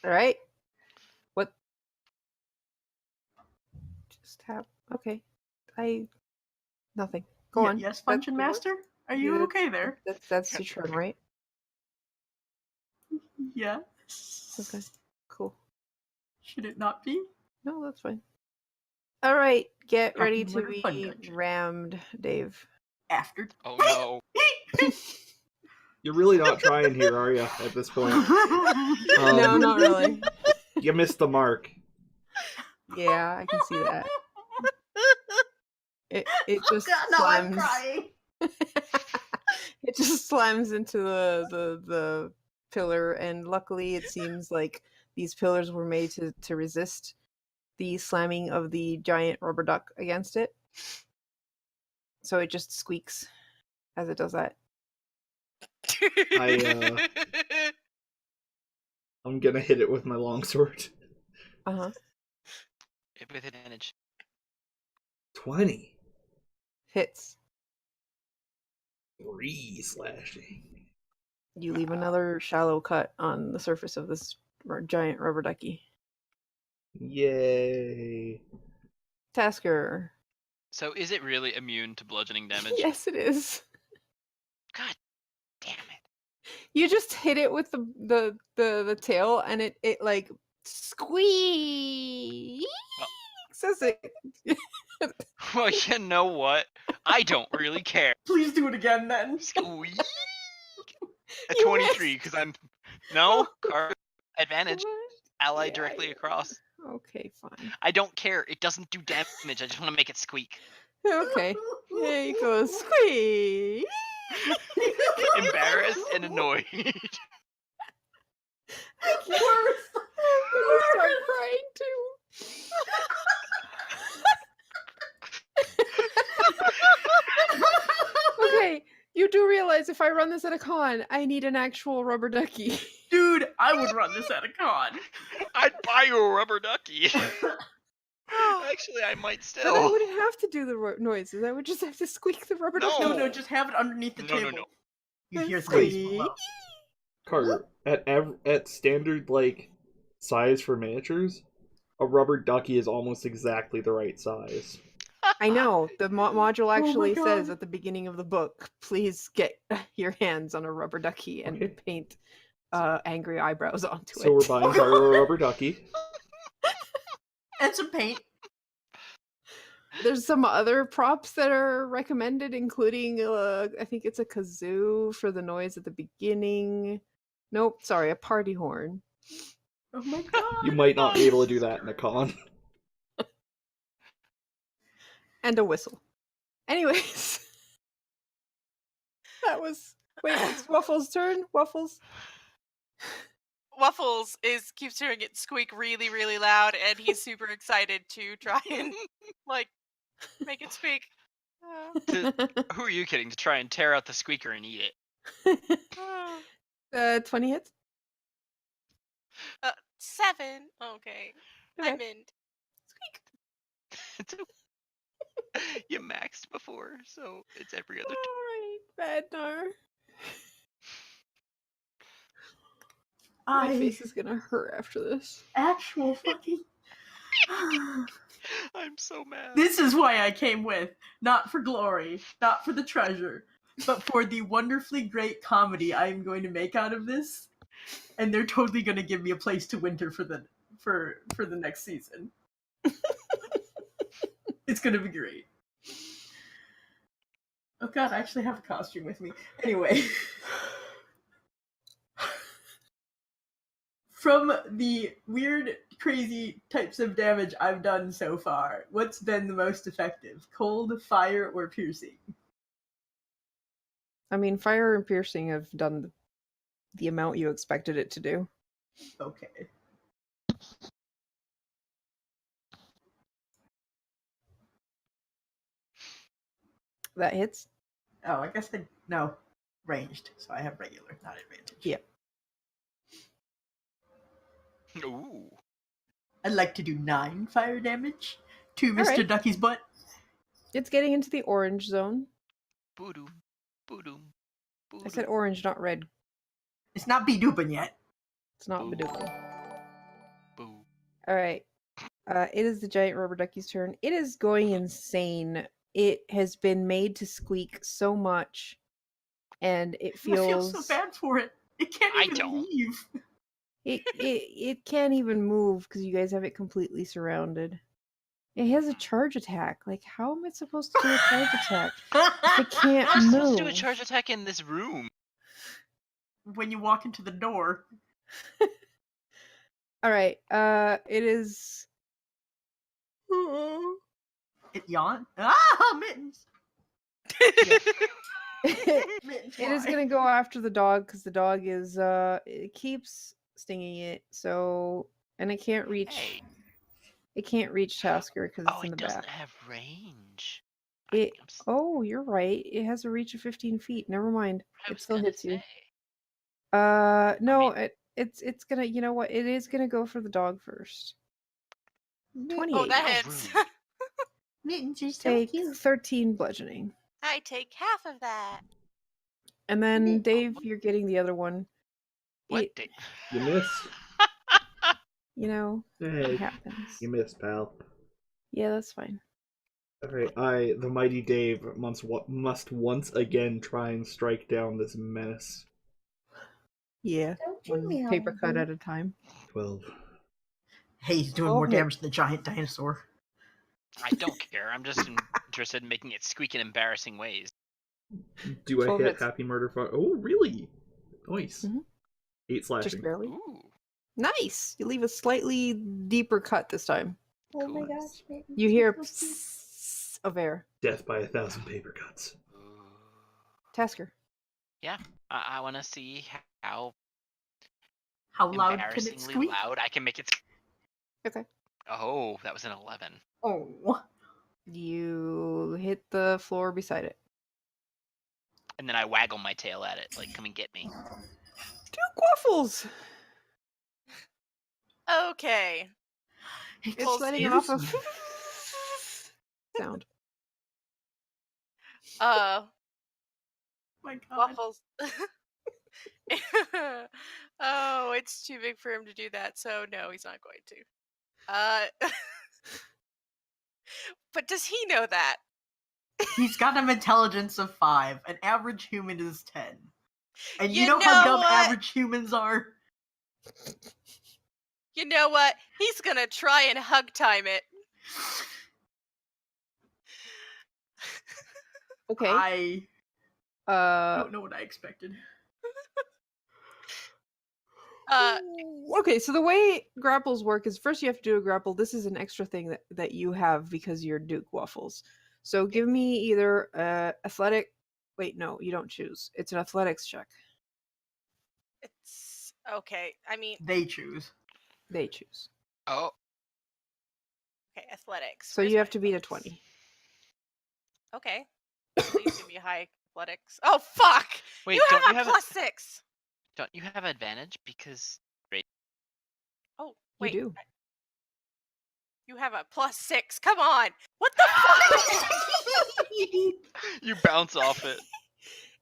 All right. What? Just have. Okay. Nothing. Go on. Yes, That's Function the word. Master? Are you Yeah, okay there? That's your turn, right? Yes. Okay. Cool. Should it not be? No, that's fine. All right, get ready Ducky to Murder Fun be Dungeon. rammed, Dave. After. Oh no. You're really not trying here, are you? At this point, No, not really. you missed the mark. Yeah, I can see that. It just God, now I'm slams. crying. It just slams into the pillar, and luckily it seems like these pillars were made to resist the slamming of the giant rubber duck against it. So it just squeaks as it does that. I'm gonna hit it with my longsword. Uh-huh. With advantage. 20. Hits. 3 slashing. You leave another shallow cut on the surface of this giant rubber ducky. Yay. Tasker. So is it really immune to bludgeoning damage? Yes, it is. God damn it. You just hit it with the tail, and it like squeaks as it. Well, you know what? I don't really care. Please do it again then. Squeak. A You 23 because I'm card advantage. What? Ally Yeah, directly yeah. across. Okay, fine. I don't care. It doesn't do damage. I just want to make it squeak. Okay. There you go. Squeak. Embarrassed and annoyed. Worse. I'm gonna start crying too. Okay, you do realize if I run this at a con, I need an actual rubber ducky. Dude, I would run this at a con. I'd buy you a rubber ducky. Actually, I might But I still. wouldn't have to do the noises. I would just have to squeak the rubber ducky. No, just have it underneath the No, table. no, no. You hear Squeak. things below. Carter, at standard like size for miniatures, a rubber ducky is almost exactly the right size. I know. The module actually God. says at the beginning of the book, please get your hands on a rubber ducky and Okay. paint angry eyebrows onto So it. we're buying Carter a rubber ducky. And some paint. There's some other props that are recommended, including I think it's a kazoo for the noise at the beginning. Nope, sorry, a party horn. Oh my god. You might not be able to do that in a con. And a whistle. Anyways. That was... Wait, it's Waffles' turn? Waffles? Waffles keeps hearing it squeak really, really loud, and he's super excited to try and like make it squeak. Who are you kidding? To try and tear out the squeaker and eat it? 20 hits? 7. Okay. I'm Okay. in. You maxed before, so it's every other. Alright, Badnar. I My face is gonna hurt after this. actual fucking. I'm so mad. This is why I came with, not for glory, not for the treasure, but for the wonderfully great comedy I am going to make out of this. And they're totally going to give me a place to winter for the next season. It's going to be great. Oh god, I actually have a costume with me. Anyway. From the weird, crazy types of damage I've done so far, what's been the most effective? Cold, fire, or piercing? I mean, fire and piercing have done the amount you expected it to do. Okay. That hits? Oh, I guess no. Ranged, so I have regular, not advantage. Yep. Ooh. I'd like to do 9 fire damage to Mr. Alright. Ducky's butt. It's getting into the orange zone. Boodoo. Boodoo. I said orange, not red. It's not Bedoopin yet. It's not Boo. Badookin. Boo. Alright. It is the giant rubber ducky's turn. It is going insane. It has been made to squeak so much, and it I feel feels... so bad for it. It can't I even don't. leave. It can't even move because you guys have it completely surrounded. It has a charge attack. Like, how am I supposed to do a charge attack if it can't I'm supposed to do a move? charge attack in this room. When you walk into the door. All right. It is. It yawn. Ah, mittens. Mittens It is fly. gonna go after the dog because the dog is it keeps stinging it. So and it can't reach. Hey. It can't reach Tasker because Oh, it's in the it doesn't back. have range. It. Oh, you're right. It has a reach of 15 feet. Never mind. It still hits you. No. It's gonna. You know what? It is gonna go for the dog first. 28. Oh, that How hits. rude. Mittens are so Take cute. 13 bludgeoning. I take half of that. And then, Mitt- Dave, you're getting the other one. What? It, You missed. you know, Hey, it happens. you missed, pal. Yeah, that's fine. Alright, the mighty Dave, must once again try and strike down this menace. Yeah, Don't you one meow, paper cut boo. at a time. 12. Hey, he's doing Oh, more hit. damage than the giant dinosaur. I don't care. I'm just interested in making it squeak in embarrassing ways. Do I 12 hit hits. Happy Murder Fire? Oh, really? Nice. Mhm. 8 Just slashing. barely. Ooh. Nice! You leave a slightly deeper cut this time. Oh my Cool. gosh, Mittens. You hear you're so cute. psss of air. Death by 1,000 paper cuts. Ooh. Tasker. I want to see how How loud can it embarrassingly squeak? loud I can make it. Okay. Oh, that was an 11. Oh. You hit the floor beside it. And then I waggle my tail at it, like, come and get me. Two quaffles! Okay. It's Pulls letting in. off a sound. My God. Waffles. Oh, it's too big for him to do that, so no, he's not going to. But does he know that? He's got an intelligence of 5. An average human is 10. And you You know how know dumb what? average humans are? You know what? He's gonna try and hug time it. Okay. I Uh, don't know what I expected. okay, so the way grapples work is first you have to do a grapple. This is an extra thing that you have because you're Duke Waffles. So give me either athletic. Wait, no, you don't choose. It's an athletics check. It's okay. I mean, They choose. They choose. Oh, okay, athletics. So Where's you my have to beat a athletics? 20. Okay. Please give me high athletics. Oh fuck! wait, You don't have you a have plus 6. don't you have advantage because Oh You wait, do. you have a plus 6. Come on! What the fuck? you bounce off it?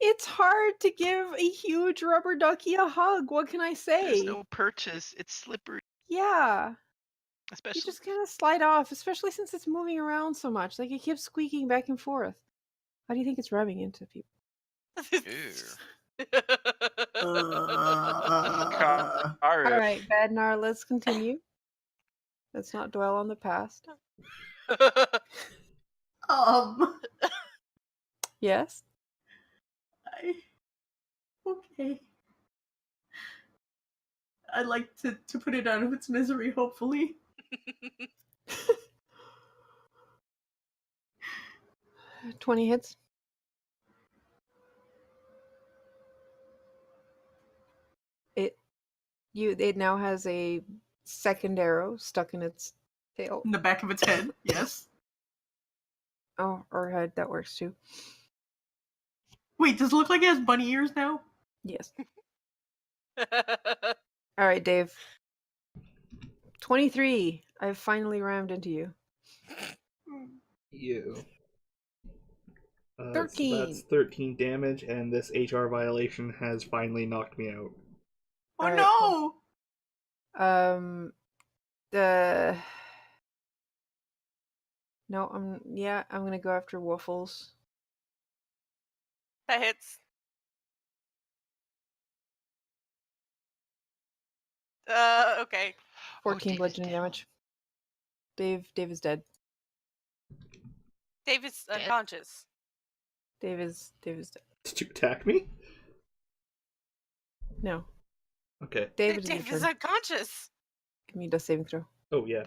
It's hard to give a huge rubber ducky a hug. What can I say? There's no purchase. It's slippery, Yeah. You especially. just kind of slide off, especially since it's moving around so much. Like it keeps squeaking back and forth. How do you think it's rubbing into people? Uh, All right, Badnar, let's continue. Let's not dwell on the past. Yes? Okay. I'd like to put it out of its misery, hopefully. 20 hits. It now has a second arrow stuck in its tail. In the back of its head, yes. Oh, or head, that works too. Wait, does it look like it has bunny ears now? Yes. All right, Dave. 23. I've finally rammed into you. You. 13. So that's 13 damage, and this HR violation has finally knocked me out. Oh Alright, no! No, I'm gonna go after Waffles. That hits. Okay. 14 Dave is bludgeoning down. damage. Dave is dead. Dave is Dead? unconscious. Dave is dead. Did you attack me? No. Okay. David, it's your Dave is turn. unconscious. Give me a death saving throw. Oh, yeah.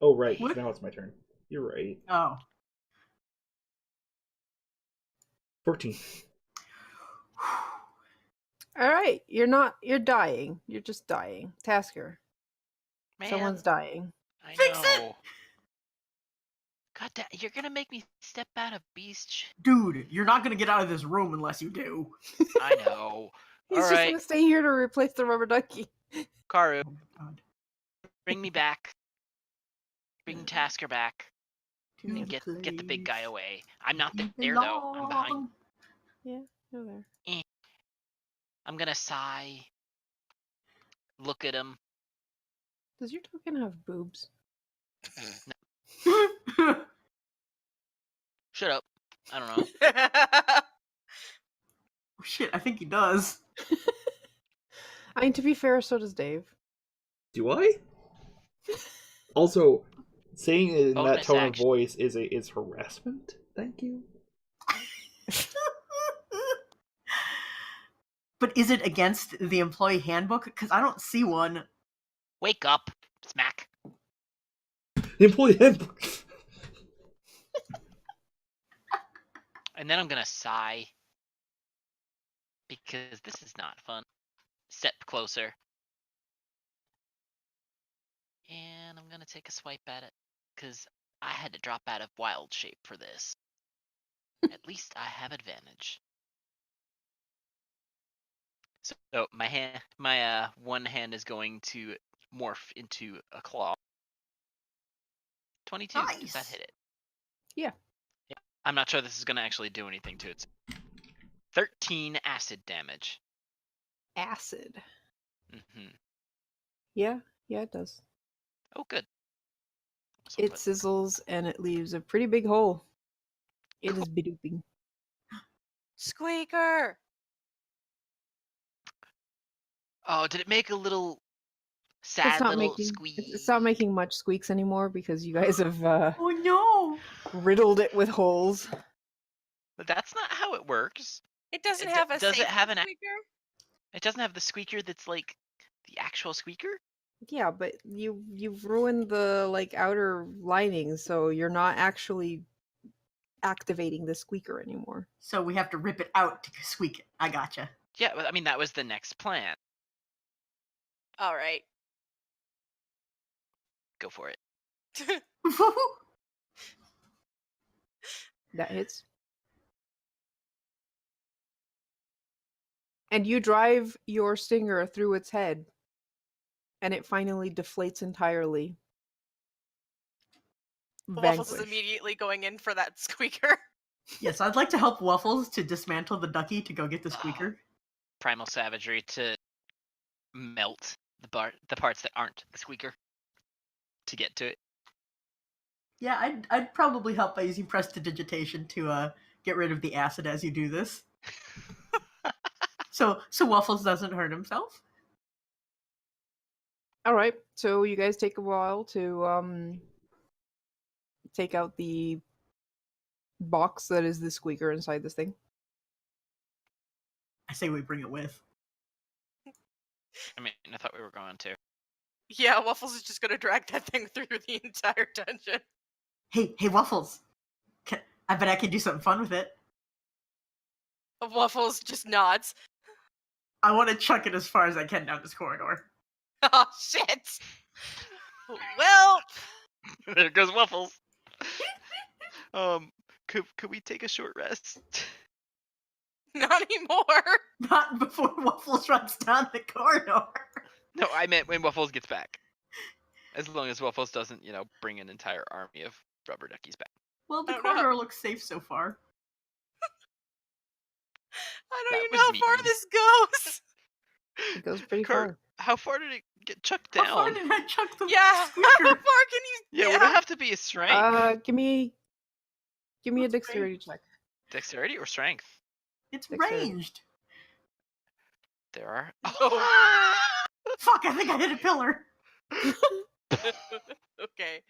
Oh, right. What? Now it's my turn. You're right. Oh. 14. Alright, you're dying. You're just dying. Tasker. Man, Someone's dying. I Fix it! know. God damn, you're gonna make me step out of beast. Dude, you're not gonna get out of this room unless you do. I know. He's just Alright, gonna stay here to replace the rubber ducky. Karu, Oh my god. bring me back. Bring Tasker back. To And the get the big guy place away. I'm not you there though. I'm behind. belong. Yeah, no there. I'm gonna sigh. Look at him. Does your token have boobs? Shut up. I don't know. Oh, shit, I think he does. I mean, to be fair, so does Dave. Do I? Also, saying it in that Bonus tone action. of voice is harassment. Thank you. But is it against the employee handbook? Because I don't see one. Wake up. Smack. The employee handbook. And then I'm gonna sigh. Because this is not fun. Step closer. And I'm gonna take a swipe at it. Because I had to drop out of wild shape for this. At least I have advantage. So my one hand is going to morph into a claw. 22. Does that Nice. hit it? Yeah. I'm not sure this is gonna actually do anything to it. 13 acid damage. Acid. Mm-hmm. Yeah, it does. Oh, good. So It sizzles and it leaves a pretty big hole. It is bedooping. Squeaker. Oh, did it make a little It's sad not little making squeak? it's not making much squeaks anymore because you guys have Oh no! riddled it with holes. But that's not how it works. It doesn't D- have a does it safety have an squeaker. It doesn't have the squeaker that's like the actual squeaker? Yeah, but you've ruined the outer lining, so you're not actually activating the squeaker anymore. So we have to rip it out to squeak it. I gotcha. Yeah, but I mean that was the next plan. All right. Go for it. That hits. And you drive your stinger through its head, and it finally deflates entirely. Waffles is Vanquished. immediately going in for that squeaker. Yes, I'd like to help Waffles to dismantle the ducky to go get the squeaker. Primal savagery to melt the parts that aren't the squeaker to get to it. Yeah, I'd probably help by using prestidigitation to get rid of the acid as you do this. So Waffles doesn't hurt himself. All right, so you guys take a while to take out the box that is the squeaker inside this thing. I say we bring it with. I mean, I thought we were going to. Yeah, Waffles is just gonna drag that thing through the entire dungeon. Hey, Waffles! I bet I can do something fun with it. Waffles just nods. I want to chuck it as far as I can down this corridor. Oh shit! Well, There goes Waffles. Could we take a short rest? not anymore. Not before Waffles runs down the corridor. No, I meant when Waffles gets back. As long as Waffles doesn't, bring an entire army of rubber duckies back. Well, the I don't know how- corridor looks safe so far. I That don't even was know how far mean. this goes. It goes pretty Kurt, far. how far did it get chucked How far down? did I chuck the Yeah, how far squeaker? can you? Yeah, would it have to be a strength? Give me a What's dexterity check. Dexterity or strength? It's Dexterity. ranged. There are. Oh. Fuck! I think I hit a pillar. Okay.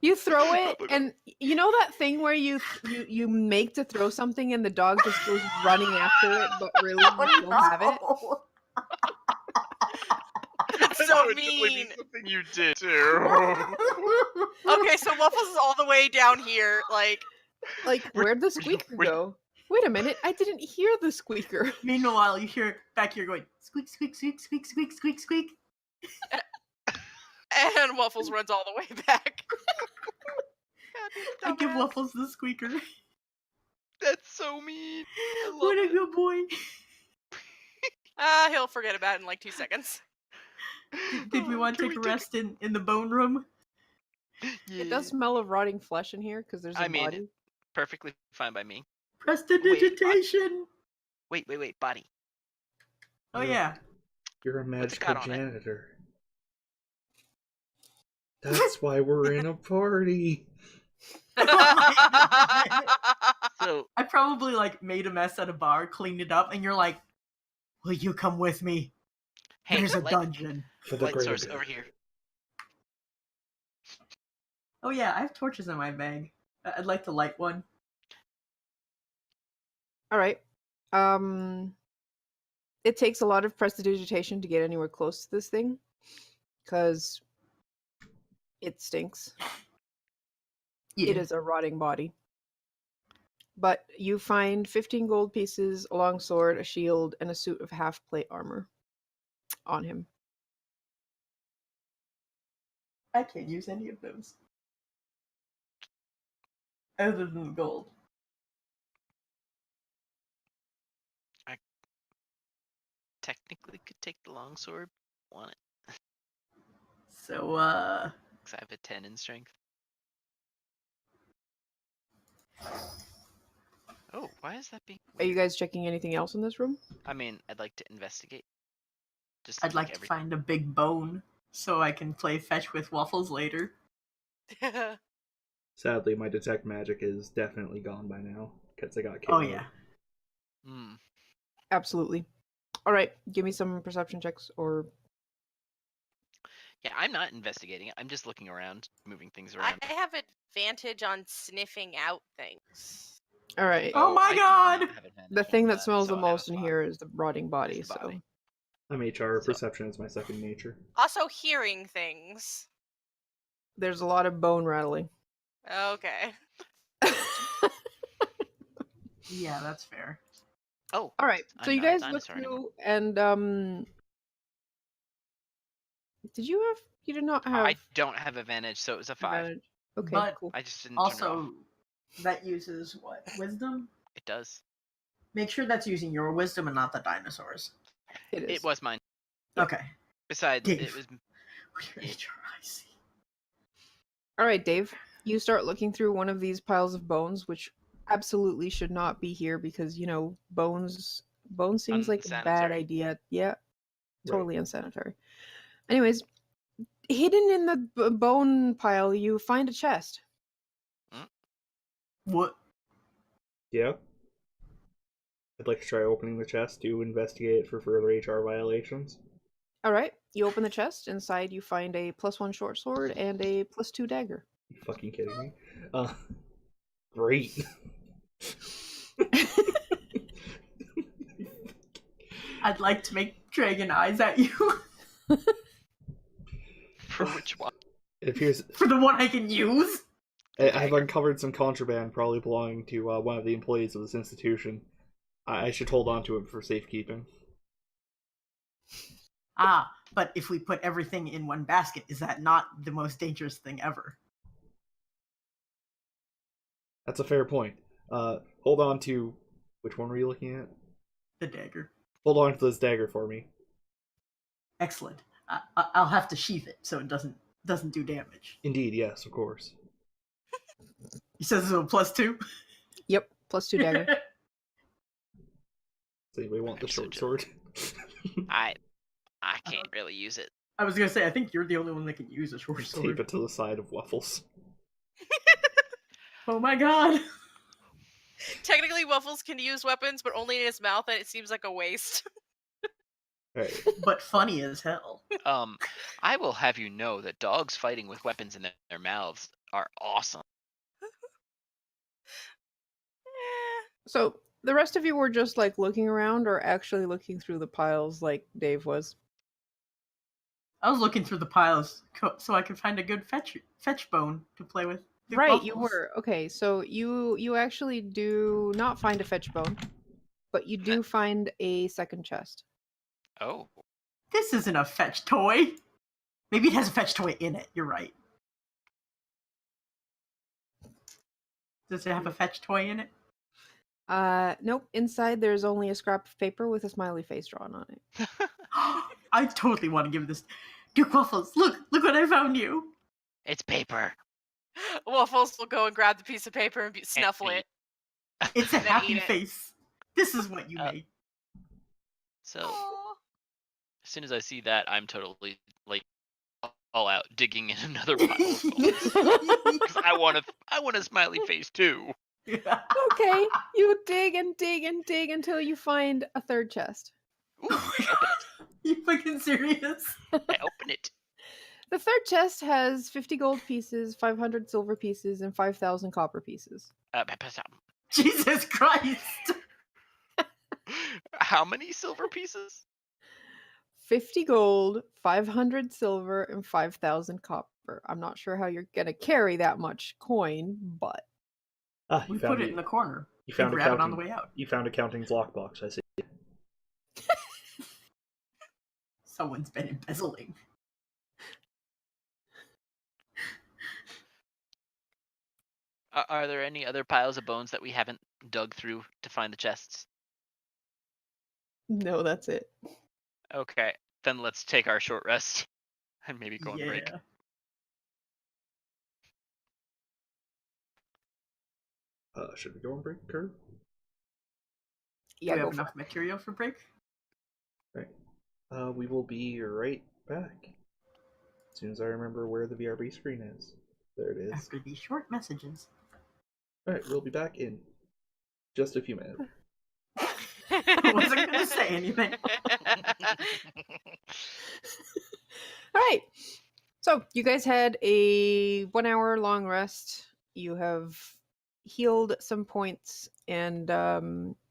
You throw it, Probably not. and you know that thing where you make to throw something, and the dog just goes running after it, but really you Oh, still have it. no. It's I so know, it totally mean. means something you did too. Okay, so Waffles is all the way down here, like. Like, where'd the squeaker go? Wait a minute, I didn't hear the squeaker. Meanwhile, you hear back here going squeak, squeak, squeak, squeak, squeak, squeak, squeak. And Waffles runs all the way back. I give Dumbass. Waffles the squeaker. That's so mean. I love What a it. good boy. He'll forget about it in like 2 seconds. Did we want to take a rest in the bone room? It does smell of rotting flesh in here because there's a I mean, body. perfectly fine by me. Prestidigitation. Wait, body. Oh yeah. You're a What's it magical got on it? janitor. That's why we're in a party. So I probably like made a mess at a bar, cleaned it up, and you're like, "Will you come with me? hey, There's a light, dungeon." For the light greater source good. over here. Oh yeah, I have torches in my bag. I'd like to light one. All right. It takes a lot of prestidigitation to get anywhere close to this thing because it stinks. Yeah. It is a rotting body. But you find 15 gold pieces, a long sword, a shield, and a suit of half plate armor on him. I can't use any of those. Other than the gold. Technically could take the longsword. Want it? So, Because I have a 10 in strength. Oh, why is that being Are you weird? guys checking anything else in this room? I mean, I'd like to investigate. Just I'd like to everything. find a big bone so I can play fetch with Waffles later. Sadly, my detect magic is definitely gone by now because I got killed. Oh yeah. Hmm. Absolutely. All right, give me some perception checks or Yeah, I'm not investigating it. I'm just looking around, moving things around. I have advantage on sniffing out things. all right. Oh my I do God! not have advantage The thing on that smells so the I have most a in 5. here is the rotting body. It's the So body. I'm HR. So- Perception is my second nature. Also, hearing things. there's a lot of bone rattling. Okay. Yeah, that's fair. Oh, All right, so I'm you not a guys look dinosaur anymore. through, and did you have? You did not have I don't have advantage, so it was a 5. advantage. Okay, But cool. I just didn't turn it off. Also, that uses what? Wisdom? It does. Make sure that's using your wisdom and not the dinosaurs. It is. It was mine. Okay. Besides, Dave. it was. We're HRIC. All right, Dave. You start looking through one of these piles of bones, which absolutely should not be here because bones. Bones seems like a bad Unsanitary. idea. Yeah, Right. totally unsanitary. Anyways, hidden in the bone pile, you find a chest. What? Yeah. I'd like to try opening the chest to investigate for further HR violations. All right, you open the chest. Inside, you find a +1 short sword and a +2 dagger. You fucking kidding me? Great. I'd like to make dragon eyes at you. For which one? It appears For the one I can use. I've uncovered some contraband probably belonging to one of the employees of this institution. I should hold on to it for safekeeping. Ah, but if we put everything in one basket, is that not the most dangerous thing ever? That's a fair point. Hold on to... Which one were you looking at? The dagger. Hold on to this dagger for me. Excellent. I'll have to sheath it so it doesn't do damage. Indeed, yes, of course. He says it's a +2. Yep, +2 dagger. Does anybody want the I'm so short sword? I can't really use it. I was gonna say, I think you're the only one that can use a short Tape sword. it to the side of Waffles. Oh my god! Technically, Waffles can use weapons, but only in his mouth, and it seems like a waste. Alright. but funny as hell. I will have you know that dogs fighting with weapons in their mouths are awesome. So the rest of you were just like looking around, or actually looking through the piles, like Dave was. I was looking through the piles so I could find a good fetch bone to play with. Duke Right, you Waffles. were. Okay, so you actually do not find a fetch bone, but you do find a second chest. Oh, This isn't a fetch toy. Maybe it has a fetch toy in it. You're right. Does it have a fetch toy in it? Nope. Inside there's only a scrap of paper with a smiley face drawn on it. I totally want to give this. Duke Waffles, look what I found you. it's paper. Waffles will go and grab the piece of paper and snuffle eat. it. It's a And then happy eat it. face. This is what you made. So Aw. as soon as I see that, I'm totally like all out digging in another pile of bones. 'Cause I want a smiley face too. Okay, you dig and dig and dig until you find a third chest. Ooh, I open it. You fucking serious? I open it. The third chest has 50 gold pieces, 500 silver pieces, and 5,000 copper pieces. Jesus Christ! How many silver pieces? 50 gold, 500 silver, and 5,000 copper. I'm not sure how you're gonna carry that much coin, but Ah, We put it in the corner. You found and grab it accounting. on the way out. You found accounting's lockbox. I see. Someone's been embezzling. Are there any other piles of bones that we haven't dug through to find the chests? no, that's it. Okay, then let's take our short rest and maybe go on break. Should we go on break, Kurt? Yeah, Do we go have for enough material for break? Right. We will be right back. As soon as I remember where the VRB screen is. There it is. After these short messages. Alright, we'll be back in just a few minutes. I wasn't going to say anything. All right. So you guys had a 1 hour long rest. You have healed some points and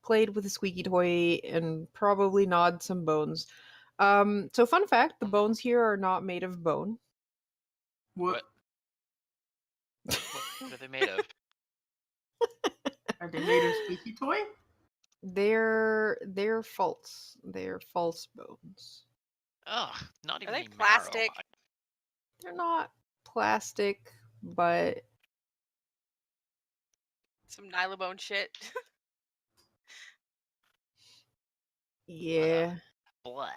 played with a squeaky toy and probably gnawed some bones. So fun fact, the bones here are not made of bone. What? What are they made of? Are they made of squeaky toy? They're false. They're false bones. Ugh, not even they any marrow. plastic? They're not plastic, but Some nylabone shit. yeah, Blah.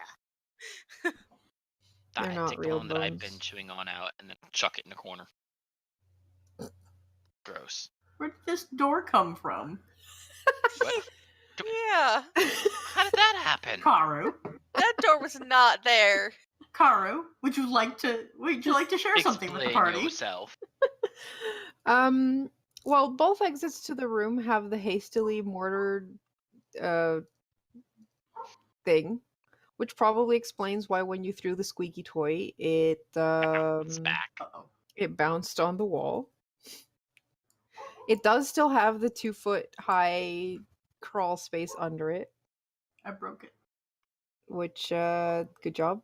they're I not take the real one that I've bones. been chewing on out and then chuck it in a corner. Gross. Where did this door come from? What? Yeah. How did that happen? Karu? That door was not there. Karu, would you like to share something with the Explain party? yourself. Well, both exits to the room have the hastily mortared thing, which probably explains why when you threw the squeaky toy, it It's back. Uh-oh. it bounced on the wall. It does still have the 2-foot high crawl space under it, I broke it. which good job.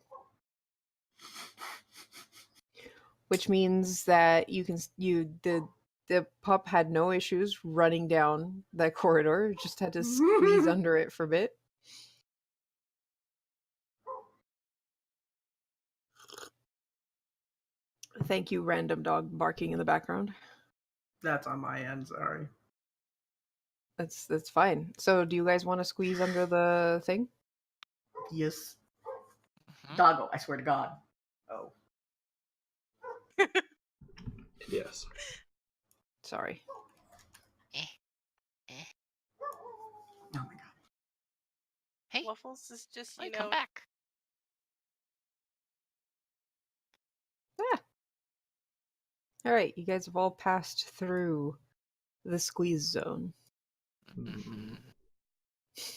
Which means that the pup had no issues running down that corridor, just had to squeeze under it for a bit. Thank you, random dog barking in the background. That's on my end, sorry. That's fine. So do you guys want to squeeze under the thing? Yes. Mhm. Doggo, I swear to God. Oh. Yes. Sorry. Oh my God. Hey, Waffles is just, I you come know. back. All right, you guys have all passed through the squeeze zone. Mhm.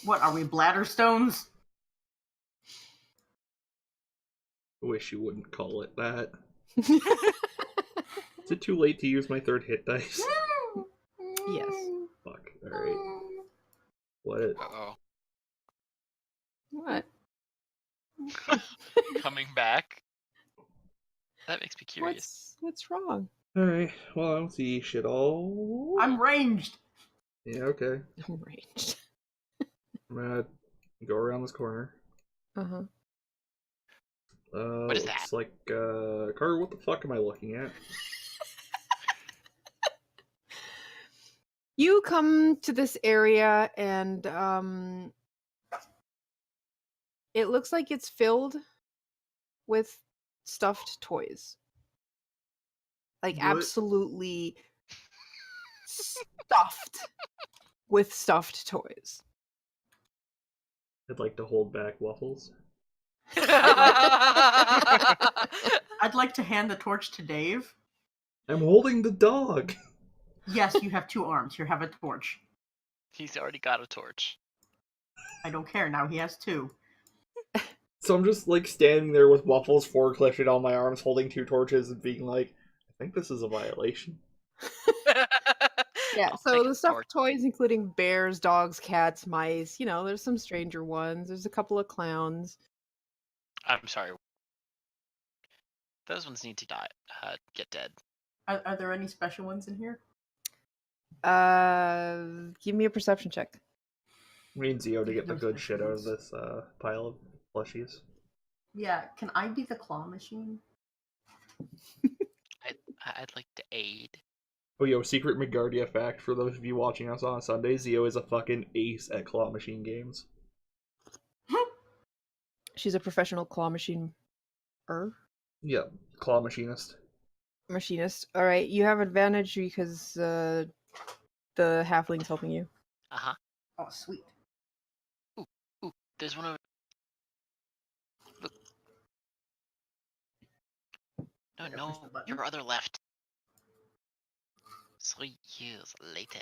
What, are we bladder stones? Wish you wouldn't call it that. Is it too late to use my third hit dice? Yes. Fuck. Alright. What? Uh-oh. What? Coming back? That makes me curious. What's wrong? Alright. Well, I don't see shit all. I'm ranged. Yeah, okay. I'm ranged. I'm gonna go around this corner. Uh-huh. What is that? Looks like, Carter, what the fuck am I looking at? You come to this area and it looks like it's filled with stuffed toys. Like What? absolutely stuffed with stuffed toys. I'd like to hold back Waffles. I'd like to hand the torch to Dave. I'm holding the dog! Yes, you have 2 arms. Here, have a torch. He's already got a torch. I don't care. Now he has 2. So I'm just, like, standing there with Waffles forklifted on my arms, holding 2 torches and being like, I think this is a violation. Yeah, I'll so take the a stuffed torch. toys including bears, dogs, cats, mice, you know, there's some stranger ones, there's a couple of clowns. I'm sorry. Those ones need to die. Get dead. Are there any special ones in here? Give me a perception check. Me and Zio to get the good shit out of this pile of plushies. Yeah, can I be the claw machine? I'd like to aid. Oh, yo, secret Midgardia fact for those of you watching us on a Sunday, Zio is a fucking ace at claw machine games. She's a professional claw machine Yep, claw machinist. machinist. All right, you have advantage because the halfling's helping you. Uh-huh. Oh, sweet. Ooh, there's one over. Look. No, Gotta no, push the button. your other left. 3 years later.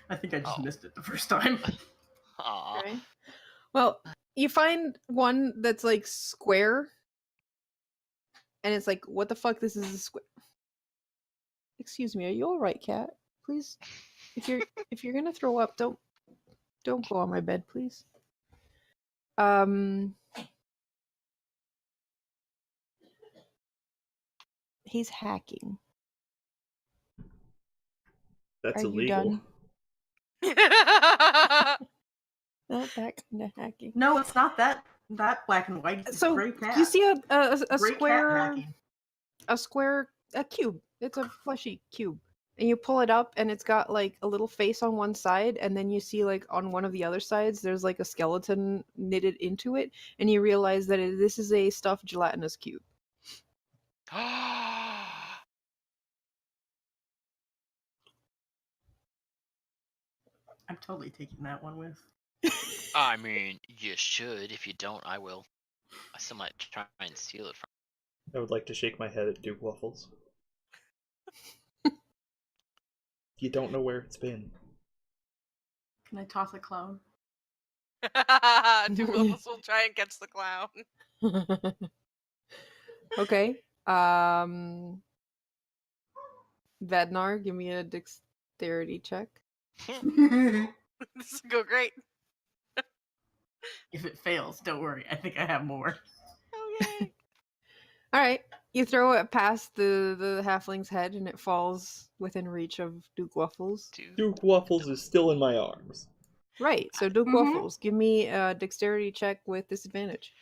I think I just Oh. missed it the first time. Aw. Okay. Well, you find one that's like square, and it's like, what the fuck? This is a square. Excuse me, are you all right, cat? Please, if you're gonna throw up, don't go on my bed, please. He's hacking. That's Are you illegal. done? Not that kind of hacking. No, it's not that black and white. It's a So gray cat. you see a Gray cat square, hacking. a cube. It's a fleshy cube, and you pull it up, and it's got like a little face on one side, and then you see like on one of the other sides, there's like a skeleton knitted into it, and you realize that this is a stuffed gelatinous cube. I'm totally taking that one with. I mean, you should. If you don't, I will. I still might try and steal it from. I would like to shake my head at Duke Waffles. You don't know where it's been. Can I toss a clown? Two of us will try and catch the clown. Okay. Vednar, give me a dexterity check. This will go great. If it fails, don't worry. I think I have more. Okay. All right, you throw it past the halfling's head, and it falls within reach of Duke Waffles. Duke Waffles is still in my arms. Right. So Duke Mhm. Waffles, give me a dexterity check with disadvantage.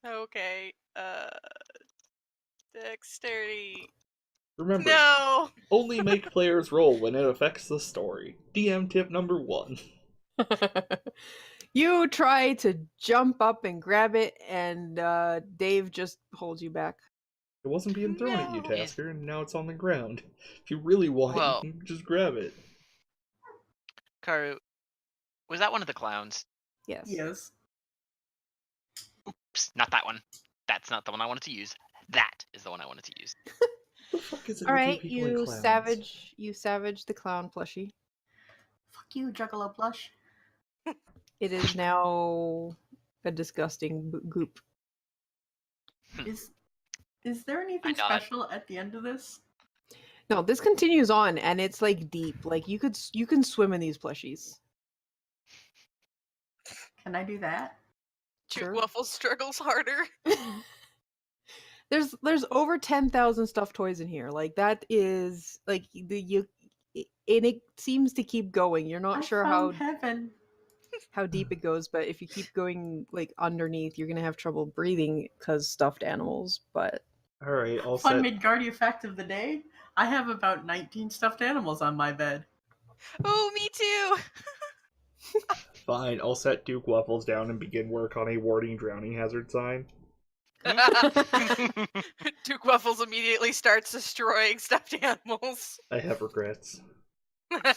Okay. Dexterity. Remember, No. only make players roll when it affects the story. DM tip number 1. You try to jump up and grab it, and Dave just holds you back. It wasn't being thrown at you, No. Tasker, and now it's on the ground. If you really want Well- it, you can just grab it. Karu, was that one of the clowns? Yes. Yes. Oops, not that one. That's not the one I wanted to use. That is the one I wanted to use. What the fuck is it All with right, you people and you clowns? savage the clown plushie. Fuck you, Juggalo Plush. It is now a disgusting goop. Is there anything nod. special at the end of this? No, this continues on, and it's like deep. Like you can swim in these plushies. Can I do that? Duke Sure. Waffles struggles harder. There's over 10,000 stuffed toys in here. Like that is like and it seems to keep going. You're not I sure found heaven. how deep it goes, but if you keep going like underneath, you're gonna have trouble breathing because stuffed animals. But All right, all Fun set. Midgardia fact of the day: I have about 19 stuffed animals on my bed. Oh, me too. Fine, I'll set Duke Waffles down and begin work on a warning drowning hazard sign. Duke Waffles immediately starts destroying stuffed animals. I have regrets.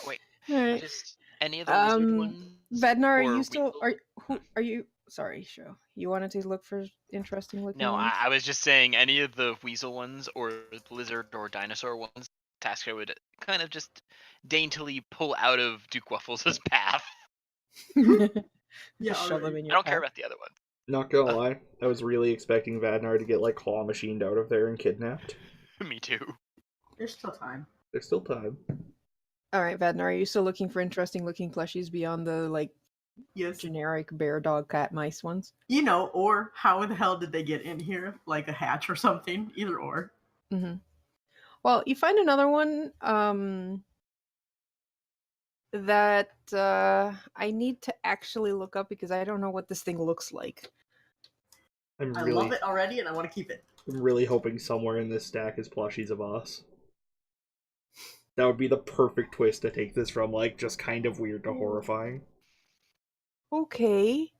Wait, Alright. just any of the lizard ones? Vednar, are or you still weasel? are you sorry, Sho. You wanted to look for interesting looking No, ones? I was just saying any of the weasel ones or lizard or dinosaur ones, Tasker would kind of just daintily pull out of Duke Waffles' path. Yeah, Just shove them alright. in I your don't care path. about the other ones. Not gonna lie, I was really expecting Vadnar to get like claw machined out of there and kidnapped. Me too. There's still time. There's still time. Alright, Vednar, are you still looking for interesting looking plushies beyond the like Yes. generic bear, dog, cat, mice ones? You know, or how the hell did they get in here? Like a hatch or something? Either or. Mm-hmm. Well, you find another one that I need to actually look up because I don't know what this thing looks like. I love it already and I want to keep it. I'm really hoping somewhere in this stack is plushies of us. That would be the perfect twist to take this from like just kind of weird to horrifying. Okay.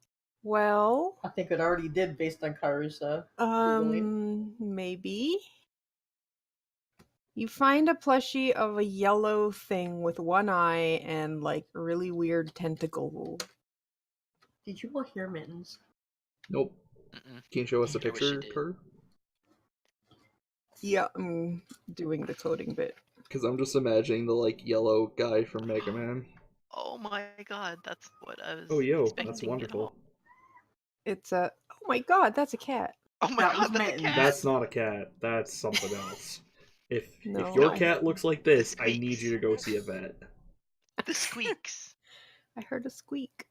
Well, I think it already did based on Karu's Googling. maybe. You find a plushie of a yellow thing with one eye and like really weird tentacle. Did you all hear Mittens? Nope. Mm-mm. Can you show us a I wish you picture, did. Tur? Yeah, I'm doing the coding bit. Because I'm just imagining the like yellow guy from Mega Man. Oh my god, that's what I was Oh yo, expecting that's at wonderful. all. It's a oh my god, that's a cat. Oh my That was god, that's a Mittens. cat! That's not a cat. That's something else. If No. your No. cat looks like this, I Squeaks. need you to go see a vet. The squeaks. I heard a squeak.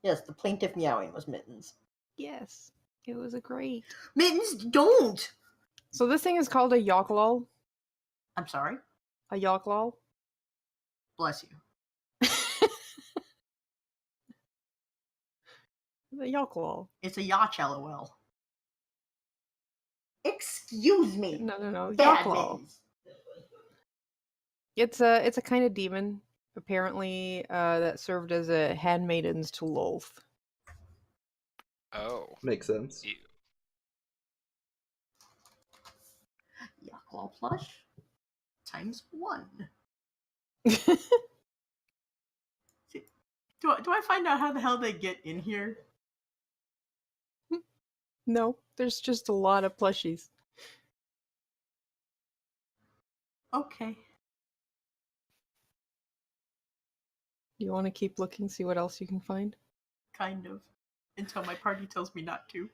Yes, the plaintive meowing was Mittens. Yes, it was a great. Mittens, don't! So this thing is called a yoklol. I'm sorry. A yoklol. Bless you. The yoklol. It's a yacht, lol. Excuse me. No. Bad Yoklol. Mittens. It's a kind of demon, apparently, that served as a handmaidens to Lolth. Oh. Makes sense. Ew. Yaklol plush times 1. Do I find out how the hell they get in here? No, there's just a lot of plushies. Okay. You want to keep looking, see what else you can find? Kind of. Until my party tells me not to.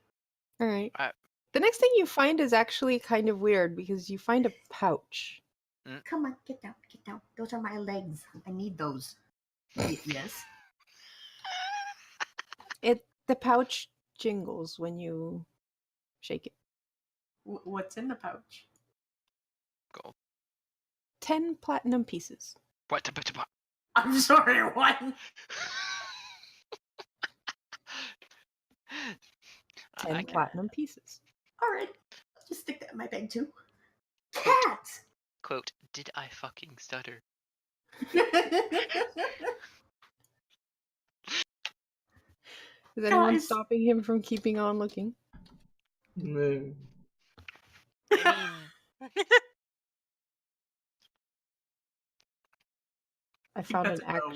All right. Alright. The next thing you find is actually kind of weird because you find a pouch. Come on, get down, get down. Those are my legs. I need those. Yes. The pouch jingles when you shake it. What's in the pouch? Gold. 10 platinum pieces. What? I'm sorry, what? 10 platinum pieces. Alright. I'll just stick that in my bag too. Cat! Quote, did I fucking stutter? Is anyone Guys. stopping him from keeping on looking? Meh. I mean, I found an that's a no.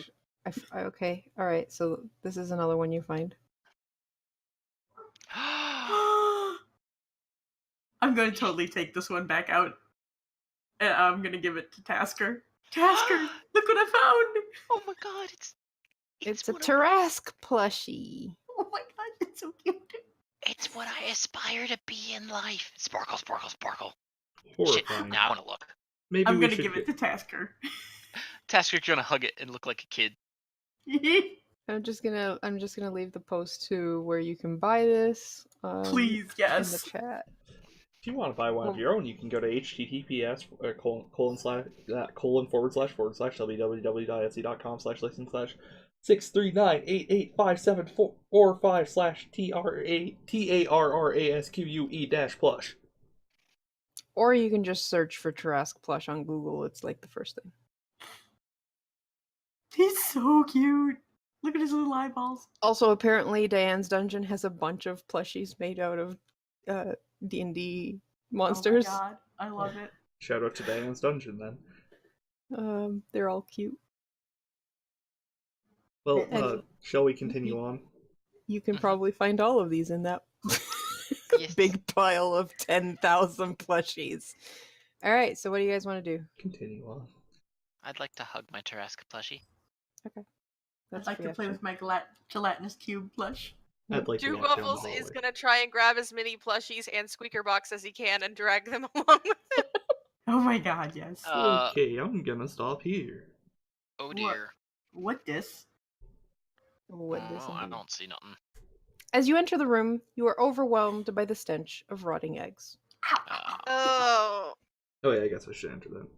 action. Okay, all right. So this is another one you find. I'm going to totally take this one back out. And I'm going to give it to Tasker. Tasker, look what I found! oh my god, It's a one of my- Tarask plushie. Oh my god, it's so cute. It's what I aspire to be in life. Sparkle, sparkle, sparkle. Shit, Horrifying. now I want to look. Maybe I'm we gonna should give it to Tasker. Tasker's gonna hug it and look like a kid. I'm just gonna leave the post to where you can buy this. Please, In the yes. chat. If you want to buy one of Well- your own, you can go to https://www.etsy.com/licensing/639885744/TRASQUE Or you can just search for Tarask plush on Google. It's like the first thing. He's so cute. Look at his little eyeballs. Also, apparently, Diane's dungeon has a bunch of plushies made out of D&D monsters. Oh my god, I love it. Shout out to Diane's Dungeon then. They're all cute. Well, And- shall we continue on? You can Mhm. probably find all of these in that Yes. big pile of 10,000 plushies. All right, so what do you guys want to do? Continue on. I'd like to hug my Tarask plushie. I'd like to play with my gelatinous cube plush. I'd like to Duke walk down the Waffles is hallway. gonna try and grab as many plushies and squeaker box as he can and drag them along with him. Oh my god, yes. Okay, I'm gonna stop here. Oh What? dear. What this? What this I indeed. don't see nothing. As you enter the room, you are overwhelmed by the stench of rotting eggs. Oh. Oh yeah, I guess I should enter that.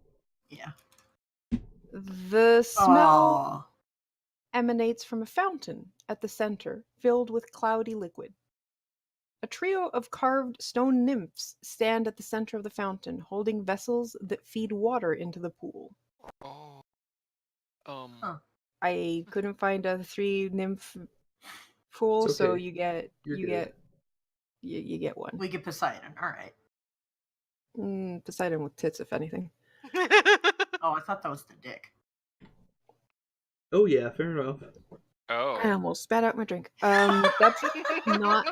Yeah. The smell Aw. emanates from a fountain at the center, filled with cloudy liquid. A trio of carved stone nymphs stand at the center of the fountain, holding vessels that feed water into the pool. Oh. Huh. I couldn't find a 3 nymph pool, It's so okay. you get You're you good. get you get one. We get Poseidon. Alright. Poseidon with tits, if anything. Oh, I thought that was the dick. Oh yeah, fair enough. I Oh. almost spat out my drink. That's not.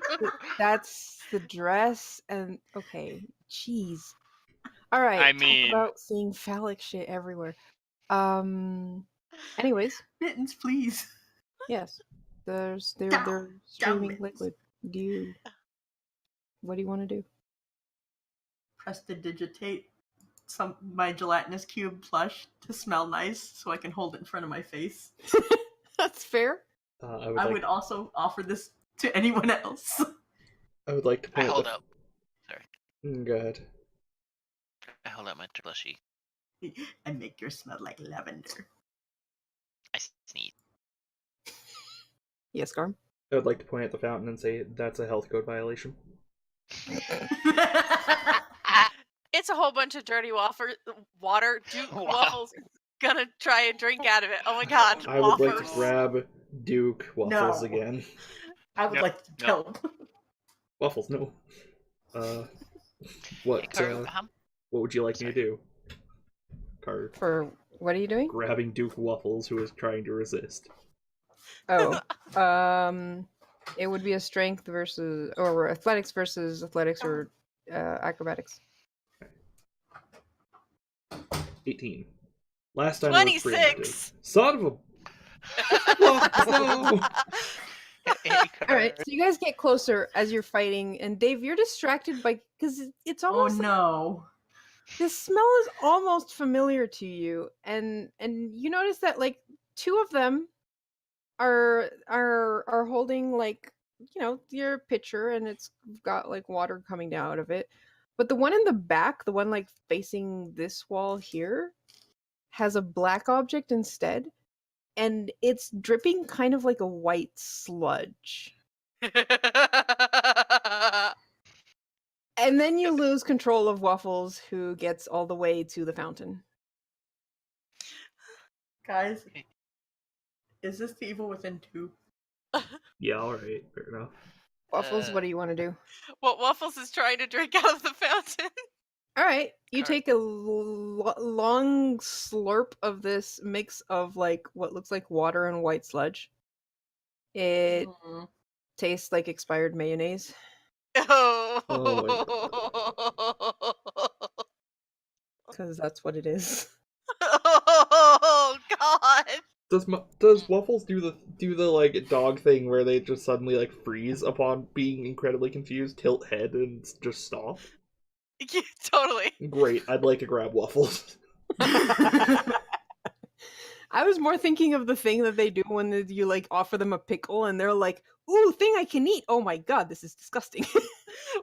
That's the dress, and okay, jeez. All right. I talk mean- about seeing phallic shit everywhere. Anyways, Mittens, please. yes, they're Down streaming mittens. liquid. What do you want to do? Prestidigitate my gelatinous cube plush to smell nice so I can hold it in front of my face. That's fair. I would also offer this to anyone else. I would like to I point hold the... up. Go ahead. I hold out my plushie. And make yours smell like lavender. I sneeze. Yes, Garm. I would like to point at the fountain and say that's a health code violation. It's a whole bunch of dirty water. Duke Wow. Waffles is gonna try and drink out of it. Oh my god, I would like waffles. to grab Duke Waffles No. again. I would Yep, like to no. help. Waffles, no. Hey, What Karu, what would you like me to do? Car For what are you doing? grabbing Duke Waffles, who is trying to resist. Oh, it would be a strength versus or athletics versus athletics or acrobatics. 18. Last time it was 26. preemptive. Son of a... Waffles, no! All right, so you guys get closer as you're fighting, and Dave, you're distracted by because it's Oh almost no. the smell is almost familiar to you, and you notice that like 2 of them are holding like your pitcher, and it's got like water coming down out of it, but the one in the back, the one like facing this wall here, has a black object instead. And it's dripping kind of like a white sludge. And then you lose control of Waffles, who gets all the way to the fountain. Guys, is this the evil within 2? Yeah, alright, fair enough. Waffles, what do you want to do? What Waffles is trying to drink out of the fountain. All right, you Alright. take a long slurp of this mix of like what looks like water and white sludge. It tastes like expired mayonnaise. Oh. Because that's what it is. Oh god. Does Waffles do the like dog thing where they just suddenly like freeze upon being incredibly confused, tilt head, and just stop? Yeah, totally. Great, I'd like to grab Waffles. I was more thinking of the thing that they do when you like offer them a pickle and they're like, "Ooh, thing I can eat." Oh my god, this is disgusting.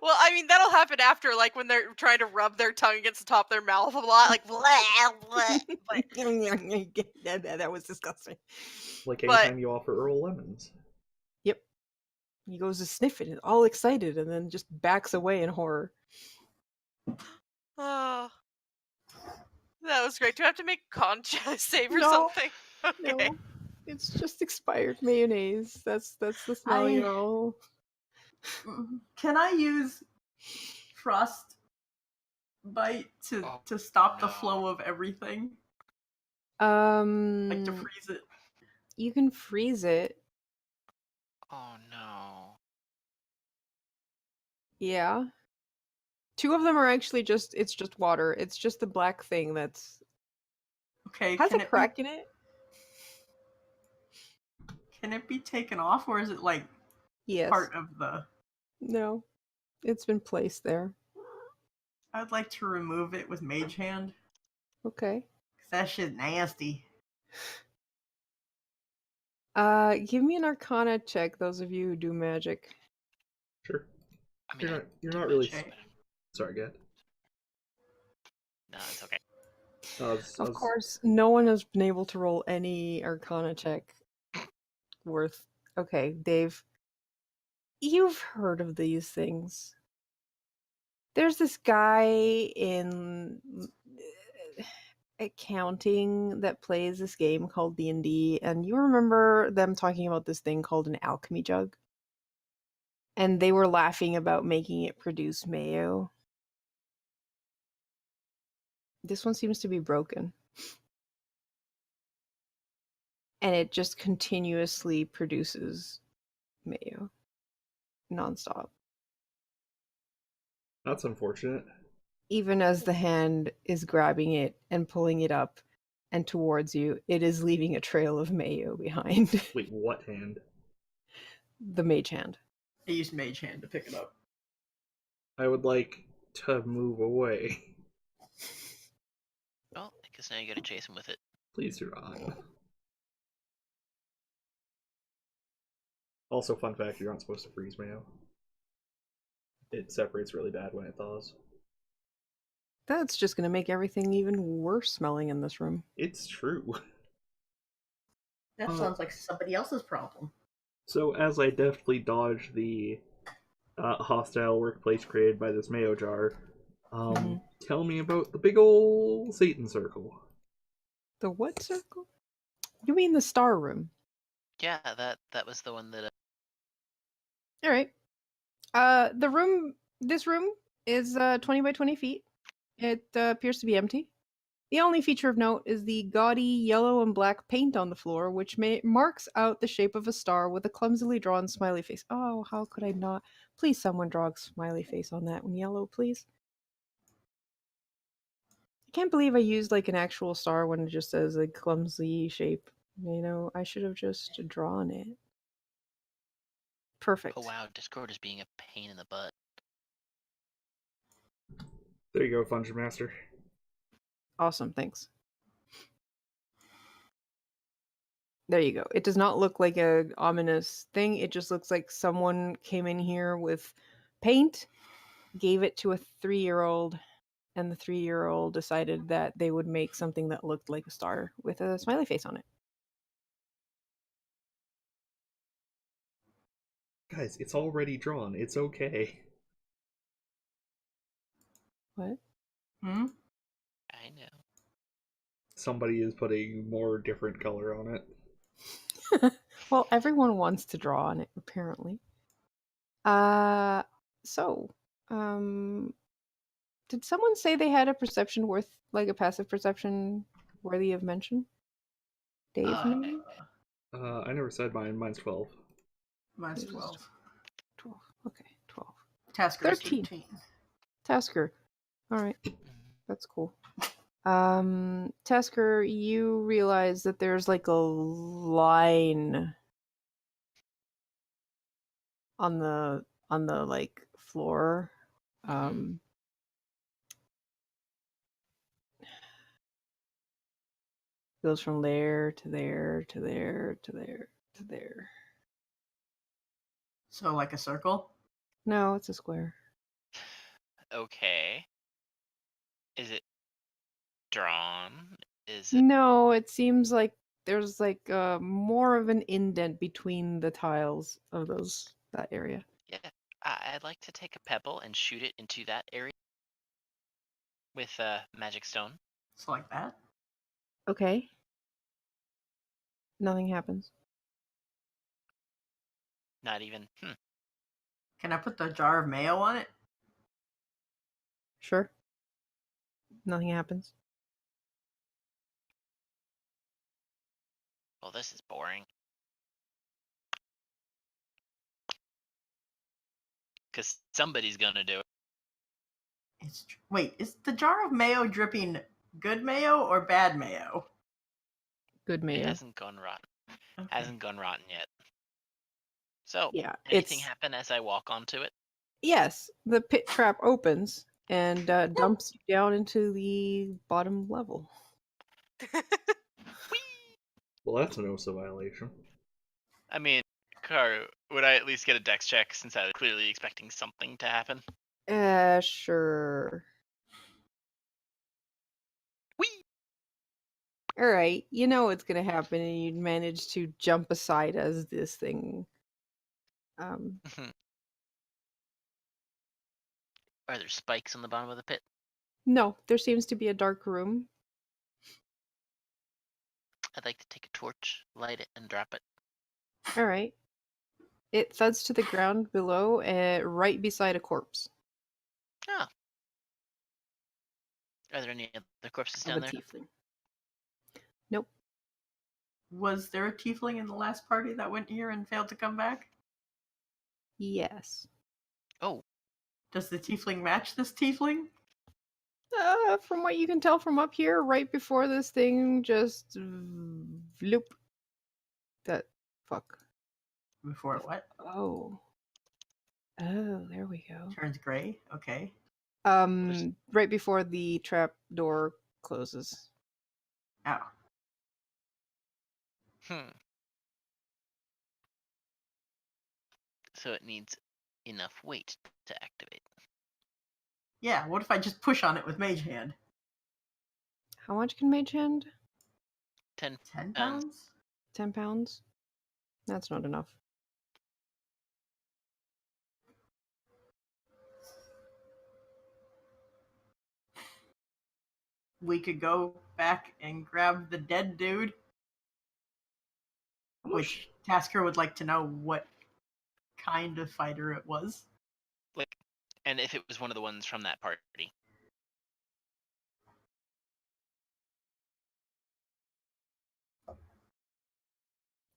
Well, I mean, that'll happen after, like, when they're trying to rub their tongue against the top of their mouth a lot, like, blah, blah. That was disgusting. Like But- anytime you offer Earl lemons. Yep. He goes to sniff it, all excited, and then just backs away in horror. Oh, that was great. Do I have to make a con save or No. something? Okay. No, it's just expired mayonnaise. That's the smell you know. Can I use frost bite to stop the no. flow of everything? Um, Like to freeze it? you can freeze it. Oh no. Yeah. 2 of them are actually just water. It's just the black thing that's Okay, has can a it crack in it. can it be taken off, or is it like Yes. part of the? No. It's been placed there. I'd like to remove it with Mage Hand. Okay. 'Cause that shit nasty. Give me an Arcana check, those of you who do magic. Sure. I mean, You're do not really. magic, but- Sorry, go ahead. No, it's okay. Of course, no one has been able to roll any Arcana check worth. Okay, Dave. You've heard of these things. There's this guy in accounting that plays this game called D&D, and you remember them talking about this thing called an alchemy jug? And they were laughing about making it produce mayo. This one seems to be broken. And it just continuously produces mayo. Nonstop. That's unfortunate. Even as the hand is grabbing it and pulling it up and towards you, it is leaving a trail of mayo behind. Wait, what hand? The mage hand. I used Mage Hand to pick it up. I would like to move away. Well, I guess now you gotta chase him with it. Please do not. Also, fun fact, you're not supposed to freeze mayo. It separates really bad when it thaws. That's just going to make everything even worse smelling in this room. It's true. That sounds like somebody else's problem. So as I deftly dodge the hostile workplace created by this mayo jar, tell me about the big ol' Satan circle. The what circle? You mean the star room? Yeah, that was the one that. All right. This room is 20 by 20 feet. It appears to be empty. The only feature of note is the gaudy yellow and black paint on the floor, which marks out the shape of a star with a clumsily drawn smiley face. Oh, how could I not? Please, someone draw a smiley face on that one yellow, please. I can't believe I used like an actual star when it just says a clumsy shape. You know, I should have just drawn it. Perfect. Oh wow, Discord is being a pain in the butt. There you go, Function Master. Awesome, thanks. There you go. It does not look like a ominous thing. It just looks like someone came in here with paint, gave it to a 3-year-old, and the 3-year-old decided that they would make something that looked like a star with a smiley face on it. Guys, it's already drawn. It's okay. What? Hmm? I know. Somebody is putting more different color on it. Well, everyone wants to draw on it, apparently. So, did someone say they had a perception worth, like a passive perception worthy of mention? Dave, maybe? I never said mine. Mine's 12. Mine's Yours is 12. 12. Okay, 12. Tasker is 13. 13. Tasker. All right, that's cool. Tesker, you realize that there's like a line on the like floor. Goes from there to there to there to there to there. So like a circle? No, it's a square. Okay. Is it drawn? Is it? No, it seems like there's like more of an indent between the tiles of that area. Yeah. I'd like to take a pebble and shoot it into that area with a magic stone. So like that? Okay. Nothing happens. Not even. Can I put the jar of mayo on it? Sure. Nothing happens. Well, this is boring. Because somebody's gonna do it. Wait, is the jar of mayo dripping good mayo or bad mayo? Good It mayo. hasn't gone rotten. Okay. Hasn't gone rotten yet. So, Yeah, anything happen as I walk onto it? Yes, the pit trap opens and dumps you down into the bottom level. Well, that's an OSA violation. I mean, Karu, would I at least get a dex check since I was clearly expecting something to happen? Sure. Whee! Alright, you know what's gonna happen and you manage to jump aside as this thing. Are there spikes on the bottom of the pit? No, there seems to be a dark room. I'd like to take a torch, light it, and drop it. Alright. It thuds to the ground below, right beside a corpse. Oh. Are there any other corpses Of down a there? tiefling. Nope. Was there a tiefling in the last party that went here and failed to come back? Yes. Oh. Does the tiefling match this tiefling? From what you can tell from up here, right before this thing just vloop. That fuck. Before it what? Oh. Oh, there we go. Turns gray? Okay. Right before the trap door closes. Ow. So it needs enough weight to activate. Yeah, what if I just push on it with Mage Hand? How much can Mage Hand? 10 10 pounds. pounds? 10 pounds? That's not enough. We could go back and grab the dead dude. Which Tasker would like to know what kind of fighter it was. Like, and if it was one of the ones from that party.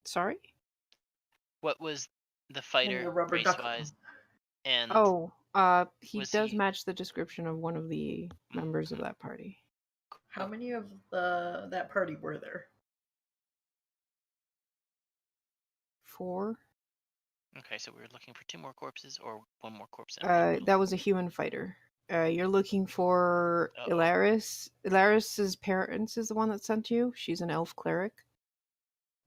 Sorry? What was the fighter the rubber duck. race-wise? And He was does he- match the description of one of the members of that party. How many of that party were there? 4? Okay, so we were looking for 2 more corpses or 1 more corpse. That was a human fighter. You're looking for Uh-oh. Ilaris. Ilaris's parents is the one that sent you. She's an elf cleric.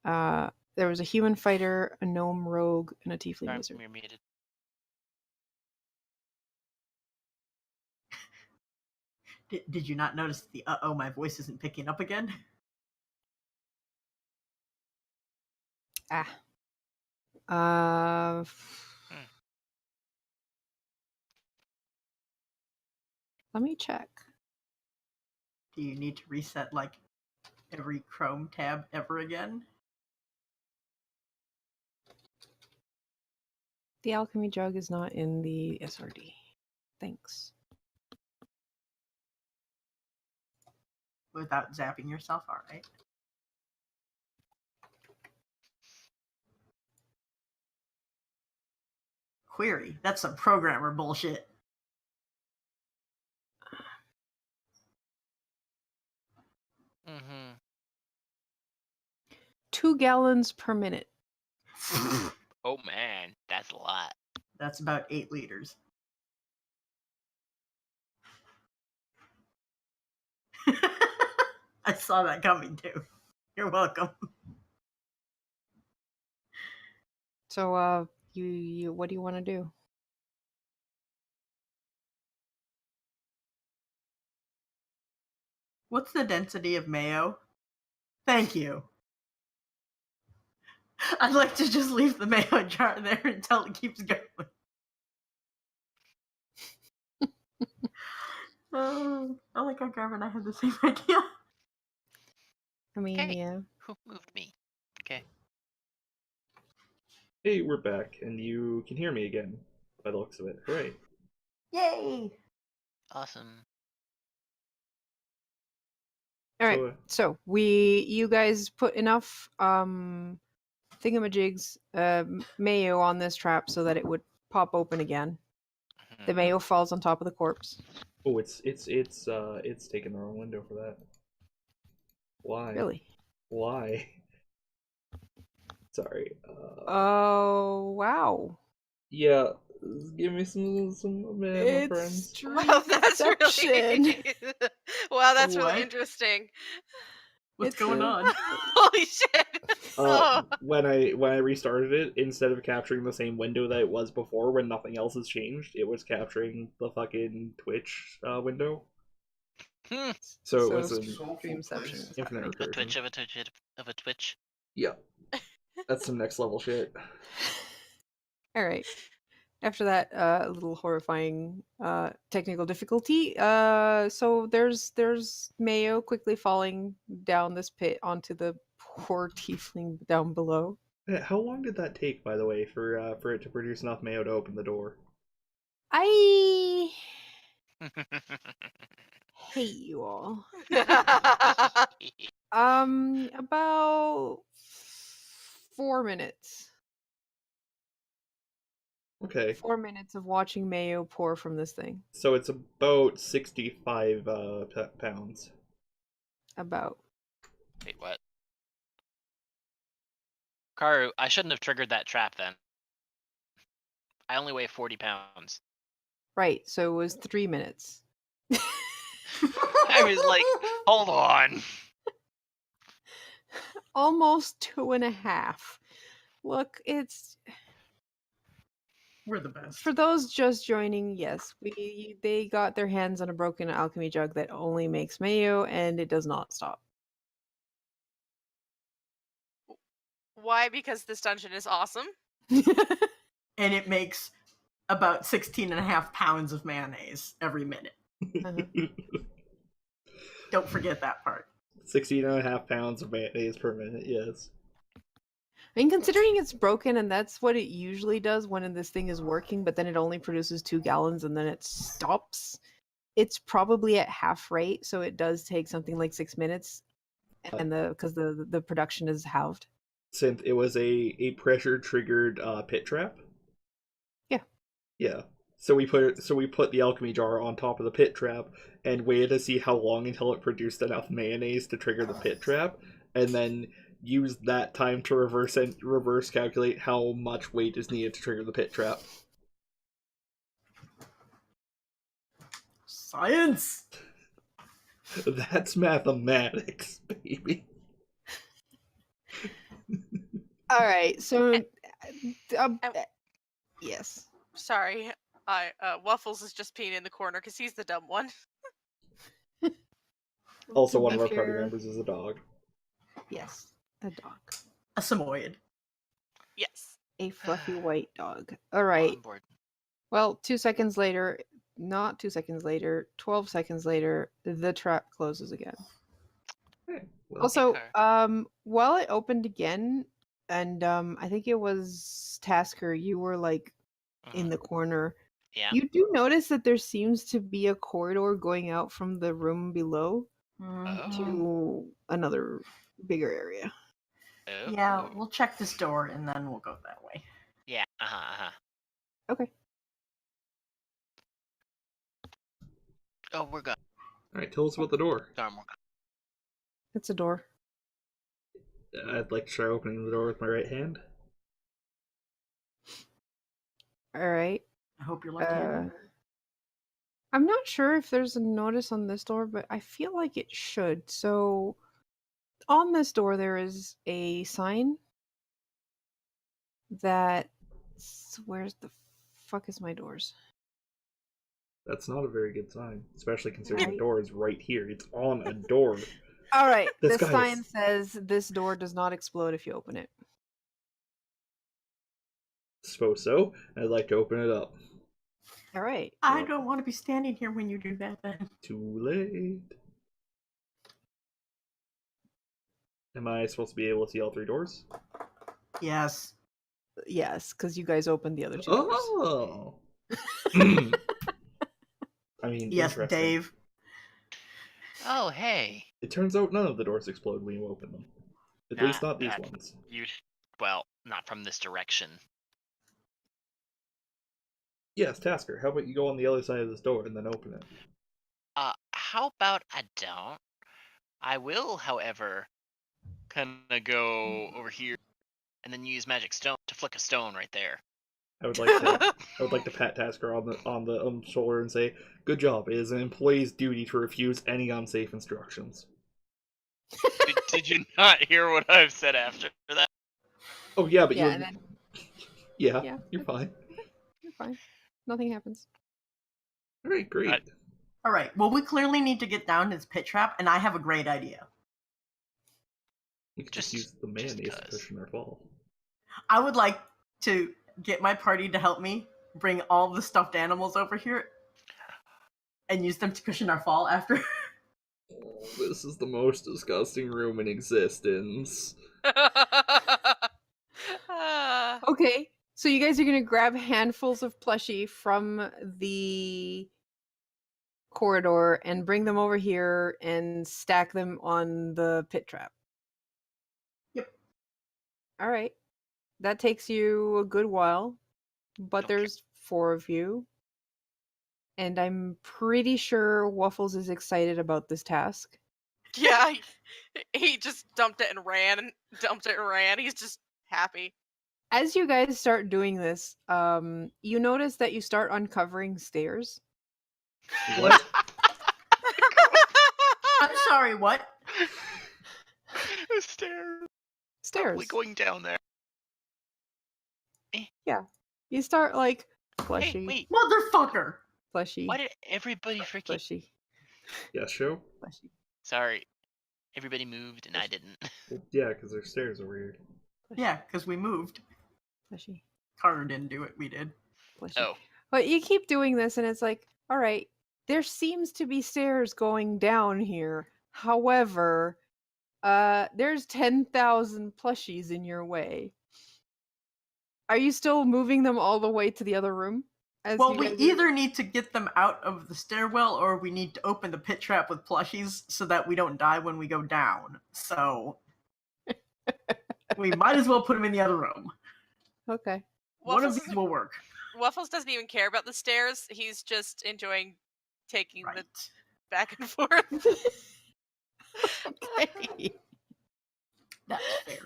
There was a human fighter, a gnome rogue, and a tiefling wizard. You're muted. Did you not notice the uh-oh, my voice isn't picking up again? Let me check. Do you need to reset like every Chrome tab ever again? The alchemy jug is not in the SRD. Thanks. Without zapping yourself, alright. Query. That's some programmer bullshit. Mm-hmm. 2 gallons per minute. Oh man, that's a lot. That's about 8 liters. I saw that coming too. You're welcome. So, you what do you want to do? What's the density of mayo? Thank you. I'd like to just leave the mayo jar there until it keeps going. I like how Garvin and I have the same idea. I mean, Hey. yeah. Who moved me? Okay. Hey, we're back, and you can hear me again, by the looks of it. Hooray. Yay! Awesome. All right. So, So you guys put enough thingamajigs mayo on this trap so that it would pop open again. The Mhm. mayo falls on top of the corpse. oh, it's taking the wrong window for that. Why? Really? Why? Sorry. Oh wow! Yeah, give me some my friends. Wow, that's Deception. really wow, that's really What? interesting. What's It's going a- on? Holy shit! Oh. When I restarted it, instead of capturing the same window that it was before, when nothing else has changed, it was capturing the fucking Twitch window. Hmm. So it was an Streamception is infinite happening. A recursion. twitch of a twitch of a twitch. Yeah, that's some next level shit. All right. After that little horrifying technical difficulty, so there's mayo quickly falling down this pit onto the poor tiefling down below. How long did that take, by the way, for it to produce enough mayo to open the door? I hate you all. About 4 minutes. Okay, 4 minutes of watching mayo pour from this thing. so it's about 65 pounds. About. Wait, what? Karu, I shouldn't have triggered that trap then. I only weigh 40 pounds. Right, so it was 3 minutes. I was like, hold on. Almost 2.5. Look, it's We're the best. for those just joining. Yes, they got their hands on a broken alchemy jug that only makes mayo, and it does not stop. Why? Because this dungeon is awesome. And it makes about 16.5 pounds of mayonnaise every minute. Don't forget that part. 16.5 pounds of mayonnaise per minute, yes. I mean, considering it's broken, and that's what it usually does when this thing is working, but then it only produces 2 gallons and then it stops. It's probably at half rate, so it does take something like 6 minutes, and because the production is halved. Since it was a pressure triggered pit trap. Yeah. Yeah. So we put the alchemy jar on top of the pit trap and waited to see how long until it produced enough mayonnaise to trigger the pit trap, and then used that time to reverse calculate how much weight is needed to trigger the pit trap. Science! That's mathematics, baby. All right, so yes. Sorry, Waffles is just peeing in the corner because he's the dumb one. Also, To one be of our party fair, members is a dog. yes, a dog, A Samoyed. Yes. a fluffy white dog. All right. On board. Well, 2 seconds later, not 2 seconds later, 12 seconds later, the trap closes again. Hey, well, Also, Okay. while it opened again, and I think it was Tasker, you were like in Mhm. the corner. Yeah. You do notice that there seems to be a corridor going out from the room below Oh. to another bigger area. Oh. Yeah, we'll check this door and then we'll go that way. Yeah. Uh-huh. Okay. Oh, we're good. all right, tell us about the door. Darn, we're good. It's a door. I'd like to try opening the door with my right hand. All right. I hope you're left-handed. I'm not sure if there's a notice on this door, but I feel like it should. So, on this door, there is a sign that. Where's the fuck is my doors? That's not a very good sign, especially considering the Right. door is right here. It's on a door. All right. This The guy sign is- says this door does not explode if you open it. Suppose so. I'd like to open it up. All right. I don't want to be standing here when you do that then. Too late. Am I supposed to be able to see all three doors? Yes. Yes, because you guys opened the other two doors. Oh. I mean, Yes, interesting. Dave. Oh, hey. It turns out none of the doors explode when you open them. At least not these ones. Well, not from this direction. Yes, Tasker, how about you go on the other side of this door and then open it? How about I don't? I will, however, kind of go over here and then use magic stone to flick a stone right there. I would like to pat Tasker on the shoulder and say, "Good job. It is an employee's duty to refuse any unsafe instructions." Did you not hear what I've said after that? Oh yeah, but Yeah, you're and then yeah, you're fine. you're fine. Nothing happens. All right, great. All right. Well, we clearly need to get down this pit trap, and I have a great idea. We could just Just- use the mayonnaise to because. cushion our fall. I would like to get my party to help me bring all the stuffed animals over here and use them to cushion our fall after. Oh, this is the most disgusting room in existence. Ah. Okay, so you guys are gonna grab handfuls of plushie from the corridor and bring them over here and stack them on the pit trap. Yep. All right. That takes you a good while, but Okay. there's 4 of you. And I'm pretty sure Waffles is excited about this task. Yeah, he just dumped it and ran. He's just happy. As you guys start doing this, you notice that you start uncovering stairs. What? I'm sorry, what? The stairs. Stairs. Probably going down there. You start like Hey, plushie, wait. Motherfucker! plushie, Why did everybody freaking... plushie, Yes, show? plushie, Sorry. Everybody moved and I didn't. Well, yeah, because their stairs are weird. Yeah, because we moved. plushie, Carter didn't do it, we did. plushie. Oh. But you keep doing this, and it's like, all right, there seems to be stairs going down here. However, there's 10,000 plushies in your way. Are you still moving them all the way to the other room? Well, we either need to get them out of the stairwell or we need to open the pit trap with plushies so that we don't die when we go down. So we might as well put them in the other room. Okay. One of Waffles, these will work. Waffles doesn't even care about the stairs. He's just enjoying taking Right. the back and forth. Okay. That's fair.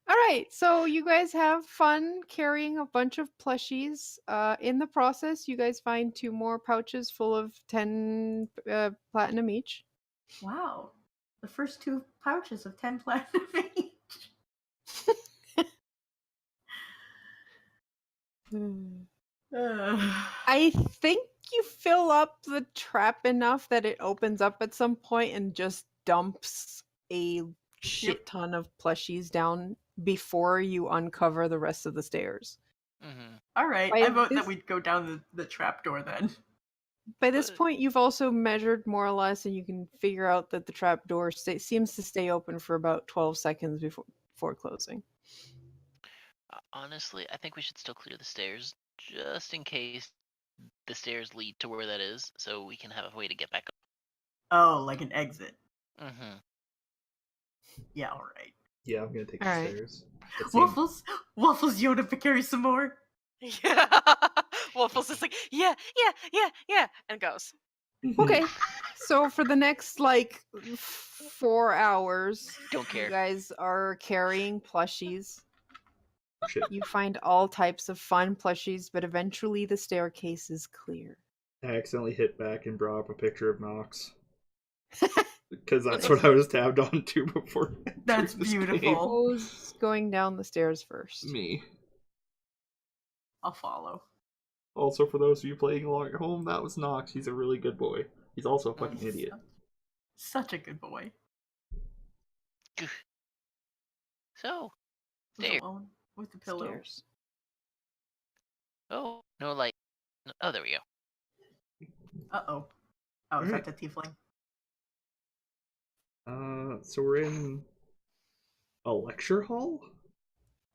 All right, so you guys have fun carrying a bunch of plushies. In the process, you guys find 2 more pouches full of 10 platinum each. Wow. The first 2 pouches of 10 platinum each. I think you fill up the trap enough that it opens up at some point and just dumps a shit ton of plushies down before you uncover the rest of the stairs. Mm-hmm. All right, By I vote this- that we'd go down the trap door then. By this But- point, you've also measured more or less, and you can figure out that the trap door seems to stay open for about 12 seconds before closing. Honestly, I think we should still clear the stairs just in case the stairs lead to where that is, so we can have a way to get back up. Oh, like an exit. Mm-hmm. Yeah, all right. Yeah, I'm gonna take the Alright. stairs. It seems- Waffles, Yoda, to carry some more. Yeah. Waffles is like, yeah, and goes. Okay, So for the next 4 hours, Don't care. you guys are carrying plushies. Shit. You find all types of fun plushies, but eventually the staircase is clear. I accidentally hit back and brought up a picture of Nox. Because that's what I was tabbed on to before. That's this game. beautiful. Who's going down the stairs first? Me. I'll follow. Also, for those of you playing along at home, that was Nox. He's a really good boy. He's also a fucking He's idiot. Such a good boy. So, He's Stairs. alone with the pillow. Stairs. oh, no light. Oh, there we go. Uh-oh. Oh, is Alright. that the tiefling? So we're in a lecture hall?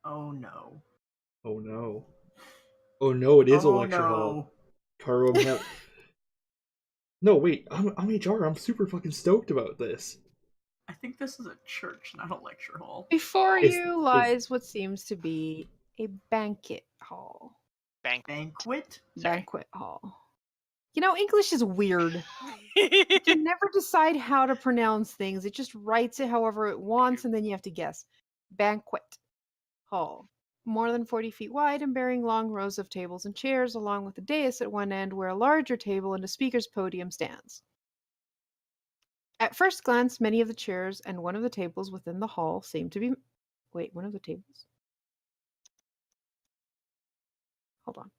Oh no. Oh no. Oh no, it is a Oh lecture hall. no. Caro, No, wait, I'm HR. I'm super fucking stoked about this. I think this is a church, not a lecture hall. Before Is- you is- lies what seems to be a banquet hall. Banquet? Sorry. Banquet hall. You know, English is weird. It can never decide how to pronounce things. It just writes it however it wants, and then you have to guess. Banquet hall. More than 40 feet wide and bearing long rows of tables and chairs, along with a dais at one end where a larger table and a speaker's podium stands. At first glance, many of the chairs and one of the tables within the hall seem to be. Wait, one of the tables? Hold on.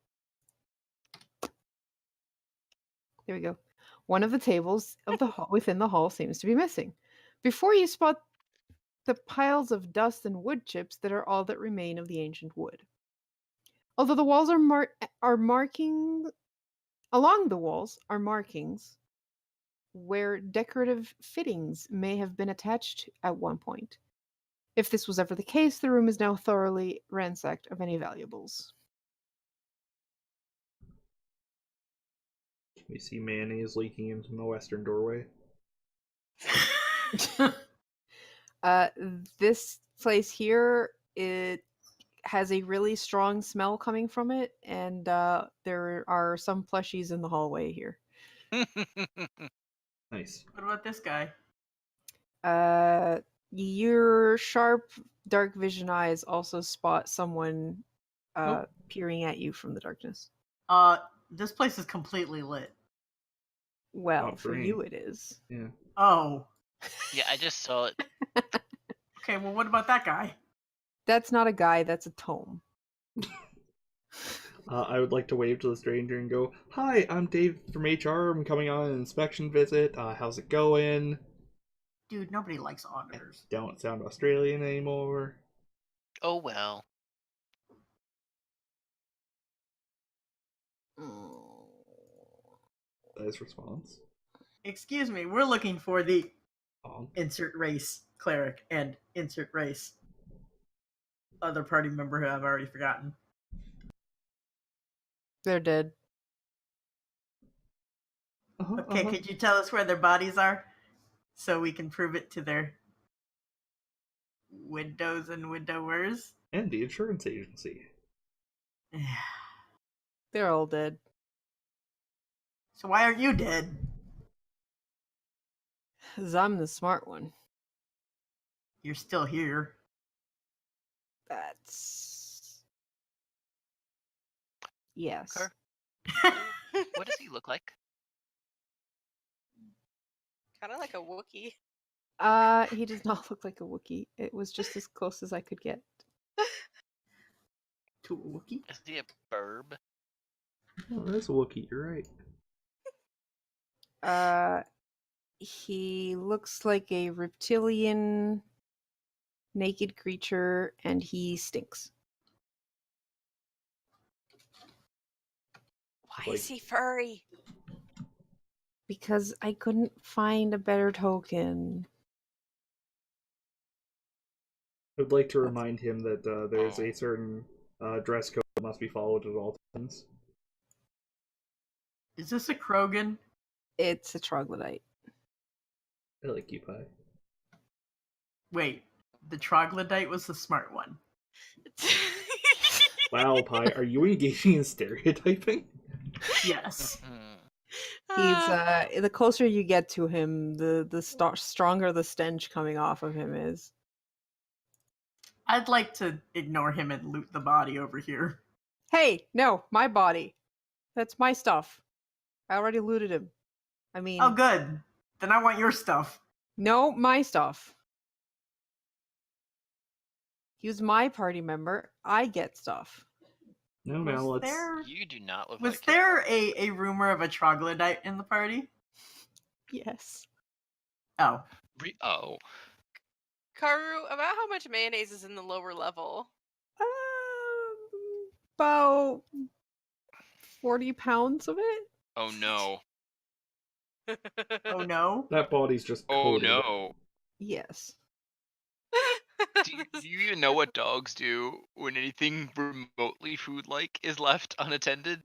There we go. One of the tables of the hall, within the hall seems to be missing. Before you spot the piles of dust and wood chips that are all that remain of the ancient wood. Although the walls are marking along the walls are markings where decorative fittings may have been attached at one point. If this was ever the case, the room is now thoroughly ransacked of any valuables. We see mayonnaise leaking into the western doorway. This place here, it has a really strong smell coming from it, and there are some plushies in the hallway here. Nice. What about this guy? Your sharp, dark vision eyes also spot someone Nope. peering at you from the darkness. This place is completely lit. Well, Not for for you me. it is. Yeah. Oh. Yeah, I just saw it. Okay, well, what about that guy? That's not a guy, that's a tome. I would like to wave to the stranger and go, "Hi, I'm Dave from HR. I'm coming on an inspection visit. How's it going?" Dude, nobody likes auditors. Don't sound Australian anymore. Oh well. That is response. Excuse me, we're looking for the Oh. insert race cleric and insert race other party member who I've already forgotten. They're dead. Okay, could you tell us where their bodies are so we can prove it to their widows and widowers? And the insurance agency. They're all dead. So why aren't you dead? 'Cause I'm the smart one. You're still here. That's... Yes. Car- What does he look like? Kind of like a Wookiee. He does not look like a Wookiee. It was just as close as I could get. To a Wookiee? Is he a burb? Oh, that's a Wookiee. You're right. He looks like a reptilian naked creature, and he stinks. Why is he furry? Because I couldn't find a better token. I would like to remind him that there's a certain dress code that must be followed at all times. Is this a Krogan? It's a troglodyte. I like you, Pie. Wait, the troglodyte was the smart one. Wow, Pie, are you engaging in stereotyping? Yes. Hmm. He's the closer you get to him, the stronger the stench coming off of him is. I'd like to ignore him and loot the body over here. Hey, no, my body. That's my stuff. I already looted him. I mean, Oh, good. Then I want your stuff. no, my stuff. He was my party member. I get stuff. No, now Was let's. there, You do not look was like there a rumor of a troglodyte in the party? Yes. Oh. Oh. Karu, about how much mayonnaise is in the lower level? About 40 pounds of it. Oh no. Oh no. That body's just Oh coated. no. Yes. Do you even know what dogs do when anything remotely food-like is left unattended?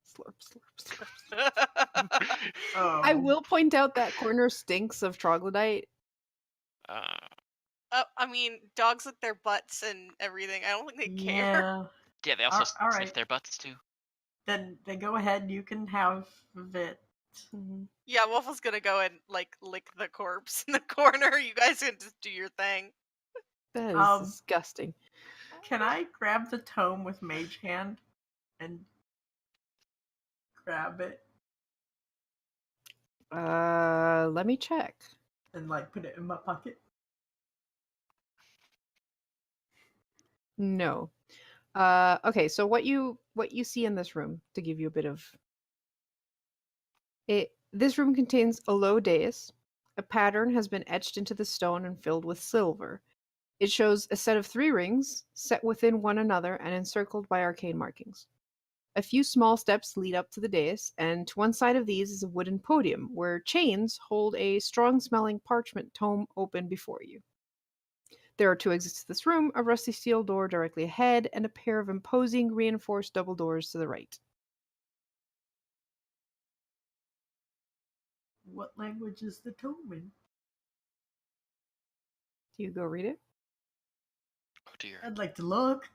Slurp, slurp, slurp. Oh. I will point out that corner stinks of troglodyte. I mean, dogs lick their butts and everything. I don't think they care. Yeah. Yeah, they also All sniff right. their butts too. Then go ahead. You can have it. Yeah, Waffle's gonna go and like lick the corpse in the corner. You guys can just do your thing. That is disgusting. Can I grab the tome with Mage Hand and grab it Let me check. and like put it in my pocket? No. Okay, so what you see in this room, to give you a bit of it, this room contains a low dais. A pattern has been etched into the stone and filled with silver. It shows a set of 3 rings set within one another and encircled by arcane markings. A few small steps lead up to the dais, and to one side of these is a wooden podium where chains hold a strong-smelling parchment tome open before you. There are 2 exits to this room, a rusty steel door directly ahead, and a pair of imposing reinforced double doors to the right. What language is the tome in? Do you go read it? Oh dear. I'd like to look.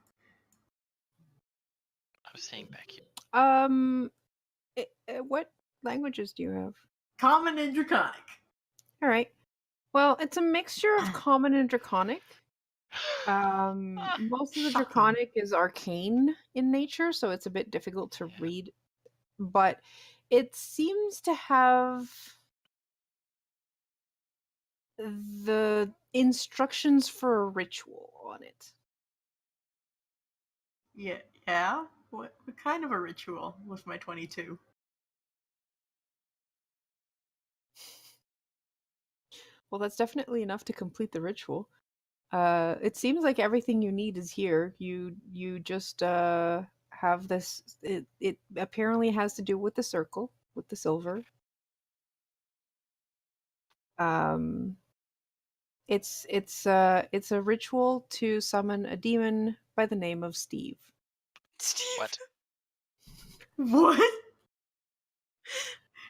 I was saying back here. What languages do you have? Common and Draconic. All right. Well, it's a mixture of common and draconic. Most of the Shocking. draconic is arcane in nature, so it's a bit difficult to read. But it seems to have the instructions for a ritual on it. Yeah. What kind of a ritual with my 22? Well, that's definitely enough to complete the ritual. It seems like everything you need is here. You just have this. It apparently has to do with the circle, with the silver. It's a ritual to summon a demon by the name of Steve. Steve. What? What?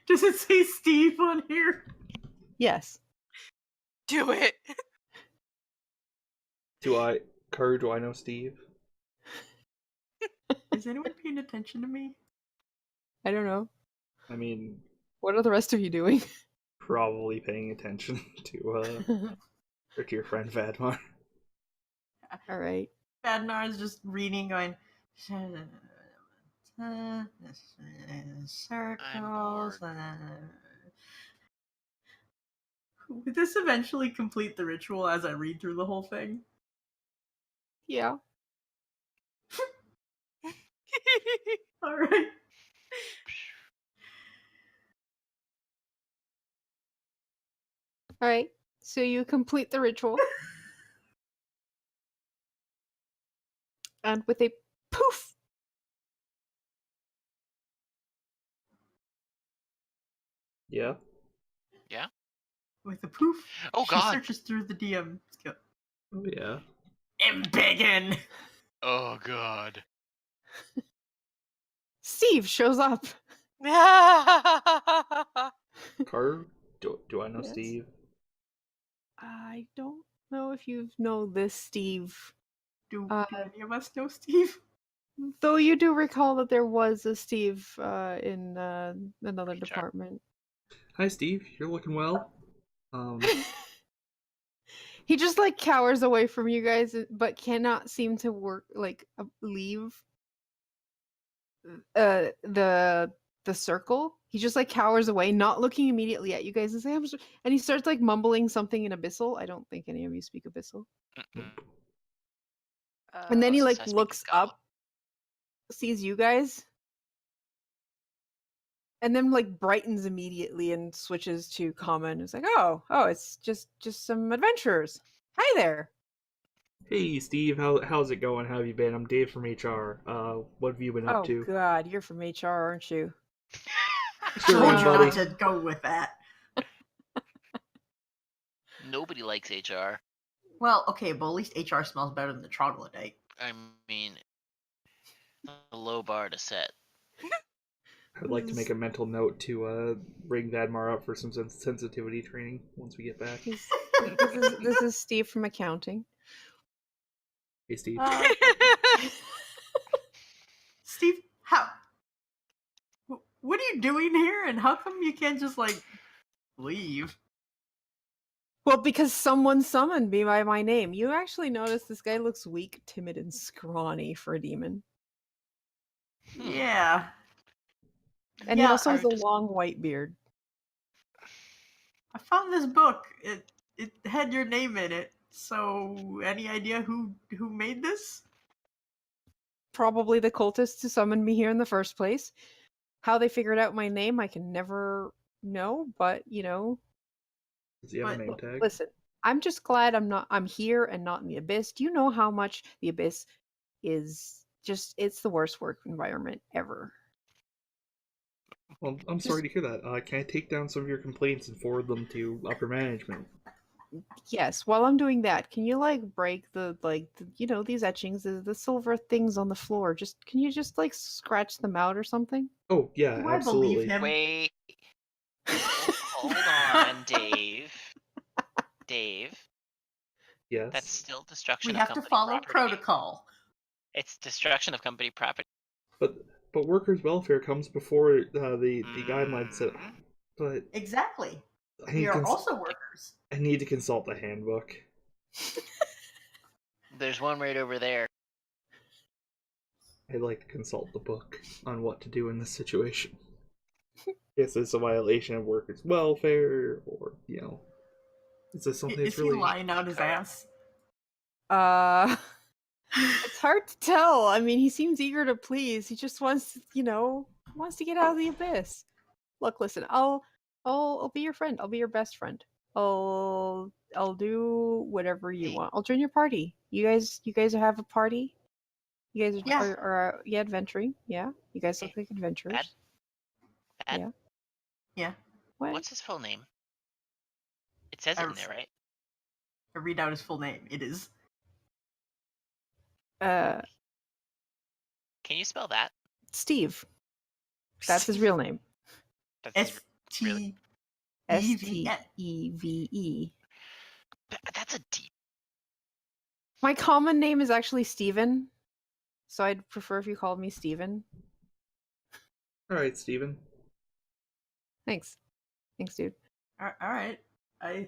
Does it say Steve on here? Yes. Do it. Do I know Steve? Is anyone paying attention to me? I don't know. I mean, What are the rest of you doing? probably paying attention to your friend Vadmar. All right. Badnar is just reading, going. Circles. Would this eventually complete the ritual as I read through the whole thing? Yeah. All right. All right. So you complete the ritual. And with a poof, Yeah. Yeah? With a poof, Oh she god. searches through the DM. Skill. Oh yeah. Embiggen! Oh god. Steve shows up. Car, do I know Yes. Steve? I don't know if you know this Steve. Do Uh, any of us know Steve? Though you do recall that there was a Steve in another HR. department. Hi, Steve. You're looking well. He just like cowers away from you guys, but cannot seem to leave the circle. He just like cowers away, not looking immediately at you guys, and and he starts like mumbling something in Abyssal. I don't think any of you speak Abyssal. Mm-mm. And then he Since like I speak looks Goblin. up, sees you guys, and then like brightens immediately and switches to common. It's like, oh, it's just some adventurers. Hi there. Hey, Steve. How's it going? How have you been? I'm Dave from HR. What have you been up Oh to? God, you're from HR, aren't you? Sure Told am, you buddy. not to go with that. Nobody likes HR. Well, okay, but at least HR smells better than the troglodyte. I mean, a low bar to set. I'd like to make a mental note to bring Vadmar up for some sensitivity training once we get back. This is Steve from accounting. Hey, Steve. Steve, how? What are you doing here? And how come you can't just like leave? Well, because someone summoned me by my name. You actually notice this guy looks weak, timid, and scrawny for a demon. Yeah. And he also has a long white beard. I found this book. It had your name in it. So, any idea who made this? Probably the cultists who summoned me here in the first place. How they figured out my name, I can never know, but you know. Does he have a name tag? Listen, I'm just glad I'm here and not in the Abyss. Do you know how much the Abyss is it's the worst work environment ever? Well, I'm sorry to hear that. Can I take down some of your complaints and forward them to upper management? Yes, while I'm doing that, can you like break these etchings, the silver things on the floor? Can you just like scratch them out or something? Oh, yeah, Do I absolutely. believe him? Wait. Hold on, Dave. Dave, Yes. that's still destruction We of have to company follow property. protocol. It's destruction of company property. But workers' welfare comes before the guidelines set. But Exactly. I We need, are also workers. I need to consult the handbook. There's one right over there. I'd like to consult the book on what to do in this situation. Is this a violation of workers' welfare, or is this something Is that's he really? lying out his ass? It's hard to tell. I mean, he seems eager to please. He just wants, wants to get out of the Abyss. Look, listen, I'll be your friend. I'll be your best friend. I'll do whatever you Hey. want. I'll join your party. You guys have a party? You guys Yeah. are adventuring? Yeah. You guys look Hey, like adventurers. Dad, Yeah. Yeah. What? what's his full name? It says it in there, right? I read out his full name. It is Can you spell that? Steve. That's his real name. That's really- STEVE. That's a deep. My common name is actually Steven, so I'd prefer if you called me Steven. All right, Steven. Thanks, dude. All right. I'm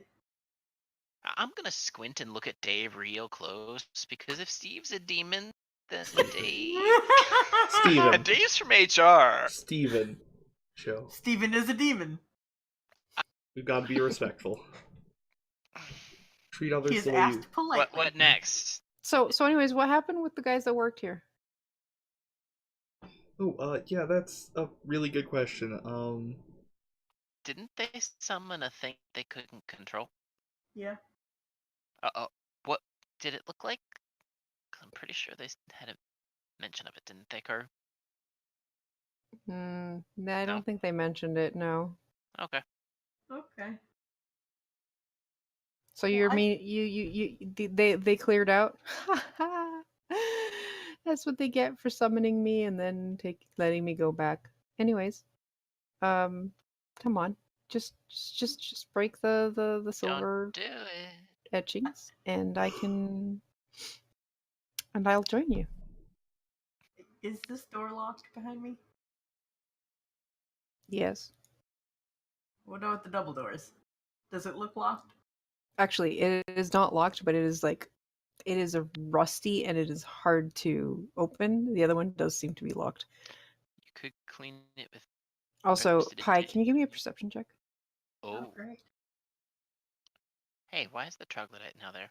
gonna squint and look at Dave real close because if Steve's a demon, then Dave. Steven. And Dave's from HR. Steven. Show. Steven is a demon. We've got to be respectful. Treat He others is the way you. asked politely. What next? So anyways, what happened with the guys that worked here? Oh, yeah, that's a really good question. Didn't they summon a thing they couldn't control? Yeah. What did it look like? 'Cause I'm pretty sure they had a mention of it, didn't they, Kuru? I don't think they mentioned it. No. Okay. Okay. So Well, you're they cleared out. That's what they get for summoning me and then letting me go back. Anyways, come on, just break the silver Don't do it. etchings, and I'll join you. Is this door locked behind me? Yes. What about the double doors? Does it look locked? Actually, it is not locked, but it is a rusty and it is hard to open. The other one does seem to be locked. You could clean it with. Also, Twisted Pi, Estate. can you give me a perception check? Oh. Great. Hey, why is the troglodyte now there?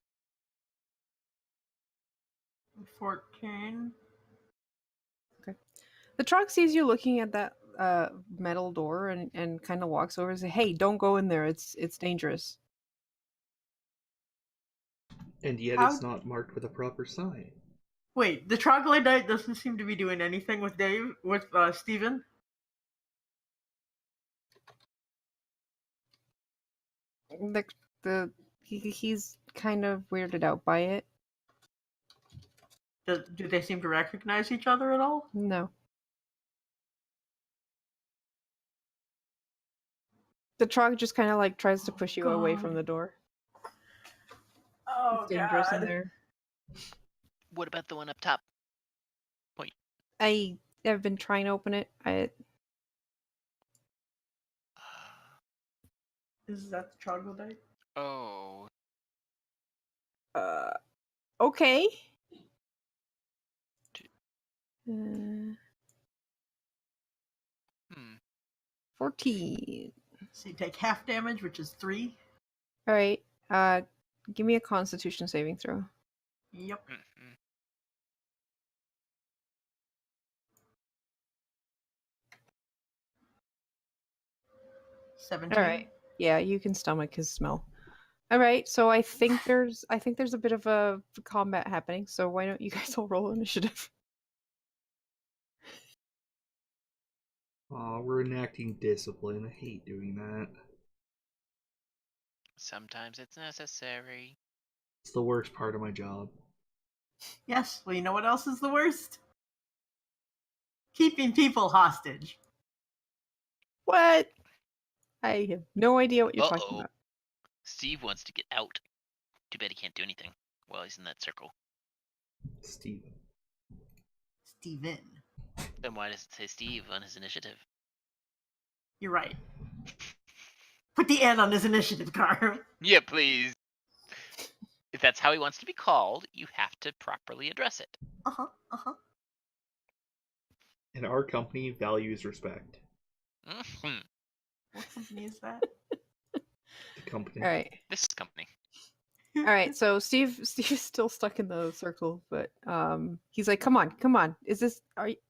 14. The truck sees you looking at that metal door and kind of walks over and says, "Hey, don't go in there. It's dangerous." And yet How- it's not marked with a proper sign. Wait, the troglodyte doesn't seem to be doing anything with Steven? He's kind of weirded out by it. Do they seem to recognize each other at all? No. The truck just kind of like tries to push you away from God. the door. Oh, It's dangerous in God. there. What about the one up top? I have been trying to open it. Is that the troglodyte? Oh. Okay. Hmm. 14. So you take half damage, which is 3. All right. Give me a Constitution saving throw. Yep. Mhm. 17. All right. Yeah, you can stomach his smell. All right. So I think there's a bit of a combat happening. So why don't you guys all roll initiative? Aw, we're enacting discipline. I hate doing that. Sometimes it's necessary. It's the worst part of my job. Yes, well, you know what else is the worst? Keeping people hostage. What? I have no idea what you're talking Uh-oh. about. Steve wants to get out. Too bad he can't do anything while he's in that circle. Steven. Steven. Then why does it say Steve on his initiative? You're right. Put the N on his initiative card. Yeah, please. If that's how he wants to be called, you have to properly address it. Uh-huh. And our company values respect. Mhm. What company is that? The company. All right. This company. All right. So Steve is still stuck in the circle, but he's like, "Come on. Is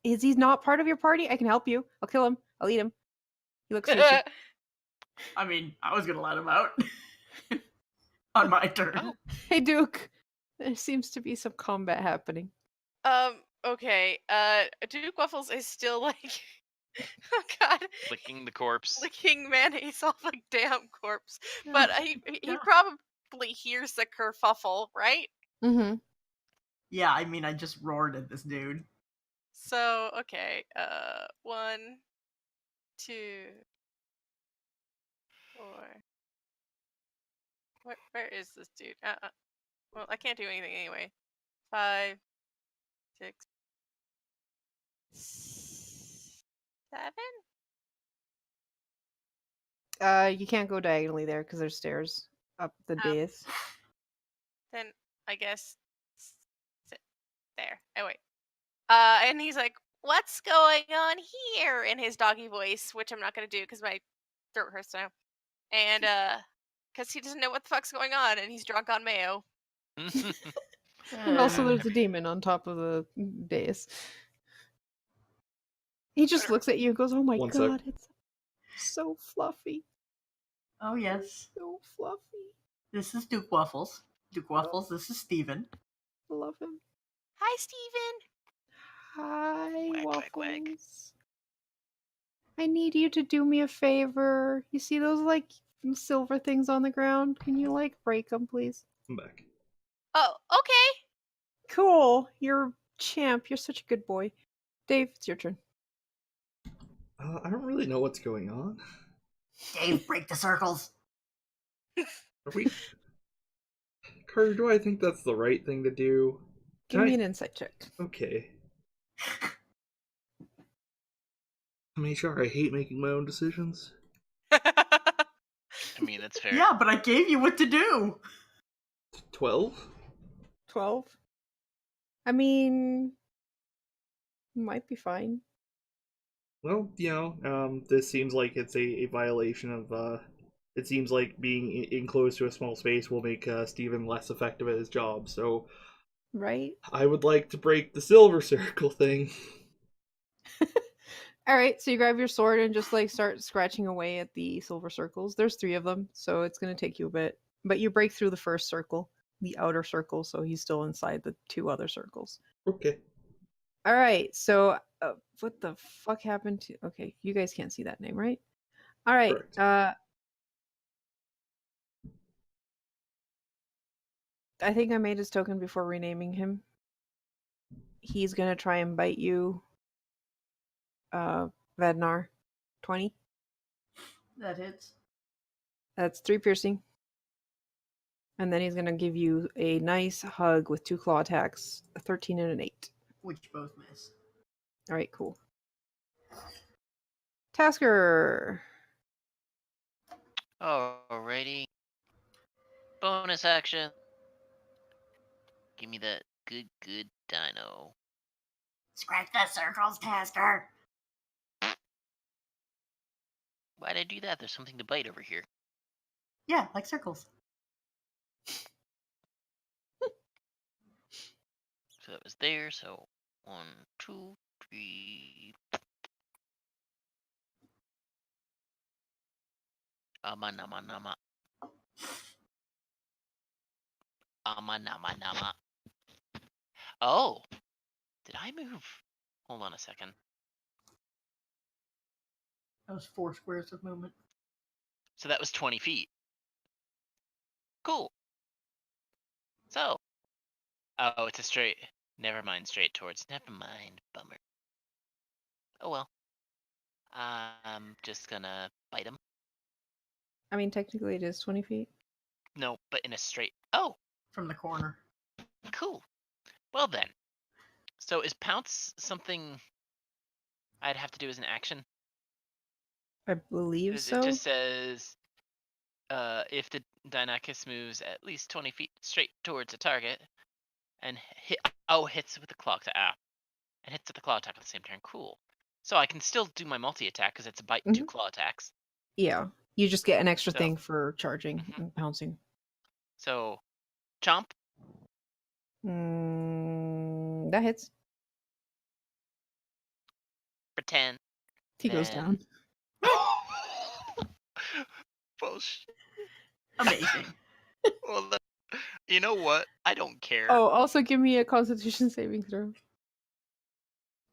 he not part of your party? I can help you. I'll kill him. I'll eat him." He looks fishy. I mean, I was gonna let him out. On my turn. Oh. Hey, Duke. There seems to be some combat happening. Okay. Duke Waffles is still like, oh god, Licking the corpse. licking mayonnaise off a damn corpse. But he Yeah. probably hears the kerfuffle, right? Mm-hmm. Yeah, I mean, I just roared at this dude. So okay. 1, 2, 4. Where is this dude? Well, I can't do anything anyway. 5, 6, 7. You can't go diagonally there because there's stairs up the dais. Then I guess sit there. Oh wait. And he's like, "What's going on here?" in his doggy voice, which I'm not gonna do because my throat hurts now, and because he doesn't know what the fuck's going on, and he's drunk on mayo. And also there's a demon on top of the dais. He just looks at you and goes, "Oh my One sec. god, it's so fluffy. Oh, yes. So fluffy. This is Duke Waffles. Duke Waffles, this is Steven. I love him. Hi, Steven. Hi, Wag, Waffles. wag, wag. I need you to do me a favor. You see those like silver things on the ground? Can you like break them, please? I'm back. Oh, okay. Cool. You're a champ. You're such a good boy. Dave, it's your turn. I don't really know what's going on. Dave, break the circles. Are we... Carter, do I think that's the right thing to do? Give Can me I- an insight check. Okay. I mean, sure, I hate making my own decisions. I mean, that's fair. Yeah, but I gave you what to do. 12? 12. I mean, might be fine. Well, this seems like it's a violation of, it seems like being enclosed to a small space will make Steven less effective at his job, so Right? I would like to break the silver circle thing. All right, so you grab your sword and just like start scratching away at the silver circles. There's 3 of them, so it's going to take you a bit. But you break through the first circle, the outer circle, so he's still inside the 2 other circles. Okay. All right, so what the fuck happened to? Okay, you guys can't see that name, right? All right. Correct. I think I made his token before renaming him. He's gonna try and bite you, Vednar. 20. That hits. That's 3 piercing. And then he's gonna give you a nice hug with 2 claw attacks, a 13 and an 8. Which both miss. All right, cool. Tasker. Alrighty. Bonus action. Give me that good dino. Scratch the circles, Tasker. Why'd I do that? There's something to bite over here. Yeah, like circles. So that was there, so 1, 2, 3. Nama. Nama. Oh! Did I move? Hold on a second. That was 4 squares of movement. So that was 20 feet. Cool. So. Oh, it's a straight. Never mind, straight towards. Never mind. Bummer. Oh well. I'm just gonna bite him. I mean, technically it is 20 feet. No, but in a straight. Oh, From the corner. cool. Well then. So is pounce something I'd have to do as an action? I believe 'Cause so. it just says, if the Deinachus moves at least 20 feet straight towards a target, and hits with the claw attack, and hits with the claw attack at the same turn. Cool. So I can still do my multi attack because it's a bite and 2 claw attacks. Yeah. You just get an extra So- thing for charging and pouncing. So, chomp. That hits. For 10. He goes Then- down. Bullshit. Amazing. Well, you know what? I don't care. Oh, also give me a Constitution saving throw.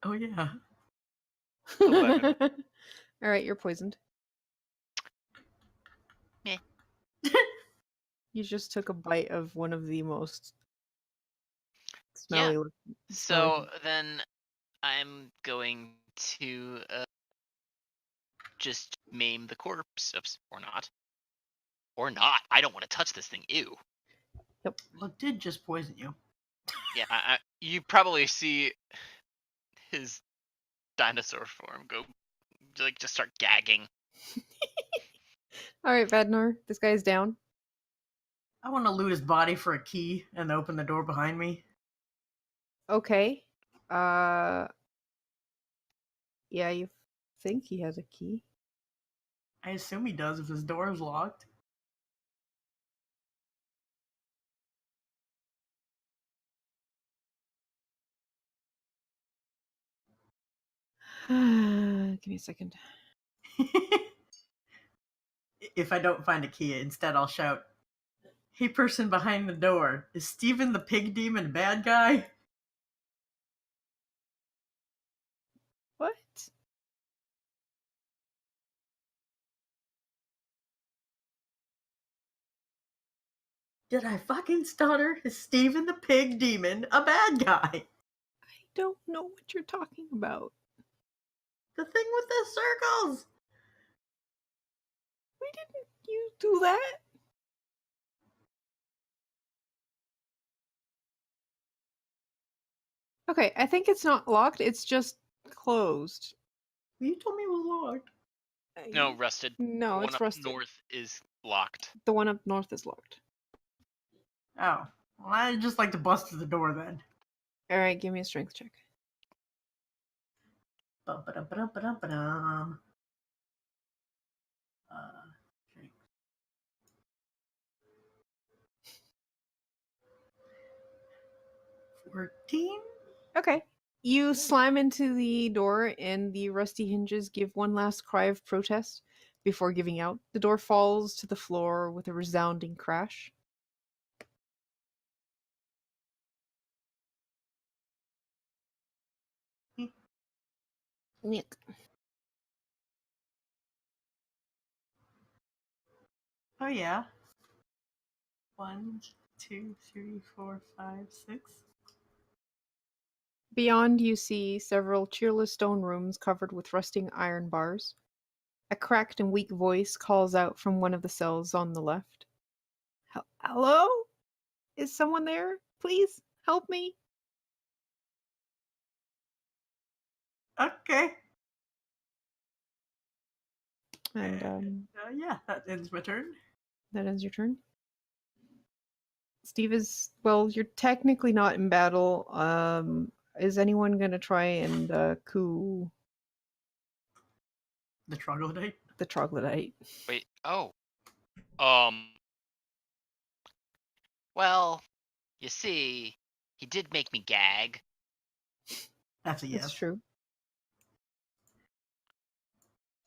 Oh, yeah. 11. All right, you're poisoned. Meh. You just took a bite of one of the most Yeah. smelly. So then I'm going to just maim the corpse. Oops, or not. Or not. I don't want to touch this thing. Ew. Well, it did just poison you. Yeah, you probably see his dinosaur form go, like, just start gagging. All right, Vadnar, this guy's down. I want to loot his body for a key and open the door behind me. Okay. Yeah, you think he has a key? I assume he does if his door is locked. Give me a second. If I don't find a key, instead I'll shout, "Hey, person behind the door, is Steven the pig demon a bad guy?" What? Did I fucking stutter? Is Steven the pig demon a bad guy? I don't know what you're talking about. The thing with the circles! We didn't you do that? Okay, I think it's not locked, it's just closed. You told me it was locked. No, rusted. No, The one it's up rusted. north is locked. The one up north is locked. Oh. Well, I'd just like to bust through the door then. Alright, give me a strength check. Ba-ba-dum-ba-dum-ba-dum-ba-dum. Okay. 14? Okay. You slam into the door, and the rusty hinges give one last cry of protest before giving out. The door falls to the floor with a resounding crash. Nick. Oh yeah. 1, 2, 3, 4, 5, 6. Beyond, you see several cheerless stone rooms covered with rusting iron bars. A cracked and weak voice calls out from one of the cells on the left. Hello? Is someone there? Please help me. Okay. And Yeah, that ends my turn. that ends your turn. Steve is, well, you're technically not in battle. Is anyone going to try and coup The troglodyte. the troglodyte? Wait. Oh. Well, you see, he did make me gag. That's a yes. That's true.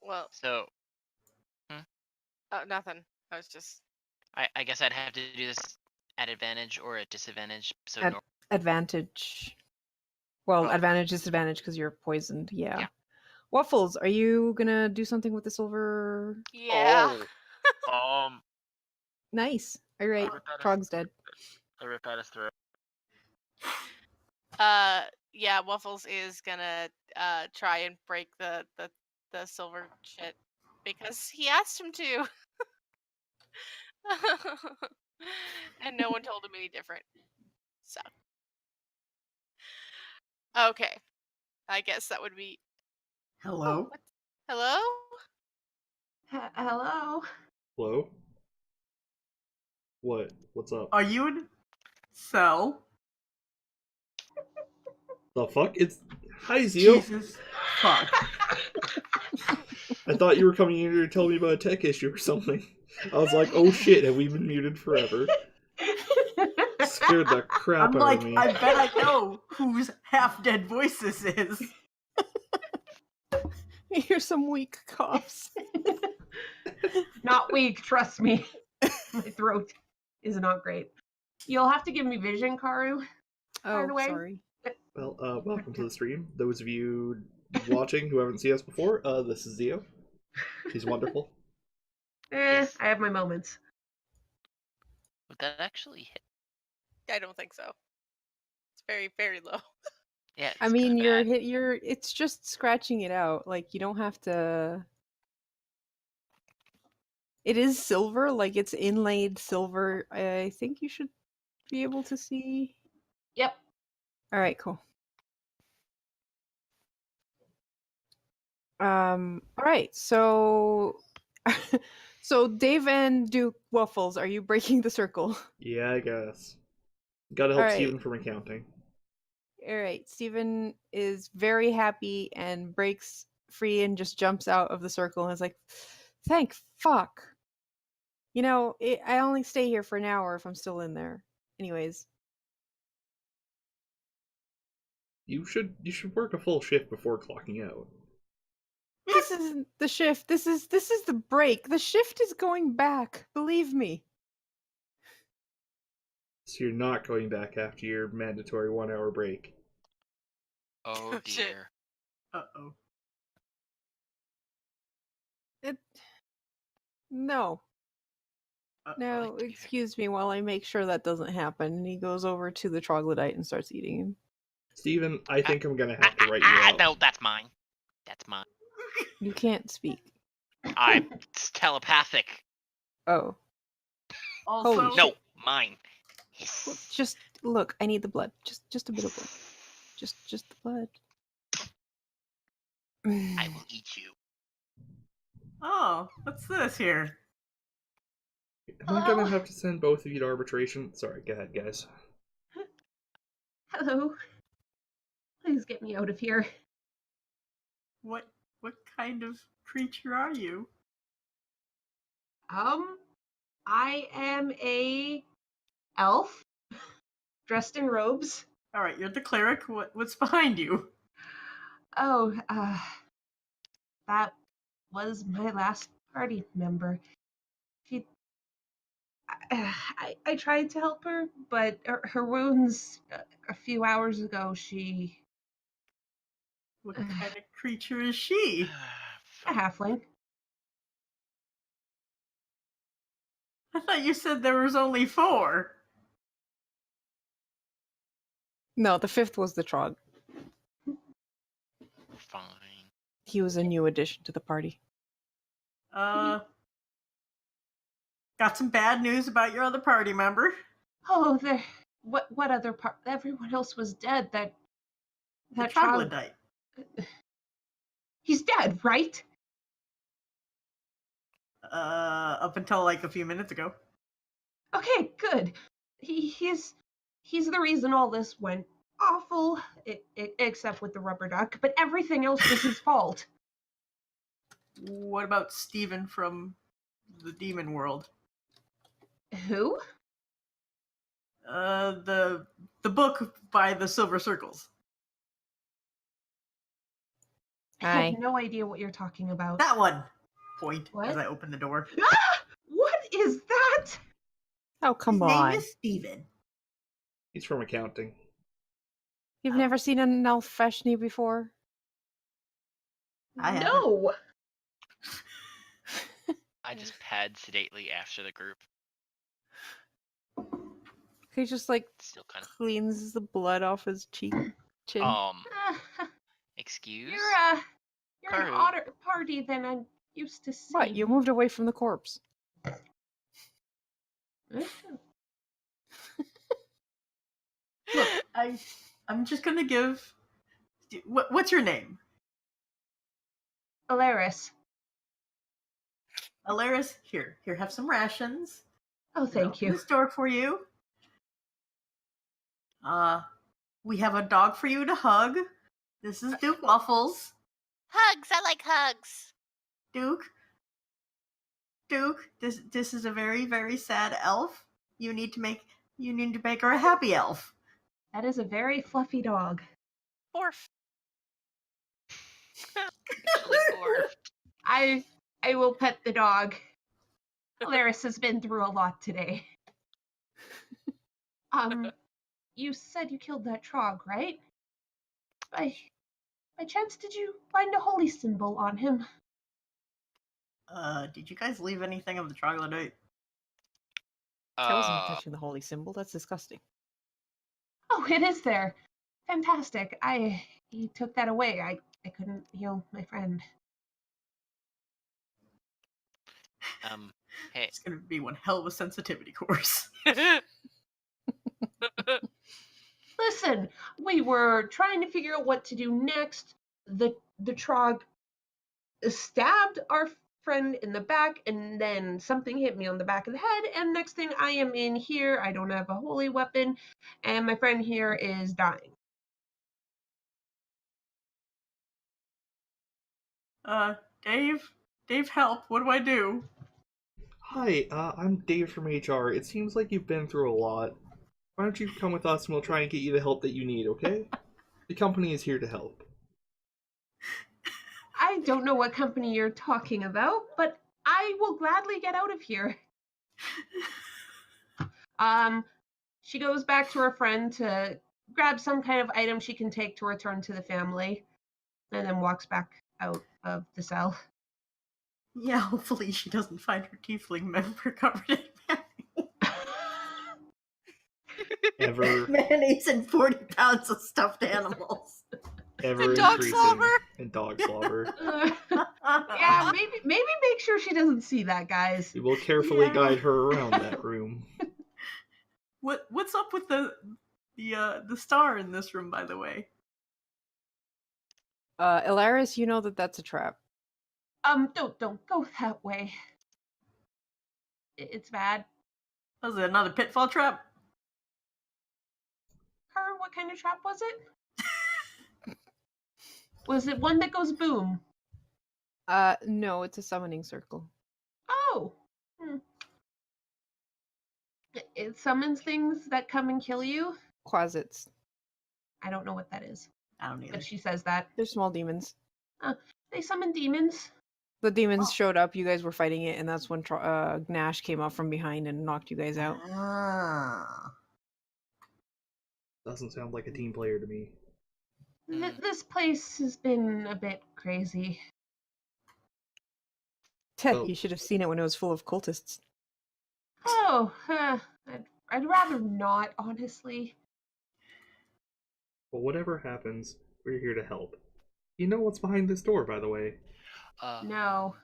Well, So nothing. I was just. I guess I'd have to do this at advantage or at disadvantage. So At advantage. Well, Oh. advantage, disadvantage because you're poisoned. Yeah. Yeah. Waffles, are you gonna do something with the silver? Yeah. Nice. All right. rip out his- Trog's dead. I rip out his throat. Yeah. Waffles is gonna try and break the silver shit because he asked him to. And no one told him any different. So. Okay. I guess that would be. Hello. What? Hello? Hello? Hello? What? What's up? Are you in cell? The fuck? It's... Hi, Zio! Jesus. Fuck. I thought you were coming in here to tell me about a tech issue or something. I was like, oh shit, have we been muted forever? Scared the crap I'm out like, of me. I bet I know whose half-dead voice this is. Here's some weak coughs. Not weak, trust me. My throat is not great. You'll have to give me vision, Karu. Oh, the way. sorry. Well, welcome to the stream. Those of you watching who haven't seen us before, this is Zio. She's wonderful. I have my moments. Would that actually hit? I don't think so. It's very, very low. Yeah. It's I mean, kinda bad. it's just scratching it out. Like, you don't have to. It is silver, like it's inlaid silver. I think you should be able to see. Yep. All right, cool. All right, so so Dave and Duke Waffles, are you breaking the circle? Yeah, I guess. Gotta help Alright. Steven from accounting. All right, Steven is very happy and breaks free and just jumps out of the circle and is like, "Thank fuck." You know, I only stay here for an hour if I'm still in there. Anyways, You should work a full shift before clocking out. this isn't the shift. This is the break. The shift is going back. Believe me. So you're not going back after your mandatory 1 hour break. Oh Shit. dear. Uh-oh. No. Uh-oh. No, dear. excuse me while I make sure that doesn't happen. And he goes over to the troglodyte and starts eating him. Steven, I think I'm gonna have to write you out. No, that's mine. That's mine. You can't speak. It's telepathic. Oh. Also, Holy No, shit. mine. Well, just look, I need the blood. Just a bit of blood. Just the blood. I will eat you. Oh, what's this here? Am I gonna Hello? have to send both of you to arbitration? Sorry, go ahead, guys. Hello. Please get me out of here. What kind of creature are you? I am a elf dressed in robes. All right, you're the cleric. What's behind you? Oh, that was my last party member. She, I tried to help her, but her wounds a few hours ago, she What kind of creature is she? a halfling. I thought you said there was only 4. No, the 5th was the Trog. Fine. He was a new addition to the party. Got some bad news about your other party member. Oh, there. What other part? Everyone else was dead. The That troglodyte. He's dead, right? Up until like a few minutes ago. Okay, good. He's the reason all this went awful, except with the rubber duck. But everything else was his fault. What about Steven from the demon world? Who? The book by the Silver Circles. I Hi. have no idea what you're talking about. That one. Point What? as I open the door. Ah! What is that? Oh, come His on. name is Steven. He's from accounting. You've never seen an elf Feshni before? I haven't. No. I just pad sedately after the group. He just like Still kind cleans the blood off his cheek, chin. of. Ah, Excuse? you're an Karu. odder party than I'm used to seeing. What? You moved away from the corpse. Look, I'm just gonna give. What's your name? Alaris. Alaris. Here, have some rations. Oh, thank Open you. the store for you. We have a dog for you to hug. This is Duke Waffles. Hugs. I like hugs. Duke, this is a very, very sad elf. You need to make her a happy elf. That is a very fluffy dog. Orf. Actually, dwarfed. I will pet the dog. Alaris has been through a lot today. You said you killed that trog, right? By chance, did you find a holy symbol on him? Did you guys leave anything of the troglodyte? I wasn't touching the holy symbol. That's disgusting. Oh, it is there. Fantastic. He took that away. I couldn't heal my friend. Hey. It's gonna be one hell of a sensitivity course. Listen, we were trying to figure out what to do next. The trog stabbed our friend in the back, and then something hit me on the back of the head, and next thing I am in here, I don't have a holy weapon, and my friend here is dying. Dave, help. What do I do? Hi, I'm Dave from HR. It seems like you've been through a lot. Why don't you come with us and we'll try and get you the help that you need, okay? The company is here to help. I don't know what company you're talking about, but I will gladly get out of here. She goes back to her friend to grab some kind of item she can take to return to the family, and then walks back out of the cell. Yeah, hopefully she doesn't find her tiefling member covered in Ever, mayonnaise and 40 pounds of stuffed animals. ever And dog increasing. slobber. And dog slobber. Yeah, maybe make sure she doesn't see that, guys. We will carefully Yeah. guide her around that room. What's up with the star in this room, by the way? Ilaris, you know that that's a trap. Don't go that way. It's bad. Was it another pitfall trap? Her, what kind of trap was it? Was it one that goes boom? No, it's a summoning circle. Oh. It summons things that come and kill you? Closets. I don't know what that is. I don't either. But she says that. They're small demons. They summon demons. The demons Oh. showed up, you guys were fighting it, and that's when Gnash came up from behind and knocked you guys out. Ah. Doesn't sound like a team player to me. This place has been a bit crazy. Well- You should have seen it when it was full of cultists. Oh, I'd rather not, honestly. But whatever happens, we're here to help. You know what's behind this door, by the way? No.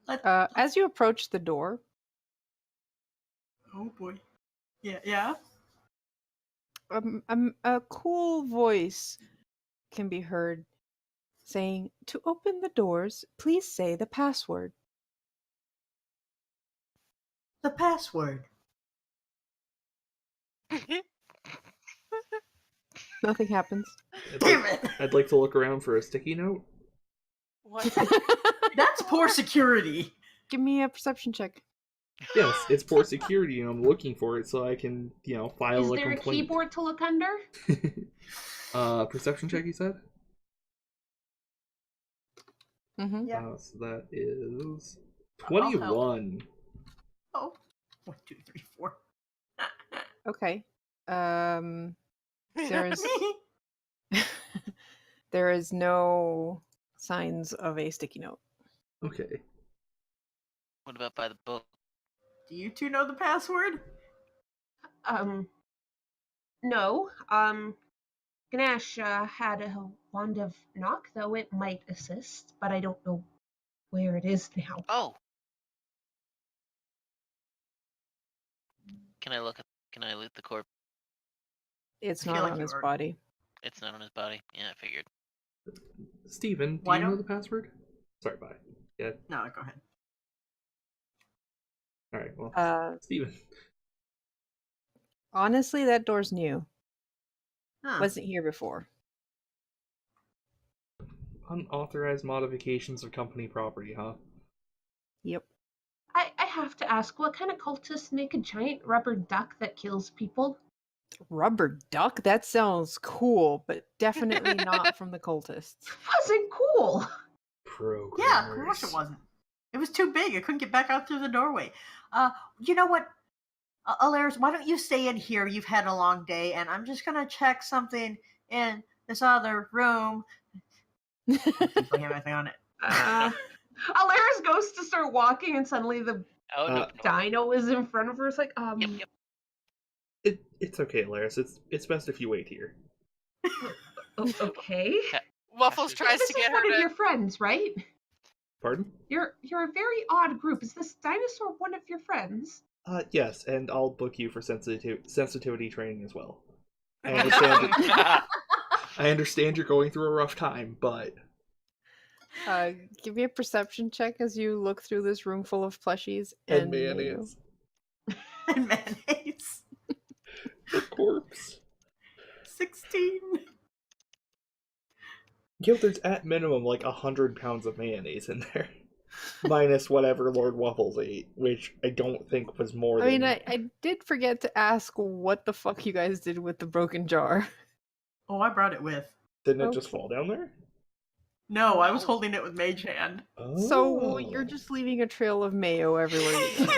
As you approach the door, Oh boy. Yeah. a cool voice can be heard saying, "To open the doors, please say the password." The password. Nothing happens. Damn it. I'd like to look around for a sticky note. What? That's poor security. Give me a perception check. Yes, it's poor security, and I'm looking for it so I can, file Is a there a complaint. keyboard to look under? Perception check, you said? Mm-hmm. Yeah. So that is I'll help. 21. Oh. 1, 2, 3, 4. Okay. There is there is no signs of a sticky note. Okay. What about by the book? Do you two know the password? No. Gnash had a wand of knock, though it might assist, but I don't know where it is now. Oh. Can I look the corpse? It's I feel not like on you his are- body. It's not on his body. Yeah, I figured. Steven, do Why you know don't- the password? Sorry, bye. Yeah. No, go ahead. Alright, well, Steven. Honestly, that door's new. Huh. Wasn't here before. Unauthorized modifications of company property, huh? Yep. I have to ask, what kind of cultists make a giant rubber duck that kills people? Rubber duck? That sounds cool, but definitely not from the cultists. Wasn't cool. Yeah, of course it wasn't. It was too big. It couldn't get back out through the doorway. You know what? Alaris, why don't you stay in here? You've had a long day, and I'm just gonna check something in this other room. Seems like I have anything on it. Alaris goes to start walking, and suddenly the Oh no. dino is in front of her. It's like, Yep. It's okay, Laris. It's best if you wait here. Okay. Waffles tries This to is get one her of to. your friends, right? Pardon? You're a very odd group. Is this dinosaur one of your friends? Yes, and I'll book you for sensitivity training as well. I understand. I understand you're going through a rough time, but Give me a perception check as you look through this room full of plushies and mayo. mayonnaise, And mayonnaise. the corpse. 16. There's at minimum like 100 pounds of mayonnaise in there, minus whatever Lord Waffles ate, which I don't think was more. I mean, than... I did forget to ask what the fuck you guys did with the broken jar. Oh, I brought it with. Didn't it just Okay. fall down there? No, I was holding it with Mage Hand. So Oh. you're just leaving a trail of mayo everywhere you go.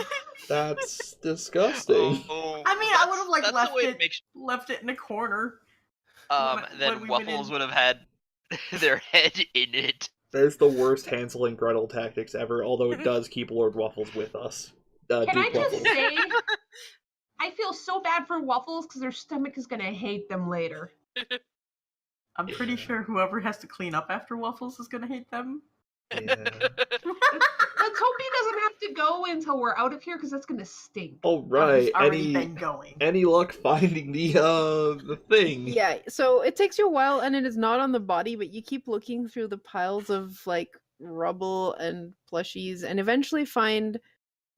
That's disgusting. Oh, I mean, I would have like that's left the way it, to make left it in a corner. then when we went Waffles in- would have had their head in it. That is the worst Hansel and Gretel tactics ever, although it does keep Lord Waffles with us. Can I Duke just Waffles. say, I feel so bad for Waffles because their stomach is gonna hate them later. I'm pretty sure whoever has to clean up after Waffles is gonna hate them. Yeah. Let's hope he doesn't have to to go until we're out of here? Because that's gonna stink. All He's right. already been going. Any luck finding the thing? Yeah, so it takes you a while and it is not on the body, but you keep looking through the piles of like rubble and plushies and eventually find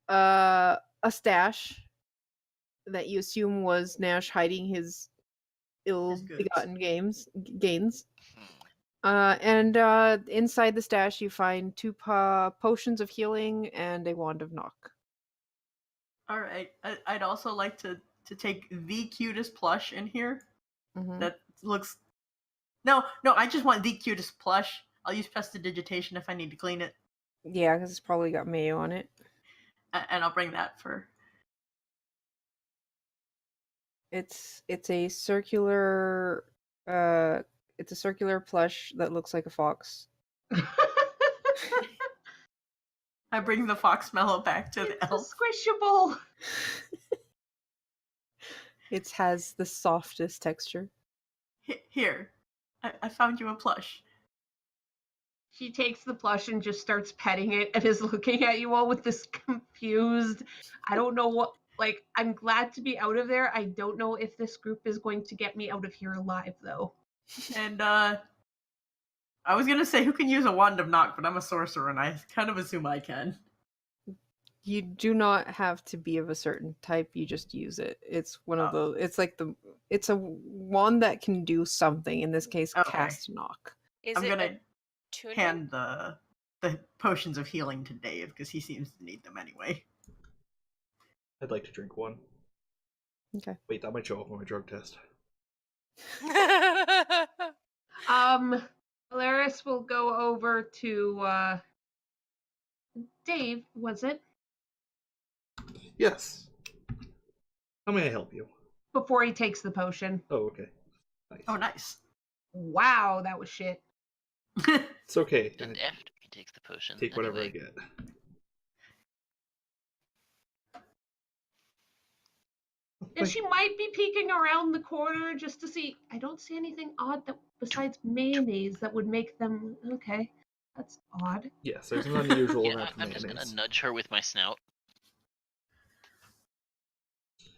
a stash that you assume was Nash hiding his ill-begotten gains. And inside the stash you find 2 potions of healing and a wand of knock. All right. I'd also like to take the cutest plush in here. Mhm. That looks. No, I just want the cutest plush. I'll use prestidigitation if I need to clean it, Yeah, because it's probably got mayo on it. and I'll bring that for. It's a circular plush that looks like a fox. I bring the foxmellow back to the It's elf. squishable. It has the softest texture. Here, I found you a plush. She takes the plush and just starts petting it and is looking at you all with this confused. I don't know what. Like, I'm glad to be out of there. I don't know if this group is going to get me out of here alive, though. And I was gonna say who can use a wand of knock, but I'm a sorcerer and I kind of assume I can. You do not have to be of a certain type, you just use it. It's one of those, it's a wand that can do something, in this case, Okay. cast knock. Is I'm it gonna a tuner? hand the potions of healing to Dave because he seems to need them anyway. I'd like to drink one. Okay. Wait, that might show up on my drug test. Alaris will go over to Dave, was it? Yes. How may I help you? Before he takes the potion. Oh, okay. Nice. Oh, nice. Wow, that was shit. It's okay. And after he takes the potion, Take whatever anyway. I get. And she might be peeking around the corner just to see. I don't see anything odd that besides mayonnaise that would make them okay. That's odd. Yes, there's an unusual Yeah, amount of I'm just mayonnaise. gonna nudge her with my snout.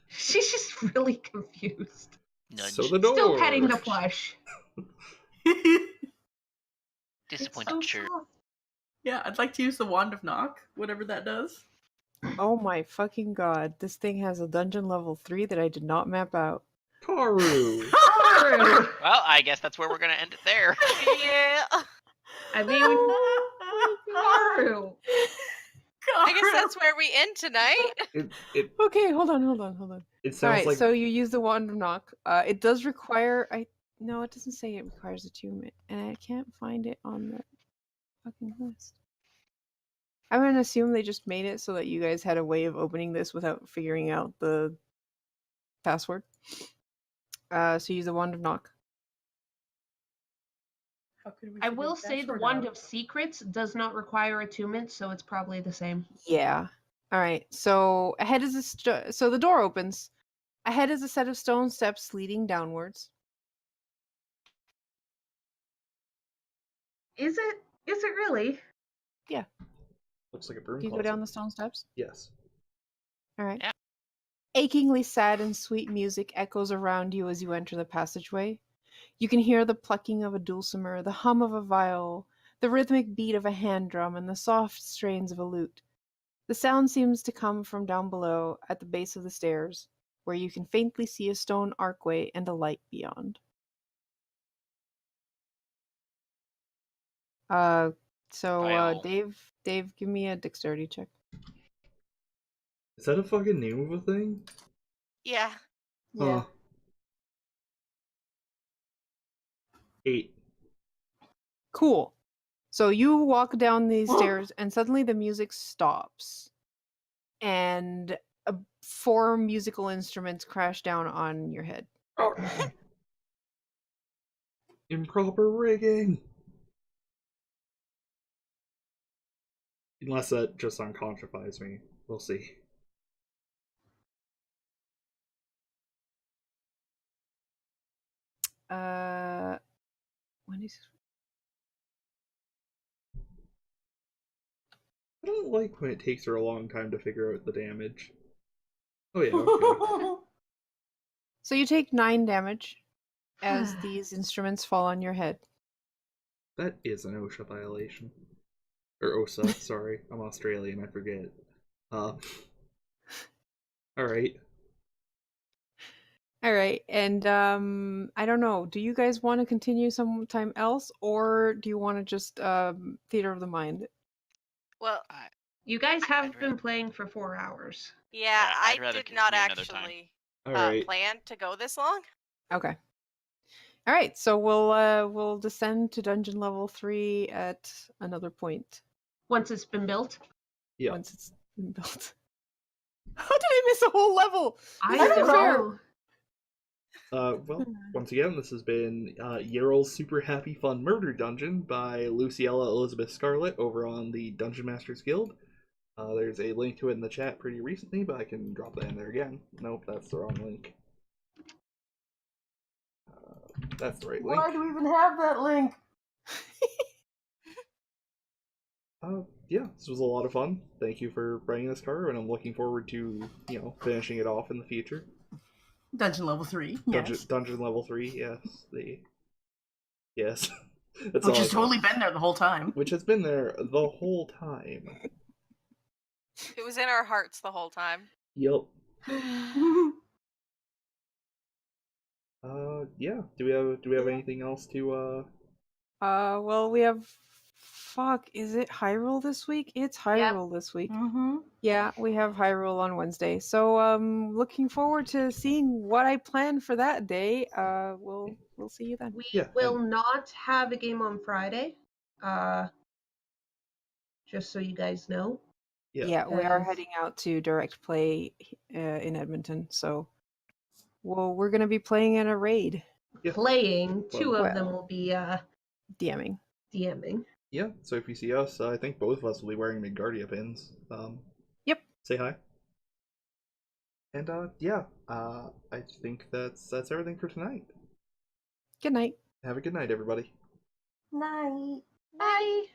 She's just really confused. Nudge. So the door. Still petting the plush. Disappointed So shirt. soft. Yeah, I'd like to use the wand of knock, whatever that does. Oh my fucking god, this thing has a dungeon level 3 that I did not map out. Karu. Well, I guess that's where we're gonna end it there. Yeah. I mean, Karu. I guess that's where we end tonight. It Okay, hold on. it sounds Alright, like so you use the wand of knock. It does require no, it doesn't say it requires attunement, and I can't find it on the fucking list. I'm gonna assume they just made it so that you guys had a way of opening this without figuring out the password. So use the wand of knock. How could we I figure will the say the password Wand out? of Secrets does not require attunement, so it's probably the same. Yeah. All right. So ahead is so the door opens. Ahead is a set of stone steps leading downwards. Is it? Is it really? looks like a broom Do you go closet. down the stone steps? Yes. All right. Yeah. Achingly sad and sweet music echoes around you as you enter the passageway. You can hear the plucking of a dulcimer, the hum of a viol, the rhythmic beat of a hand drum, and the soft strains of a lute. The sound seems to come from down below at the base of the stairs, where you can faintly see a stone archway and a light beyond. Viol. Dave, give me a dexterity check. Is that a fucking name of a thing? Yeah. Yeah. 8. Cool. So you walk down these stairs, and suddenly the music stops, and 4 musical instruments crash down on your head. Improper rigging. Unless that just unconscifies me. We'll see. When is I don't like when it takes her a long time to figure out the damage. Oh yeah, okay. So you take 9 damage as these instruments fall on your head. That is an OSHA violation. Or OSA, sorry. I'm Australian, I forget. Alright. All right, and I don't know. Do you guys want to continue sometime else, or do you want to just theater of the mind? Well, You guys have I'd been playing for 4 hours. yeah, I'd I rather did not continue another time. actually Alright. plan to go this long. Okay. All right, so we'll descend to dungeon level 3 at another point Once it's been built. Yeah. once it's been built. How did I miss a whole level? I This don't isn't fair. know. Well, once again, this has been Yeryl's Super Happy Fun Murder Dungeon by Luciella Elizabeth Scarlett over on the Dungeon Masters Guild. There's a link to it in the chat pretty recently, but I can drop that in there again. Nope, that's the wrong link. That's the right link. Why do we even have that link? Yeah, this was a lot of fun. Thank you for running this car, and I'm looking forward to, finishing it off in the future. Dungeon level 3, yes. Dungeon level 3, yes. Yes. That's Which all has totally been there the whole time. Which has been there the whole time. It was in our hearts the whole time. Yep. Yeah. Do we have anything else to Well, we have. Fuck, is it Hyrule this week? It's Hyrule this week. Mm-hmm. Yeah, we have Hyrule on Wednesday. So looking forward to seeing what I plan for that day. We'll see you then. We Yeah, will not have a game on Friday. Just so you guys know. Yeah, we are Because- heading out to Direct Play in Edmonton. So we're gonna be playing in a raid. Yeah. Playing, two of them Well. will be DMing. DMing. Yeah, so if you see us, I think both of us will be wearing Midgardia pins. Yep. Say hi. And I think that's everything for tonight. Good night. Have a good night, everybody. Night. Bye.